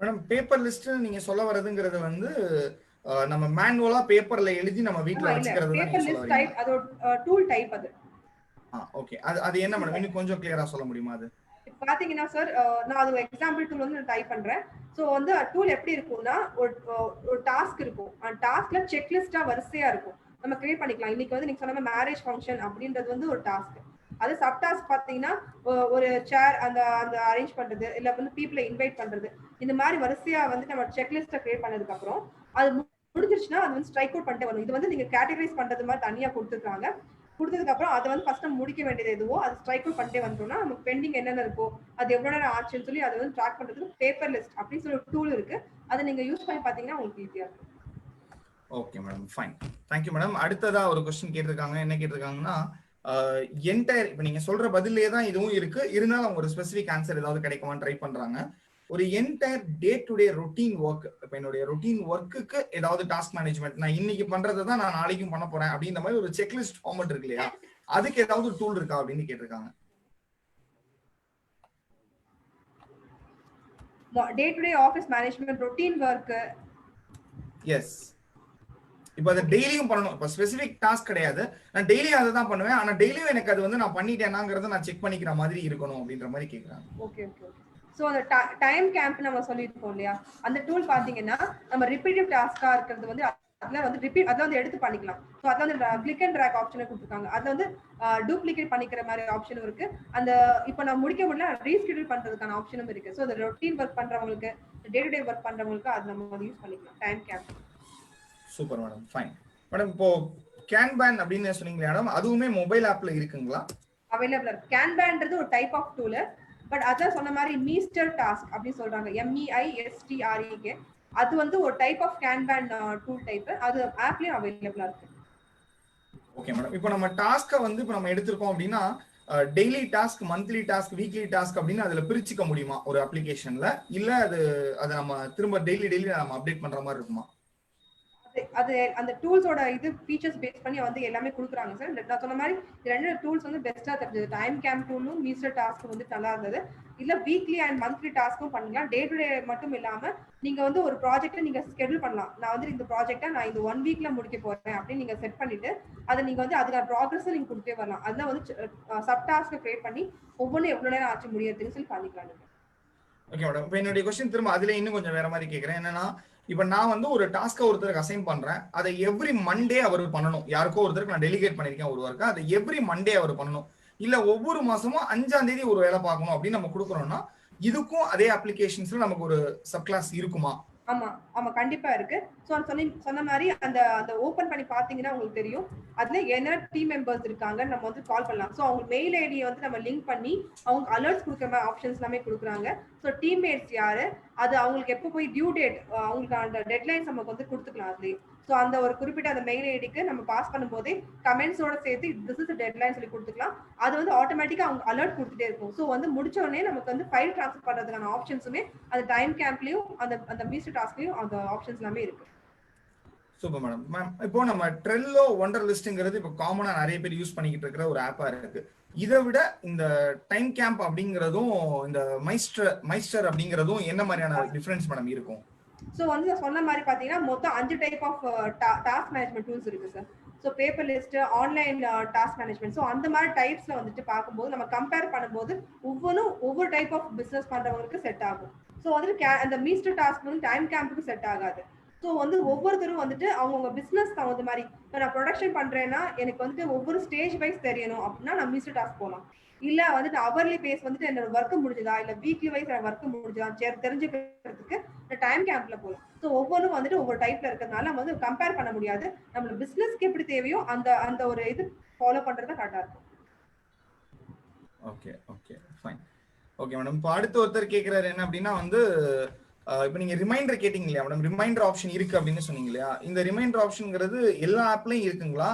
மேடம் பேப்பர் லிஸ்ட் நீங்க சொல்ல வரதுங்கிறது வந்து நம்ம மேனுவலா பேப்பர்ல எழுதி நம்ம வீட்ல வச்சுக்கிறது தான் நீங்க சொல்ல வரீங்க. டைப் அதோட டூல் டைப் அது. ஓகே, அது என்ன மேடம் இன்னும் கொஞ்சம் கிளியரா சொல்ல முடியுமா? அது பாத்தீங்கன்னா சார், நான் அது எக்ஸாம்பிள் டூல் வந்து டைப் பண்றேன். ஸோ வந்து டூல் எப்படி இருக்கும்னா ஒரு டாஸ்க் இருக்கும், அந்த டாஸ்க்ல செக்லிஸ்டா வரிசையா இருக்கும், நம்ம கிரியேட் பண்ணிக்கலாம். இன்னைக்கு வந்து நீங்க சொன்ன மேரேஜ் ஃபங்க்ஷன் அப்படின்றது வந்து ஒரு டாஸ்க். அது சப் டாஸ்க் பாத்தீங்கன்னா ஒரு சேர் அந்த அந்த அரேஞ்ச் பண்றது, இல்ல வந்து பீப்புளை இன்வைட் பண்றது, இந்த மாதிரி வரிசையா வந்து நம்ம செக்லிஸ்ட கிரியேட் பண்ணதுக்கு அப்புறம் அது முடிஞ்சிருச்சுன்னா அது வந்து ஸ்ட்ரைக் அவுட் பண்ணிட்டு வரும். இது வந்து நீங்க கேட்டகரைஸ் பண்றது மாதிரி தனியா கொடுத்துருக்காங்க. கொடுத்ததுக்கு அப்புறம் அதை வந்து ஃபர்ஸ்ட் முடிக்க வேண்டியது எதுவோ அது ஸ்ட்ரைக் அவுட் பண்ணிட்டே வந்தோம்னா நமக்கு பெண்டிங் என்னென்ன இருக்கோ அது எவ்வளவு நேரம் ஆச்சுன்னு சொல்லி அதை வந்து ட்ராக் பண்றதுக்கு பேப்பர் லிஸ்ட் அப்படின்னு சொல்லி ஒரு டூல் இருக்கு. அதை நீங்க யூஸ் பண்ணி பாத்தீங்கன்னா உங்களுக்கு ஈஸியா இருக்கும். Okay madam, fine, thank you madam. அடுத்ததா ஒரு கொஸ்டின் கேட்டிருக்காங்க. என்ன கேட்டிருக்காங்கன்னா, என்டையர் இப்ப நீங்க சொல்ற பதிலே தான் இதுவும் இருக்கு, இருந்தாலும் அவங்க ஒரு ஸ்பெசிபிக் ஆன்சர் ஏதாவது கிடைக்குமான்னு ட்ரை பண்றாங்க. ஒரு entire day to day routine work, இப்போ என்னுடைய ரொட்டீன் ஒர்க்குக்கு ஏதாவது டாஸ்க் மேனேஜ்மெண்ட், நான் இன்னைக்கு பண்றதை தான் நான் நாளைக்கும் பண்ண போறேன் அப்படின்ற மாதிரி ஒரு செக்லிஸ்ட் ஃபார்மட் இருக்கு இல்லையா, அதுக்கு ஏதாவது டூல் இருக்கா அப்படின்னு கேட்டிருக்காங்க. Day to day office management routine work. Yes, இப்போ அதை டெய்லியும் பண்ணணும். இப்போ ஸ்பெசிபிக் டாஸ்க் கிடையாது, நான் டெய்லியும் அதை தான் பண்ணுவேன், ஆனா டெய்லியும் எனக்கு அது வந்து நான் பண்ணிட்டேனாங்கிறத நான் செக் பண்ணிக்கிற மாதிரி இருக்கணும் அப்படின்ற மாதிரி கேட்குறாங்க. Okay okay okay. ஸோ அந்த டைம் கேம்ப் நம்ம சொல்லியிருக்கோம் இல்லையா, அந்த டூல் பார்த்தீங்கன்னா நம்ம ரிப்பீட்டிவ் டாஸ்கா இருக்கிறது வந்து அதில் வந்து அதில் வந்து எடுத்து பண்ணிக்கலாம். ஸோ அதில் வந்து கிளிக் அண்ட் ட்ராக் ஆப்ஷனை கொடுத்துருக்காங்க. அதில் வந்து டூப்ளிகேட் பண்ணிக்கிற மாதிரி ஆப்ஷனும் இருக்கு. அந்த இப்போ நான் முடிக்க முடியல ரீஸ்கெடியூல் பண்ணுறதுக்கான ஆப்ஷனும் இருக்கு. ஸோ அந்த ரொட்டீன் ஒர்க் பண்ணுறவங்களுக்கு, டே டு டே ஒர்க் பண்ணுறவங்களுக்கு அது நம்ம வந்து யூஸ் பண்ணிக்கலாம் time camp. Super madam, fine madam. இப்போ கேன்பேன் அப்படின்னு சொன்னீங்க மேடம், அதுவுமே மொபைல் ஆப்ல இருக்குங்களா? அவைலபிளா இருக்கு. கேன்பேன்றது ஒரு டைப் ஆஃப் டூல், பட் அதான் சொன்ன மாதிரி மீஸ்டர் டாஸ்க் அப்படின்னு சொல்றாங்க, MEISTREK. அது வந்து ஒரு டைப் ஆஃப் கேன்பேன் டூல் டைப், அது ஆப்லயும் அவைலபிளா இருக்கு. Okay madam. இப்போ நம்ம டாஸ்க்கை வந்து இப்போ நம்ம எடுத்திருக்கோம் அப்படின்னா daily task, monthly task, weekly task அப்படின்னு அதுல பிரிச்சுக்க முடியுமா ஒரு அப்ளிகேஷன்ல? இல்ல அது நம்ம திரும்ப டெய்லி நம்ம அப்டேட் பண்ற மாதிரி இருக்குமா? அது அந்த டூல்ஸோட இது ஃபீச்சர்ஸ் பேஸ் பண்ணி வந்து எல்லாமே கொடுக்குறாங்க சார். நான் சொன்ன மாதிரி ரெண்டு டூல்ஸ் வந்து பெஸ்டா தெரிஞ்சது. டைம் கேம்ப் டூலும் மீஸ்டர் டாஸ்க் வந்து நல்லா இருந்தது. இல்ல வீக்லி அண்ட் மந்த்லி டாஸ்க்கும் பண்ணலாம். டே டு டே மட்டும் இல்லாம நீங்க வந்து ஒரு ப்ராஜெக்ட்டை நீங்க ஸ்கெடியூல் பண்ணலாம். நான் வந்து இந்த ப்ராஜெக்ட்டை நான் இந்த 1 வீக்ல முடிக்க போறேன் அப்படின்னு நீங்க செட் பண்ணிட்டு அதை நீங்க வந்து அதுக்கான ப்ராக்ரஸ் நீங்க கொடுத்தே வரலாம். அதெல்லாம் வந்து சப் டாஸ்க் கிரியேட் பண்ணி ஒவ்வொன்றும் எவ்வளவு நேரம் ஆச்சு முடியறதுன்னு சொல்லி பண்ணிக்கலாம். Okay madam. இப்போ என்னுடைய கொஸ்டின் திரும்ப அதுல இன்னும் கொஞ்சம் வேற மாதிரி கேட்கறேன். என்னன்னா, இப்போ நான் வந்து ஒரு டாஸ்க்கை ஒருத்தருக்கு அசைன் பண்றேன், அதை எவ்ரி மண்டே அவர் பண்ணணும். யாருக்கோ ஒருத்தருக்கு நான் டெலிகேட் பண்ணிருக்கேன் ஒரு ஒர்க்கை, அதை எவ்ரி மண்டே அவர் பண்ணணும். இல்ல ஒவ்வொரு மாசமும் 5ஆம் தேதி ஒரு வேலை பார்க்கணும் அப்படின்னு நம்ம கொடுக்குறோம்னா, இதுக்கும் அதே அப்ளிகேஷன்ஸ்ல நமக்கு ஒரு சப் கிளாஸ் இருக்குமா? ஆமா ஆமா கண்டிப்பா இருக்கு. ஸோ சொன்ன மாதிரி அந்த அந்த ஓபன் பண்ணி பாத்தீங்கன்னா உங்களுக்கு தெரியும் அதுல என்ன டீம் மெம்பர்ஸ் இருக்காங்க, நம்ம வந்து கால் பண்ணலாம். ஸோ அவங்க மெயில் ஐடியை வந்து நம்ம லிங்க் பண்ணி அவங்க அலர்ட்ஸ் கொடுக்குற மாதிரி ஆப்ஷன்ஸ் எல்லாமே கொடுக்குறாங்க. ஸோ டீம்மேட்ஸ் யாரு, அது அவங்களுக்கு எப்போ போய் டியூ டேட், அவங்களுக்கு அந்த டெட்லைன்ஸ் நமக்கு வந்து கொடுத்துக்கலாம் அதுலேயே. ஸோ அந்த ஒரு குறிப்பிட்ட அந்த மெயில் ஐடிக்கு நம்ம பாஸ் பண்ணும்போதே கமெண்ட்ஸோட சேர்த்து திஸ் இஸ் டெட்லைன் சொல்லி கொடுத்துக்கலாம். அது வந்து ஆட்டோமேட்டிக்கா அவங்க அலர்ட் கொடுத்துட்டே இருக்கும். ஸோ வந்து முடிச்ச உடனே நமக்கு வந்து ஃபைல் ட்ரான்ஸ்ஃபர் பண்றதுக்கான ஆப்ஷன்ஸுமே அந்த டைம் கேம்ப்லயும் அந்த மீஸ்டர் டாஸ்க்லயும் அந்த ஆப்ஷன்ஸ் எல்லாமே இருக்கு. Super madam. மேம், இப்போ நம்ம ட்ரெல்லோ ஒண்டர் லிஸ்ட்ங்கிறது இப்போ காமனா நிறைய பேர் யூஸ் பண்ணிக்கிட்டு இருக்கிற ஒரு ஆப்பா இருக்கு. இதை விட இந்த டைம் கேம்ப் அப்படிங்கிறதும் இந்த மைஸ்டர் அப்படிங்கிறதும் என்ன மாதிரியான டிஃபரன்ஸ் மேடம் இருக்கும்? ஸோ வந்து சொன்ன மாதிரி பார்த்தீங்கன்னா மொத்தம் 5 type of task management tools இருக்கு sir. So paper list, online task management. So அந்த மாதிரி டைப்ஸ்ல வந்துட்டு பார்க்கும்போது நம்ம கம்பேர் பண்ணும்போது ஒவ்வொரு டைப் ஆஃப் பிசினஸ் பண்றவங்களுக்கு செட் ஆகும். ஸோ வந்துட்டு அந்த மீஸ்டர் டாஸ்க் வந்து டைம் கேம்புக்கு செட் ஆகாது. ஸோ வந்து ஒவ்வொருத்தரும் வந்துட்டு அவங்கவுங்க பிசினஸ் தகுந்த மாதிரி, இப்போ நான் ப்ரொடக்ஷன் பண்றேன்னா எனக்கு வந்துட்டு ஒவ்வொரு ஸ்டேஜ் வைஸ் தெரியணும் அப்படின்னா நான் மீஸ்டர் டாஸ்க் போகலாம். இல்ல வந்துட்டு அவர்லி பேஸ் வந்துட்டு என்னோட ஒர்க் முடிஞ்சதா, இல்ல வீக்லி வைஸ் ஒர்க் முடிஞ்சதா தெரிஞ்சுக்கிறதுக்கு டைம் கேம்ப்ல போகலாம். ஸோ ஒவ்வொன்றும் வந்துட்டு ஒவ்வொரு டைப்ல இருக்கிறதுனால நம்ம வந்து கம்பேர் பண்ண முடியாது. நம்ம பிசினஸ்க்கு எப்படி தேவையோ அந்த அந்த ஒரு இது ஃபாலோ பண்றது கரெக்டா இருக்கும். Okay okay fine. Okay madam. இப்போ அடுத்து ஒருத்தர் கேட்கிறாரு என்ன அப்படின்னா வந்து இப்போ நீங்க ரிமைண்டர் கேட்டீங்க இல்லையா மேடம், ரிமைண்டர் ஆப்ஷன் இருக்கு அப்படின்னு சொன்னீங்க இல்லையா, இந்த ரிமைண்டர் ஆப்ஷன்ங்கிறது எல்லா ஆப்லயும் இருக்குங்களா,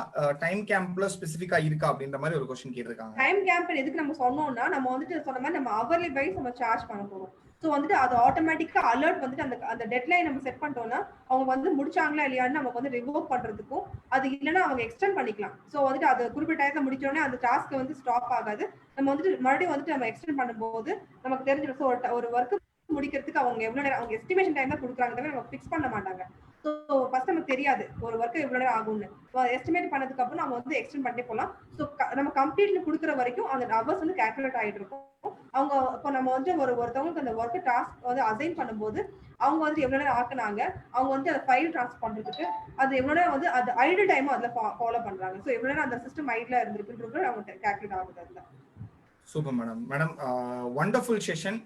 டைம் கேம்ப்ல ஸ்பெசிஃபிக்கா இருக்கா அப்படின்ற மாதிரி ஒரு கொஸ்டின் கேட்டிருக்காங்க. டைம் கேம்ப் எதுக்கு நம்ம சொன்னோம்னா, நம்ம வந்துட்டு சொன்ன மாதிரி நம்ம அவர்லி வைஸ் நம்ம சார்ஜ் பண்ண போறோம். ஸோ வந்துட்டு அது ஆட்டோமேட்டிக்கா அலர்ட் வந்துட்டு அந்த டெட்லைன் நம்ம செட் பண்ணிட்டோம்னா அவங்க வந்து முடிச்சாங்களா இல்லையான்னு நமக்கு வந்து ரிவோக் பண்றதுக்கும், அது இல்லைன்னா அவங்க எக்ஸ்டெண்ட் பண்ணிக்கலாம். ஸோ வந்துட்டு அது குறிப்பிட்ட டயத்தை முடிச்சோடனே அந்த டாஸ்க் வந்து ஸ்டாப் ஆகாது. நம்ம வந்துட்டு மறுபடியும் வந்துட்டு நம்ம எக்ஸ்டெண்ட் பண்ணும்போது நமக்கு தெரிஞ்சிடும். ஸோ ஒரு ஒர்க் முடிக்கிறதுக்கு அவங்க எவ்வளவு நேரம், அவங்க எஸ்டிமேஷன் டைம் தான் கொடுக்குறாங்க, தவிர நம்ம ஃபிக்ஸ் பண்ண மாட்டாங்க. ஸோ ஃபர்ஸ்ட் நமக்கு தெரியாது ஒரு ஒர்க்கு எவ்வளவு நேரம் ஆகும்னு. எஸ்டிமேட் பண்ணதுக்கு அப்புறம் நம்ம வந்து எக்ஸ்டெண்ட் பண்ணிட்டே போகலாம். ஸோ நம்ம கம்ப்ளீட்ல கொடுக்குற வரைக்கும் அந்த ஹவர்ஸ் வந்து கால்குலேட் ஆகிட்டு இருக்கும். அவங்க இப்போ நம்ம வந்து ஒருத்தவங்களுக்கு அந்த ஒர்க்கு டாஸ்க் வந்து அசைன் பண்ணும்போது அவங்க வந்து எவ்வளவு நேரம் ஆக்குனாங்க, அவங்க வந்து அதை ஃபைல் ட்ரான்ஸ்ஃபர் பண்றதுக்கு அது எவ்வளவு நேரம் வந்து அது ஐடில் டைமும் அதில் ஃபாலோ பண்றாங்க. ஸோ எவ்வளவு நேரம் அந்த சிஸ்டம் ஐடில் இருந்திருக்குன்றது அவங்க கால்குலேட் ஆகுது அதில். Super madam. Madam wonderful session,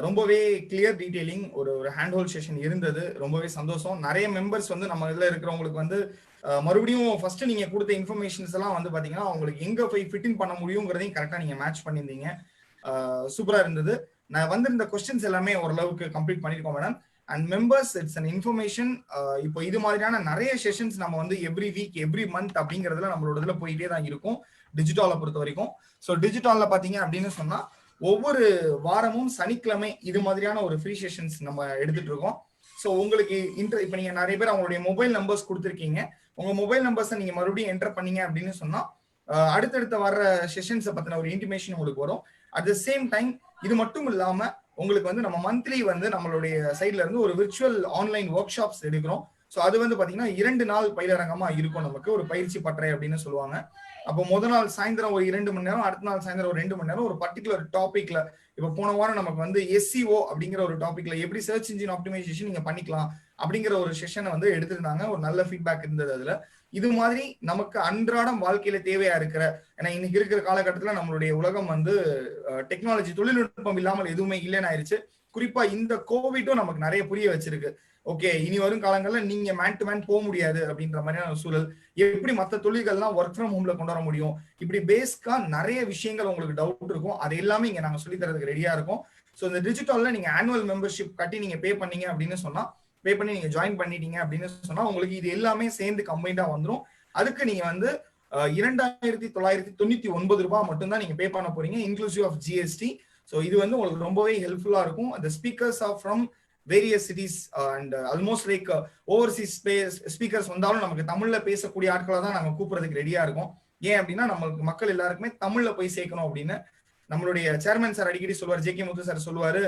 ரொம்பவே கிளியர் டீடைலிங், ஒரு ஹேண்ட் ஹோல்ட் செஷன் இருந்தது, ரொம்பவே சந்தோஷம். நிறைய மெம்பர்ஸ் வந்து நம்ம இதில் இருக்கிறவங்களுக்கு வந்து மறுபடியும் ஃபர்ஸ்ட் நீங்க கொடுத்த இன்ஃபர்மேஷன்ஸ் எல்லாம் வந்து பாத்தீங்கன்னா அவங்களுக்கு எங்க போய் ஃபிட்டின் பண்ண முடியுங்கிறதையும் கரெக்டா நீங்க மேட்ச் பண்ணியிருந்தீங்க. சூப்பரா இருந்தது. நான் வந்திருந்த கொஸ்டின்ஸ் எல்லாமே ஓரளவுக்கு கம்ப்ளீட் பண்ணிருக்கோம் madam. And members, it's an information. இப்போ இது மாதிரியான நிறைய செஷன்ஸ் நம்ம வந்து எவ்ரி வீக் எவ்ரி மந்த் அப்படிங்கிறதுல நம்மளோட இதுல போயிட்டே தான் இருக்கும் டிஜிட்டாலை பொறுத்த வரைக்கும். ஸோ டிஜிட்டாலில் பார்த்தீங்க அப்படின்னு சொன்னா ஒவ்வொரு வாரமும் சனிக்கிழமை இது மாதிரியான ஒரு ஃப்ரீ செஷன்ஸ் நம்ம எடுத்துட்டு இருக்கோம். ஸோ உங்களுக்கு இப்போ நீங்க நிறைய பேர் அவங்களுடைய மொபைல் நம்பர்ஸ் கொடுத்துருக்கீங்க. உங்க மொபைல் நம்பர்ஸை நீங்க மறுபடியும் என்டர் பண்ணீங்க அப்படின்னு சொன்னா அடுத்தடுத்த வர்ற செஷன்ஸை பத்தின ஒரு இன்டிமேஷன் உங்களுக்கு வரும். அட் த சேம் டைம் இது மட்டும் இல்லாம உங்களுக்கு வந்து நம்ம மந்த்லி வந்து நம்மளுடைய சைட்ல இருந்து ஒரு விர்ச்சுவல் ஆன்லைன் ஒர்க் ஷாப்ஸ் எடுக்கிறோம். ஸோ அது வந்து பாத்தீங்கன்னா 2 நாள் பயிலரங்கமா இருக்கும். நமக்கு ஒரு பயிற்சி பட்டறை அப்படின்னு சொல்லுவாங்க. அப்போ முதல் நாள் சாயந்தரம் ஒரு 2 மணி நேரம், அடுத்த நாள் சாயந்தரம் ஒரு 2 மணி நேரம் ஒரு பர்டிகுலர் டாபிக்ல, இப்போ போன வாரம் நமக்கு வந்து SEO அப்படிங்கிற ஒரு டாபிக்ல எப்படி சர்ச் இன்ஜின் ஆப்டிமைசேஷன் நீங்க பண்ணிக்கலாம் அப்படிங்கிற ஒரு செஷனை வந்து எடுத்திருந்தாங்க. ஒரு நல்ல ஃபீட்பேக் இருந்தது அதுல. இது மாதிரி நமக்கு அன்றாடம் வாழ்க்கையில தேவையா இருக்கிற, ஏன்னா இன்னைக்கு இருக்கிற காலகட்டத்தில் நம்மளுடைய உலகம் வந்து டெக்னாலஜி தொழில்நுட்பம் இல்லாமல் எதுவுமே இல்லைன்னு ஆயிடுச்சு. குறிப்பா இந்த கோவிடும் நமக்கு நிறைய புரிய வச்சிருக்கு. ஓகே, இனி வரும் காலங்கள்ல நீங்க மேன் டு மேன் போக முடியாது அப்படின்ற மாதிரியான சூழல், எப்படி மற்ற தொழில்கள்லாம் ஒர்க் ஃப்ரம் ஹோம்ல கொண்டு வர முடியும், இப்படி பேஸ்க்கா நிறைய விஷயங்கள் உங்களுக்கு டவுட் இருக்கும். அது எல்லாமே இங்க நாங்க சொல்லி தரதுக்கு ரெடியா இருக்கும். ஸோ இந்த டிஜிட்டல்ல நீங்க ஆனுவல் மெம்பர்ஷிப் கட்டி நீங்க பே பண்ணீங்க அப்படின்னு சொன்னா, பே பண்ணி நீங்க ஜாயின் பண்ணிட்டீங்க அப்படின்னு சொன்னா உங்களுக்கு இது எல்லாமே சேர்ந்து கம்பைண்டா வந்துடும். அதுக்கு நீங்க வந்து 2999 ரூபாய் மட்டும்தான் நீங்க பே பண்ண போறீங்க, இன்க்ளூசிவ் ஆஃப் GST. ஸோ இது வந்து உங்களுக்கு ரொம்பவே ஹெல்ப்ஃபுல்லா இருக்கும். அந்த speakers are from various cities and almost like overseas speakers வந்தாலும் நமக்கு தமிழ்ல பேசக்கூடிய ஆட்களை தான் நாங்கள் கூப்பிடுறதுக்கு ரெடியா இருக்கோம். ஏன் அப்படின்னா நம்மளுக்கு மக்கள் எல்லாருக்குமே தமிழ்ல போய் சேர்க்கணும் அப்படின்னு நம்மளுடைய சேர்மன் சார் அடிக்கடி சொல்லுவார், JK முத்து சார் சொல்லுவாரு,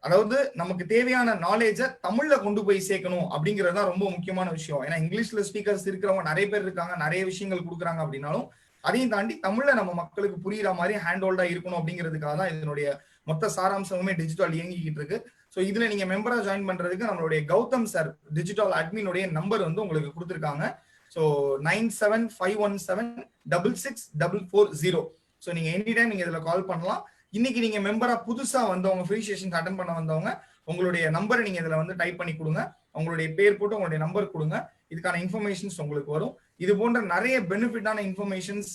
அதாவது நமக்கு தேவையான நாலேஜை தமிழ்ல கொண்டு போய் சேர்க்கணும் அப்படிங்கிறது தான் ரொம்ப முக்கியமான விஷயம். ஏன்னா இங்கிலீஷ்ல ஸ்பீக்கர்ஸ் இருக்கிறவங்க நிறைய பேர் இருக்காங்க, நிறைய விஷயங்கள் கொடுக்குறாங்க அப்படின்னாலும் அதையும் தாண்டி தமிழ்ல நம்ம மக்களுக்கு புரியுற மாதிரி ஹேண்ட் ஹோல்டா இருக்கணும் அப்படிங்கிறதுக்காக தான் இதனுடைய மொத்த சாராம்சமுமே டிஜிட்டல் இயங்கிக்கிட்டு இருக்கு. ஸோ இதுல நீங்க மெம்பரா ஜாயின் பண்றதுக்கு நம்மளுடைய கௌதம் சார் டிஜிட்டல் அட்மினுடைய நம்பர் வந்து உங்களுக்கு கொடுத்துருக்காங்க. ஸோ 9751766440. ஸோ நீங்க எனி டைம் நீங்க இதுல கால் பண்ணலாம். இன்னைக்கு நீங்க மெம்பரா புதுசா வந்தவங்க, ஃப்ரீ செஷன்ஸ் அட்டன் பண்ண வந்தவங்க, உங்களுடைய நம்பரை நீங்க இதுல வந்து டைப் பண்ணி கொடுங்க, உங்களுடைய பேர் போட்டு உங்களுடைய நம்பர் கொடுங்க, இதுக்கான இன்ஃபர்மேஷன்ஸ் உங்களுக்கு வரும். இது போன்ற நிறைய பெனிஃபிட்டான இன்ஃபர்மேஷன்ஸ்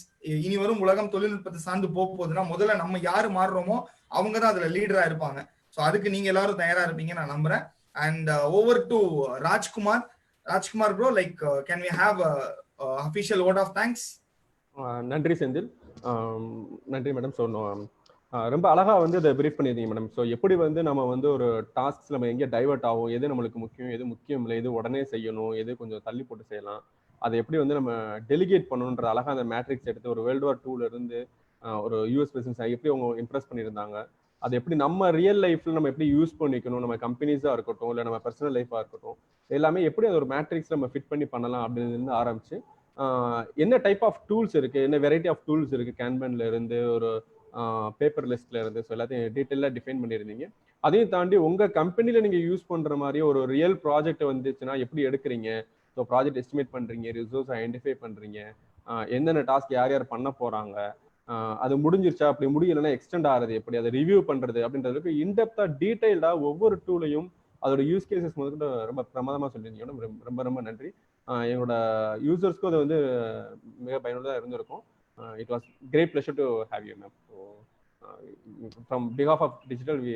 இனி வரும் உலகம் தொழில்நுட்பத்தை சார்ந்து போகுதுன்னா முதல்ல நம்ம யாரு மாறுறோமோ அவங்க தான் அதுல லீடரா இருப்பாங்க. ஸோ அதுக்கு நீங்க எல்லாரும் தயாரா இருப்பீங்க நான் நம்புறேன். And over to Rajkumar. Rajkumar bro, like can we have official word of thanks? நன்றி செந்தில், நன்றி மேடம். ஸோ ரொம்ப அழகா வந்து இதை பிரீஃப் பண்ணியிருந்தீங்க மேடம். ஸோ எப்படி வந்து நம்ம வந்து ஒரு டாஸ்க் நம்ம எங்கே டைவர்ட் ஆகும், எது நம்மளுக்கு முக்கியம், எது முக்கியம் இல்லை, எது உடனே செய்யணும், எது கொஞ்சம் தள்ளி போட்டு செய்யலாம், அதை எப்படி வந்து நம்ம டெலிகேட் பண்ணணுன்ற அழகா அந்த மேட்ரிக்ஸ் எடுத்து ஒரு World War II இருந்து ஒரு US பிரசிடென்ஸ் எப்படி அவங்க இம்ப்ரெஸ் பண்ணியிருந்தாங்க, அது எப்படி நம்ம ரியல் லைஃப்ல நம்ம எப்படி யூஸ் பண்ணிக்கணும், நம்ம கம்பெனிஸா இருக்கட்டும் இல்லை நம்ம பர்சனல் லைஃபா இருக்கட்டும், எல்லாமே எப்படி அது ஒரு மேட்ரிக்ஸ் நம்ம ஃபிட் பண்ணி பண்ணலாம் அப்படின்னு ஆரம்பிச்சு என்ன டைப் ஆஃப் டூல்ஸ் இருக்கு, என்ன வெரைட்டி ஆஃப் டூல்ஸ் இருக்கு, கேன்பன்ல இருந்து ஒரு பேப்பர் லிஸ்ட்ல இருந்து, ஸோ எல்லாத்தையும் டீட்டெயிலாக டிஃபைன் பண்ணியிருந்தீங்க. அதையும் தாண்டி உங்க கம்பெனில நீங்க யூஸ் பண்ற மாதிரி ஒரு ரியல் ப்ராஜெக்ட் வந்துச்சுன்னா எப்படி எடுக்கிறீங்க, ஸோ ப்ராஜெக்ட் எஸ்டிமேட் பண்றீங்க, ரிசோர்ஸ் ஐடென்டிஃபை பண்றீங்க, எந்தெந்த டாஸ்க் யார் யார் பண்ண போறாங்க, அது முடிஞ்சிருச்சா, அப்படி முடியலைன்னா எக்ஸ்டெண்ட் ஆகிறது எப்படி, அதை ரிவ்யூ பண்றது அப்படின்றதுக்கு இன்டெப்தா டீடைல்டா ஒவ்வொரு டூலையும் அதோட யூஸ் கேசஸ் முதல்ல ரொம்ப பிரமாதமாக சொல்லியிருந்தீங்க. ரொம்ப ரொம்ப நன்றி. எங்களோட யூசர்ஸ்க்கும் அது வந்து மிக பயனுள்ளதாக இருந்திருக்கும். It was great pleasure to have you, ma'am. So, from behalf of Digital, we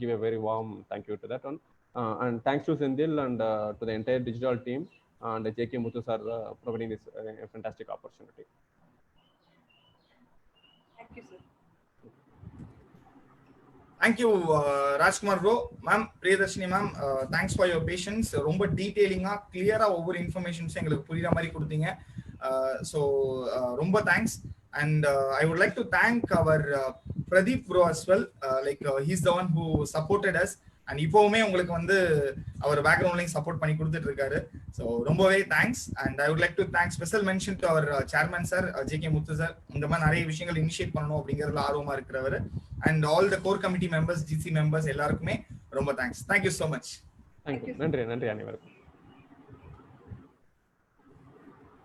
give a very warm thank you to that one. And thanks to Sendil and to the entire digital team and JK Muthu sir providing this fantastic opportunity. Thank you, sir. Thank you, Rajkumar bro. Ma'am, Priyadarshini ma'am, thanks for your patience. ரொம்ப டீடைலிங்கா கிளியரா ஒவ்வொரு informations எங்களுக்கு புரியுற மாதிரி கொடுத்தீங்க. So ரொம்ப thanks. And I would like to thank our Pradeep bro as well. He's the one who supported us. And இப்போவுமே உங்களுக்கு வந்து அவர் பேக்ரவுண்ட்லையும் சப்போர்ட் பண்ணி கொடுத்துட்டு இருக்காரு. ஸோ ரொம்பவே thanks. And I would like to thank special mention to our chairman sir JK Muthu sir. இந்த மாதிரி நிறைய விஷயங்கள் இனிஷியேட் பண்ணணும் அப்படிங்கிறதுல ஆர்வமா இருக்கிறவர். And all the core committee members, GC members எல்லாருக்குமே ரொம்ப thanks. Thank you so much. Thank you. நன்றி அனைவருக்கும்.